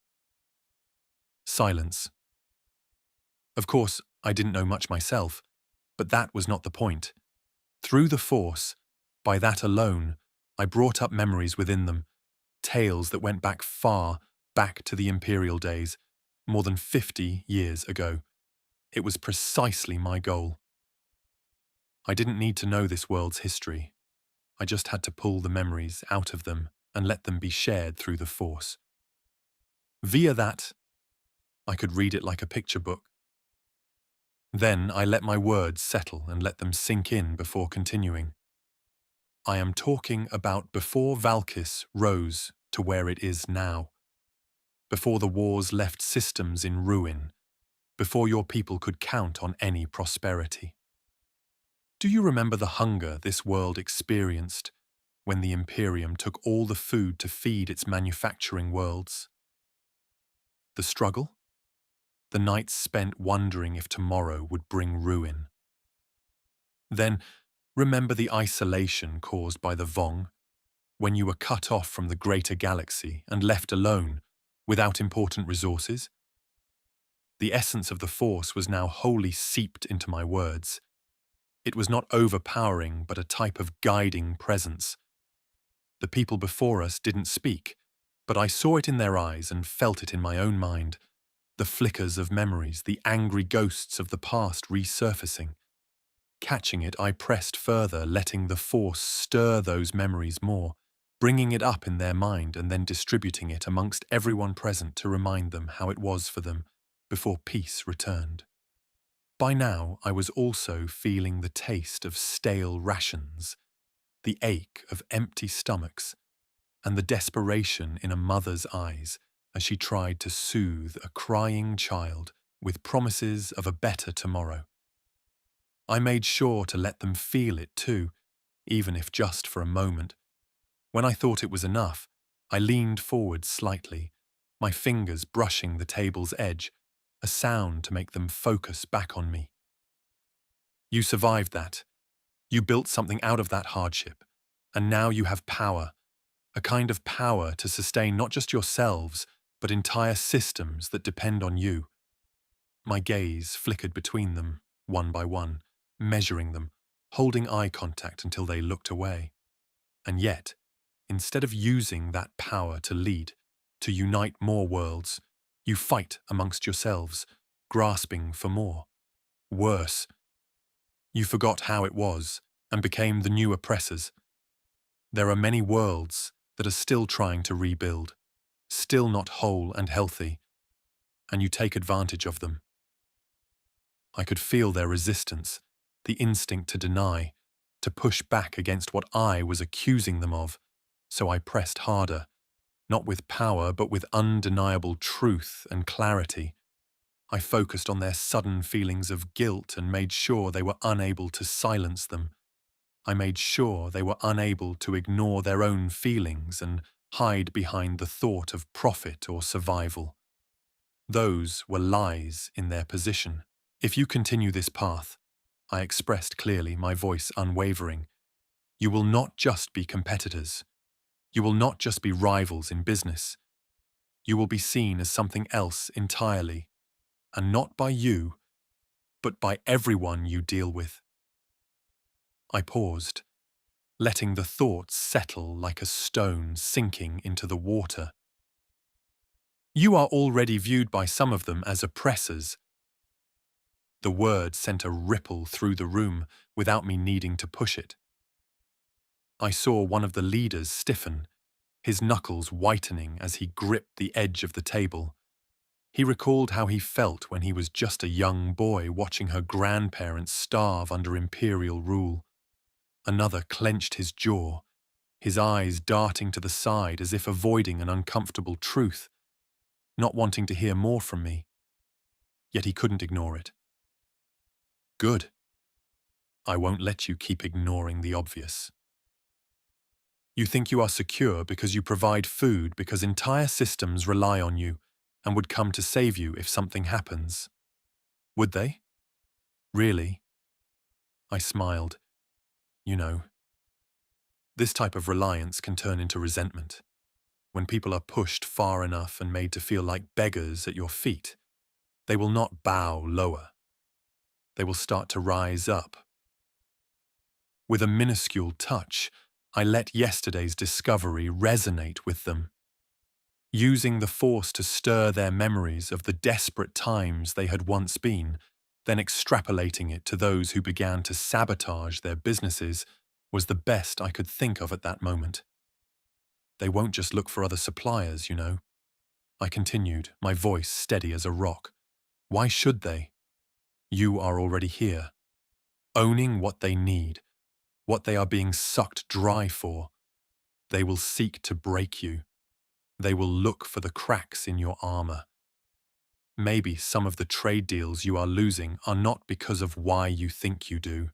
Silence. Of course, I didn't know much myself, but that was not the point. Through the Force, by that alone, I brought up memories within them, tales that went back far, back to the Imperial days, more than 50 years ago. It was precisely my goal. I didn't need to know this world's history. I just had to pull the memories out of them and let them be shared through the Force. Via that, I could read it like a picture book. Then I let my words settle and let them sink in before continuing. I am talking about before Valkis rose to where it is now, before the wars left systems in ruin, before your people could count on any prosperity. Do you remember the hunger this world experienced when the Imperium took all the food to feed its manufacturing worlds? The struggle? The nights spent wondering if tomorrow would bring ruin. Then, remember the isolation caused by the Vong, when you were cut off from the greater galaxy and left alone, without important resources? The essence of the Force was now wholly seeped into my words. It was not overpowering, but a type of guiding presence. The people before us didn't speak, but I saw it in their eyes and felt it in my own mind. The flickers of memories, the angry ghosts of the past resurfacing. Catching it, I pressed further, letting the Force stir those memories more, bringing it up in their mind and then distributing it amongst everyone present to remind them how it was for them before peace returned. By now, I was also feeling the taste of stale rations, the ache of empty stomachs, and the desperation in a mother's eyes as she tried to soothe a crying child with promises of a better tomorrow. I made sure to let them feel it too, even if just for a moment. When I thought it was enough, I leaned forward slightly, my fingers brushing the table's edge, a sound to make them focus back on me. "You survived that. You built something out of that hardship, and now you have power, a kind of power to sustain not just yourselves, but entire systems that depend on you." My gaze flickered between them, one by one, measuring them, holding eye contact until they looked away. And yet, instead of using that power to lead, to unite more worlds, you fight amongst yourselves, grasping for more. Worse, you forgot how it was and became the new oppressors. There are many worlds that are still trying to rebuild, still not whole and healthy, and you take advantage of them. I could feel their resistance, the instinct to deny, to push back against what I was accusing them of, so I pressed harder, not with power but with undeniable truth and clarity. I focused on their sudden feelings of guilt and made sure they were unable to silence them. I made sure they were unable to ignore their own feelings and hide behind the thought of profit or survival. Those were lies in their position. If you continue this path, I expressed clearly, my voice unwavering, you will not just be competitors. You will not just be rivals in business. You will be seen as something else entirely, and not by you, but by everyone you deal with. I paused, letting the thoughts settle like a stone sinking into the water. You are already viewed by some of them as oppressors. The word sent a ripple through the room without me needing to push it. I saw one of the leaders stiffen, his knuckles whitening as he gripped the edge of the table. He recalled how he felt when he was just a young boy watching her grandparents starve under imperial rule. Another clenched his jaw, his eyes darting to the side as if avoiding an uncomfortable truth, not wanting to hear more from me. Yet he couldn't ignore it. Good. I won't let you keep ignoring the obvious. You think you are secure because you provide food because entire systems rely on you and would come to save you if something happens. Would they? Really? I smiled. You know, this type of reliance can turn into resentment. When people are pushed far enough and made to feel like beggars at your feet, they will not bow lower. They will start to rise up. With a minuscule touch, I let yesterday's discovery resonate with them, using the Force to stir their memories of the desperate times they had once been, then extrapolating it to those who began to sabotage their businesses was the best I could think of at that moment. They won't just look for other suppliers, you know. I continued, my voice steady as a rock. Why should they? You are already here, owning what they need, what they are being sucked dry for. They will seek to break you. They will look for the cracks in your armor. Maybe some of the trade deals you are losing are not because of why you think you do,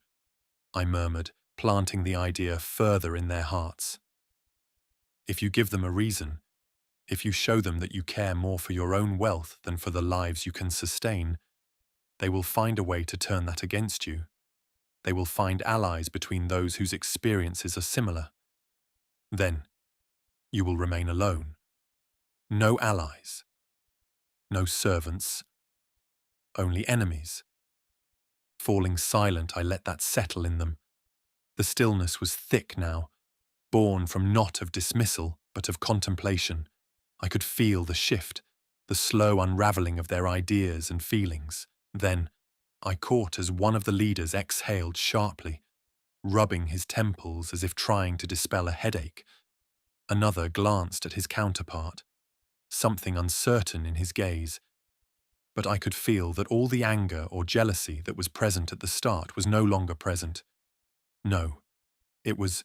I murmured, planting the idea further in their hearts. If you give them a reason, if you show them that you care more for your own wealth than for the lives you can sustain, they will find a way to turn that against you. They will find allies between those whose experiences are similar. Then, you will remain alone. No allies. No servants. Only enemies. Falling silent, I let that settle in them. The stillness was thick now, born from not of dismissal, but of contemplation. I could feel the shift, the slow unraveling of their ideas and feelings. Then, I caught as one of the leaders exhaled sharply, rubbing his temples as if trying to dispel a headache. Another glanced at his counterpart, something uncertain in his gaze. But I could feel that all the anger or jealousy that was present at the start was no longer present. No, it was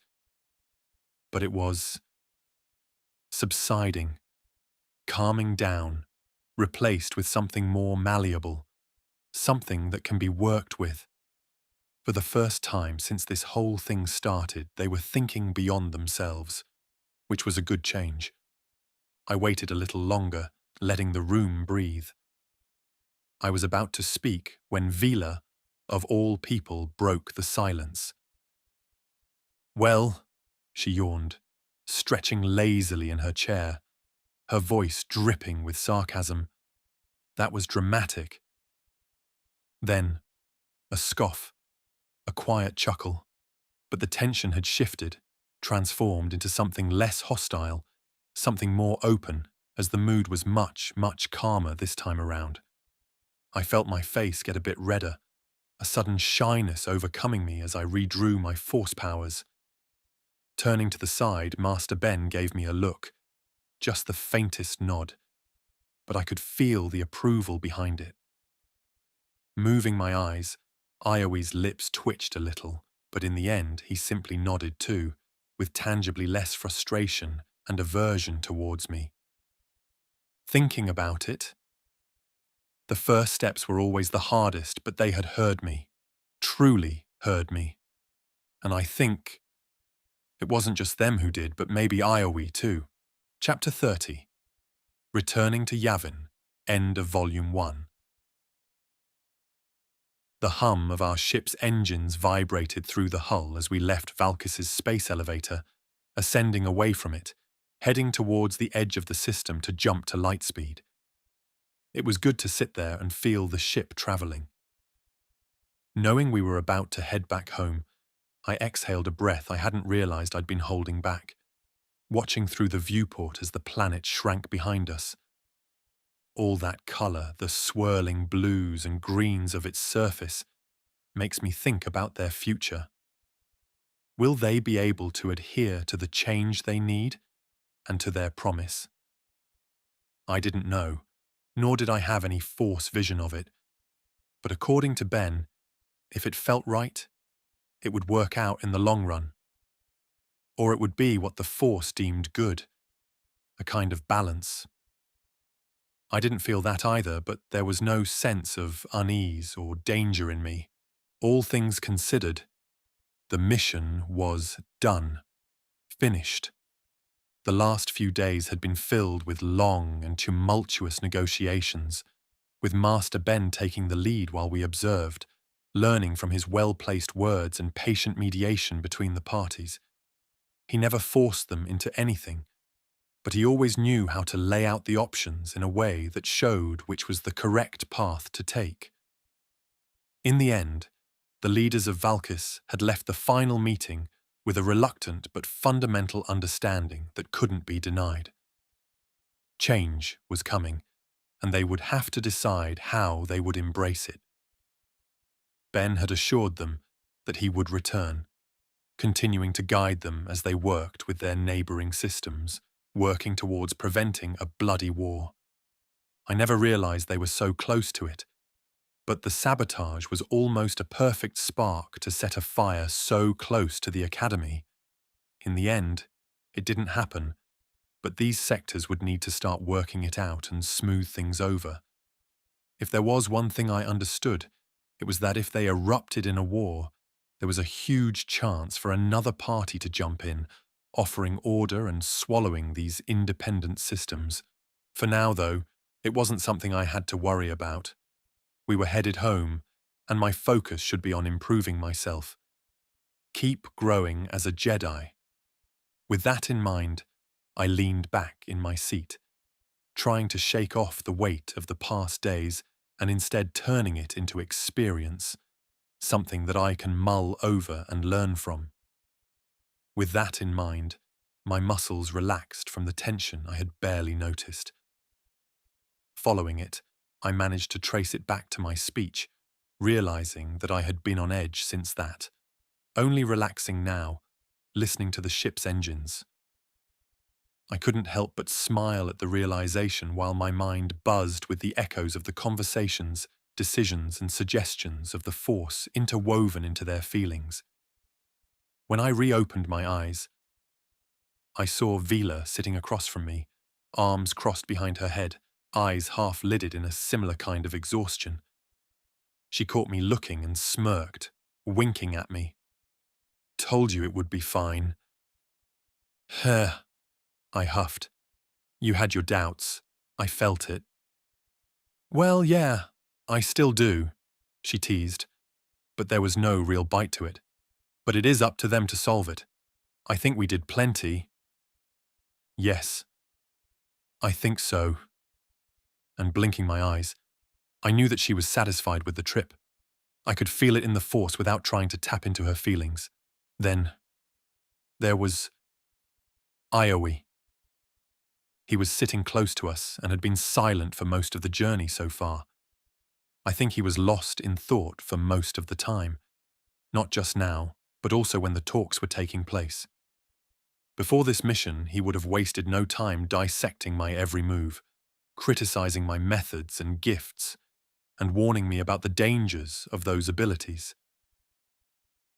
subsiding, calming down, replaced with something more malleable, something that can be worked with. For the first time since this whole thing started, they were thinking beyond themselves, which was a good change. I waited a little longer, letting the room breathe. I was about to speak when Vila, of all people, broke the silence. Well, she yawned, stretching lazily in her chair, her voice dripping with sarcasm. That was dramatic. Then, a scoff, a quiet chuckle, but the tension had shifted, transformed into something less hostile, something more open, as the mood was much, much calmer this time around. I felt my face get a bit redder, a sudden shyness overcoming me as I redrew my force powers. Turning to the side, Master Ben gave me a look, just the faintest nod, but I could feel the approval behind it. Moving my eyes, Iowe's lips twitched a little, but in the end he simply nodded too, with tangibly less frustration and aversion towards me. Thinking about it, the first steps were always the hardest, but they had heard me, truly heard me. And I think it wasn't just them who did, but maybe Iowe too. Chapter 30. Returning to Yavin, end of Volume 1. The hum of our ship's engines vibrated through the hull as we left Valkis's space elevator, ascending away from it, heading towards the edge of the system to jump to light speed. It was good to sit there and feel the ship traveling. Knowing we were about to head back home, I exhaled a breath I hadn't realized I'd been holding back, watching through the viewport as the planet shrank behind us. All that color, the swirling blues and greens of its surface, makes me think about their future. Will they be able to adhere to the change they need and to their promise? I didn't know, nor did I have any force vision of it, but according to Ben, if it felt right, it would work out in the long run. Or it would be what the Force deemed good, a kind of balance. I didn't feel that either, but there was no sense of unease or danger in me. All things considered, the mission was done, finished. The last few days had been filled with long and tumultuous negotiations, with Master Ben taking the lead while we observed, learning from his well-placed words and patient mediation between the parties. He never forced them into anything, but he always knew how to lay out the options in a way that showed which was the correct path to take. In the end, the leaders of Valkis had left the final meeting with a reluctant but fundamental understanding that couldn't be denied. Change was coming, and they would have to decide how they would embrace it. Ben had assured them that he would return, continuing to guide them as they worked with their neighboring systems, working towards preventing a bloody war. I never realized they were so close to it, but the sabotage was almost a perfect spark to set a fire so close to the academy. In the end, it didn't happen, but these sectors would need to start working it out and smooth things over. If there was one thing I understood, it was that if they erupted in a war, there was a huge chance for another party to jump in, offering order and swallowing these independent systems. For now, though, it wasn't something I had to worry about. We were headed home, and my focus should be on improving myself. Keep growing as a Jedi. With that in mind, I leaned back in my seat, trying to shake off the weight of the past days and instead turning it into experience, something that I can mull over and learn from. With that in mind, my muscles relaxed from the tension I had barely noticed. Following it, I managed to trace it back to my speech, realizing that I had been on edge since that, only relaxing now, listening to the ship's engines. I couldn't help but smile at the realization while my mind buzzed with the echoes of the conversations, decisions and suggestions of the Force interwoven into their feelings. When I reopened my eyes, I saw Vila sitting across from me, arms crossed behind her head, eyes half-lidded in a similar kind of exhaustion. She caught me looking and smirked, winking at me. "Told you it would be fine." "Huh," I huffed. "You had your doubts. I felt it." "Well, yeah, I still do," she teased, but there was no real bite to it. "But it is up to them to solve it. I think we did plenty." "Yes, I think so." And blinking my eyes, I knew that she was satisfied with the trip. I could feel it in the Force without trying to tap into her feelings. Then, there was Ioe. He was sitting close to us and had been silent for most of the journey so far. I think he was lost in thought for most of the time, not just now, but also when the talks were taking place. Before this mission, he would have wasted no time dissecting my every move, criticizing my methods and gifts, and warning me about the dangers of those abilities.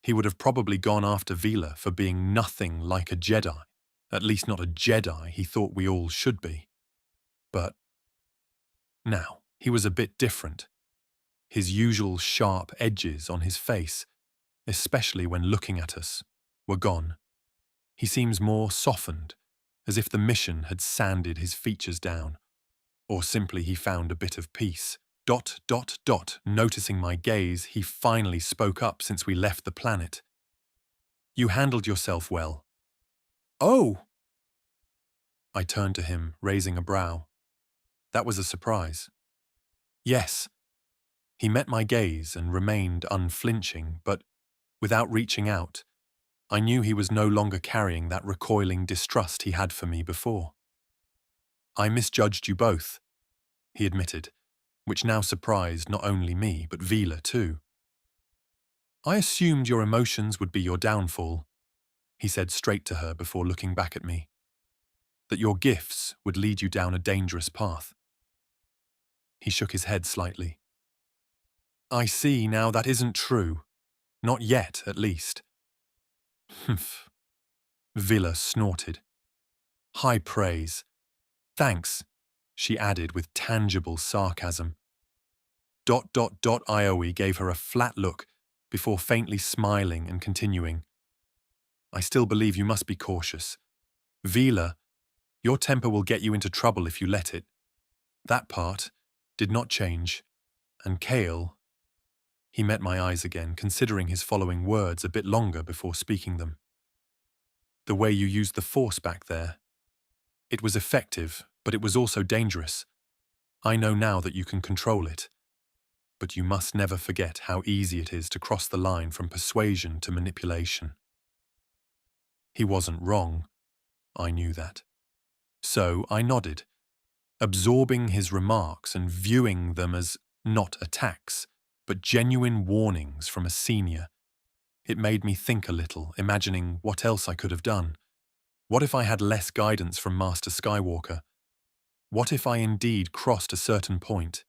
He would have probably gone after Vila for being nothing like a Jedi, at least not a Jedi he thought we all should be. But now, he was a bit different. His usual sharp edges on his face, especially when looking at us, were gone. He seems more softened, as if the mission had sanded his features down, or simply he found a bit of peace. ... Noticing my gaze, he finally spoke up since we left the planet. "You handled yourself well." "Oh!" I turned to him, raising a brow. That was a surprise. "Yes." He met my gaze and remained unflinching, but without reaching out, I knew he was no longer carrying that recoiling distrust he had for me before. "I misjudged you both," he admitted, which now surprised not only me, but Vila too. "I assumed your emotions would be your downfall," he said straight to her before looking back at me. "That your gifts would lead you down a dangerous path." He shook his head slightly. "I see now that isn't true. Not yet, at least." "Humph." Vila snorted. "High praise. Thanks," she added with tangible sarcasm. Ioe gave her a flat look before faintly smiling and continuing. "I still believe you must be cautious. Vila, your temper will get you into trouble if you let it. That part did not change. And Kael..." He met my eyes again, considering his following words a bit longer before speaking them. "The way you used the Force back there. It was effective, but it was also dangerous. I know now that you can control it. But you must never forget how easy it is to cross the line from persuasion to manipulation." He wasn't wrong. I knew that. So I nodded, absorbing his remarks and viewing them as not attacks, but genuine warnings from a senior. It made me think a little, imagining what else I could have done. What if I had less guidance from Master Skywalker? What if I indeed crossed a certain point?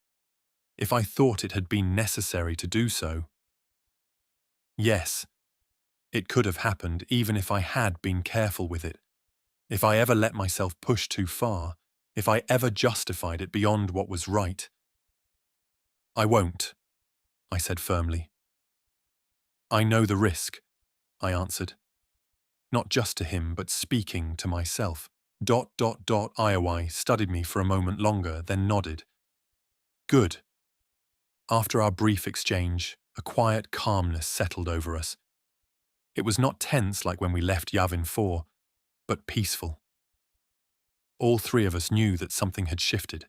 If I thought it had been necessary to do so? Yes, it could have happened even if I had been careful with it. If I ever let myself push too far, if I ever justified it beyond what was right. "I won't," I said firmly. "I know the risk," I answered. Not just to him, but speaking to myself. Ioe studied me for a moment longer, then nodded. "Good." After our brief exchange, a quiet calmness settled over us. It was not tense like when we left Yavin 4, but peaceful. All three of us knew that something had shifted,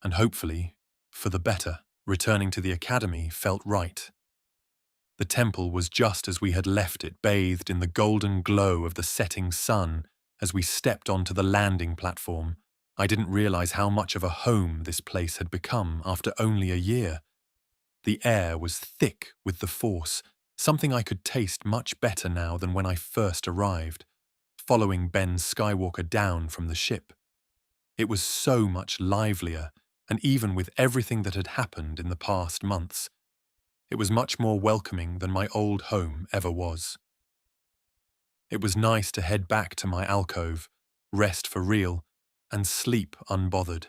and hopefully, for the better, returning to the academy felt right. The temple was just as we had left it, bathed in the golden glow of the setting sun. As we stepped onto the landing platform, I didn't realize how much of a home this place had become after only a year. The air was thick with the Force, something I could taste much better now than when I first arrived, following Ben Skywalker down from the ship. It was so much livelier, and even with everything that had happened in the past months, it was much more welcoming than my old home ever was. It was nice to head back to my alcove, rest for real, and sleep unbothered.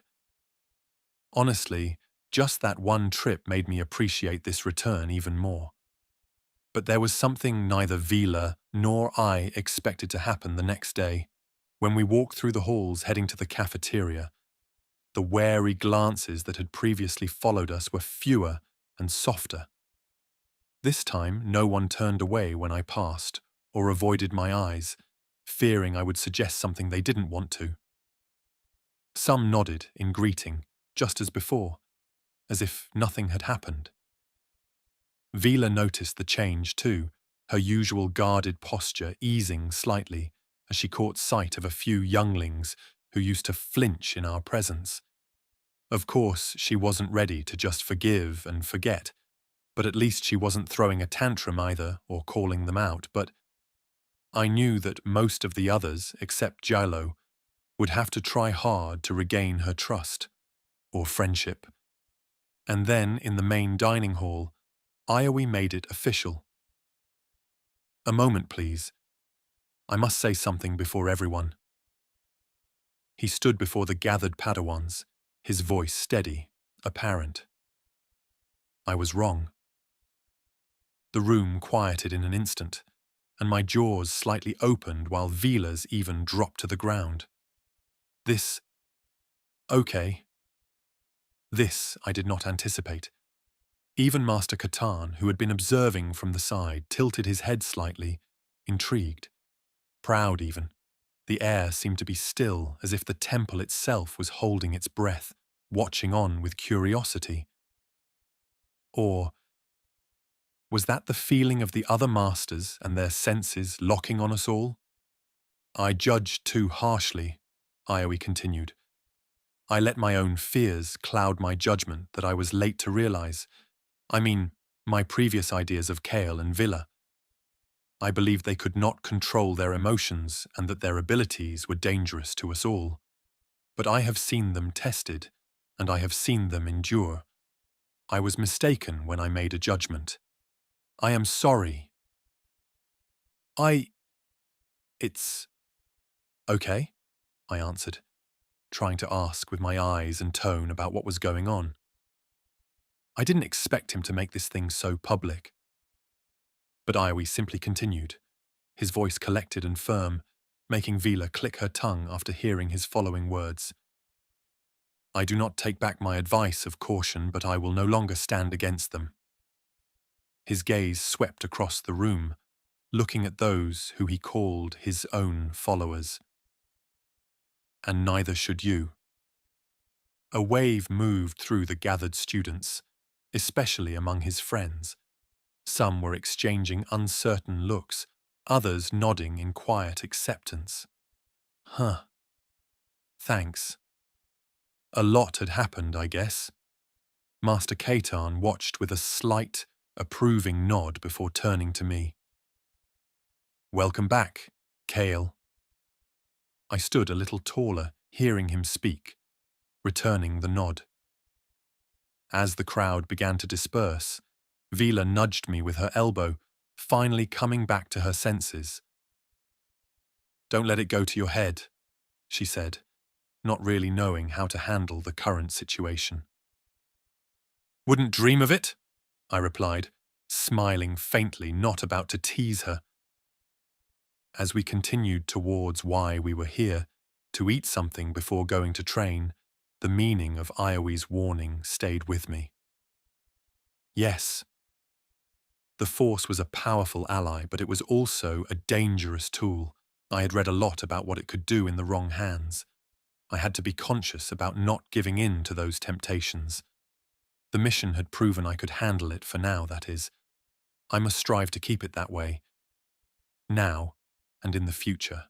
Honestly, just that one trip made me appreciate this return even more. But there was something neither Vila nor I expected to happen the next day. When we walked through the halls heading to the cafeteria, the wary glances that had previously followed us were fewer and softer. This time, no one turned away when I passed or avoided my eyes, fearing I would suggest something they didn't want to. Some nodded in greeting, just as before, as if nothing had happened. Vila noticed the change too, her usual guarded posture easing slightly as she caught sight of a few younglings who used to flinch in our presence. Of course, she wasn't ready to just forgive and forget, but at least she wasn't throwing a tantrum either or calling them out. But I knew that most of the others, except Giallo, would have to try hard to regain her trust or friendship. And then, in the main dining hall, Iowie made it official. "A moment, please. I must say something before everyone." He stood before the gathered Padawans, his voice steady, apparent. I was wrong. The room quieted in an instant, and my jaws slightly opened while Vila's even dropped to the ground. This I did not anticipate. Even Master Catan, who had been observing from the side, tilted his head slightly, intrigued, proud even. The air seemed to be still, as if the temple itself was holding its breath, watching on with curiosity. Or was that the feeling of the other masters and their senses locking on us all? "I judged too harshly," Iowie continued. "I let my own fears cloud my judgment that I was late to realize. I mean, my previous ideas of Kael and Vila. I believed they could not control their emotions and that their abilities were dangerous to us all. But I have seen them tested, and I have seen them endure. I was mistaken when I made a judgment. I am sorry. It's okay," I answered, trying to ask with my eyes and tone about what was going on. I didn't expect him to make this thing so public. But Iowie simply continued, his voice collected and firm, making Vila click her tongue after hearing his following words. "I do not take back my advice of caution, but I will no longer stand against them." His gaze swept across the room, looking at those who he called his own followers. "And neither should you." A wave moved through the gathered students, especially among his friends. Some were exchanging uncertain looks, others nodding in quiet acceptance. Huh. Thanks. A lot had happened, I guess. Master Catan watched with a slight, approving nod before turning to me. "Welcome back, Kael." I stood a little taller, hearing him speak, returning the nod. As the crowd began to disperse, Vila nudged me with her elbow, finally coming back to her senses. "Don't let it go to your head," she said, not really knowing how to handle the current situation. "Wouldn't dream of it," I replied, smiling faintly, not about to tease her. As we continued towards why we were here, to eat something before going to train, the meaning of Iowie's warning stayed with me. Yes. The Force was a powerful ally, but it was also a dangerous tool. I had read a lot about what it could do in the wrong hands. I had to be conscious about not giving in to those temptations. The mission had proven I could handle it for now, that is. I must strive to keep it that way. Now, and in the future.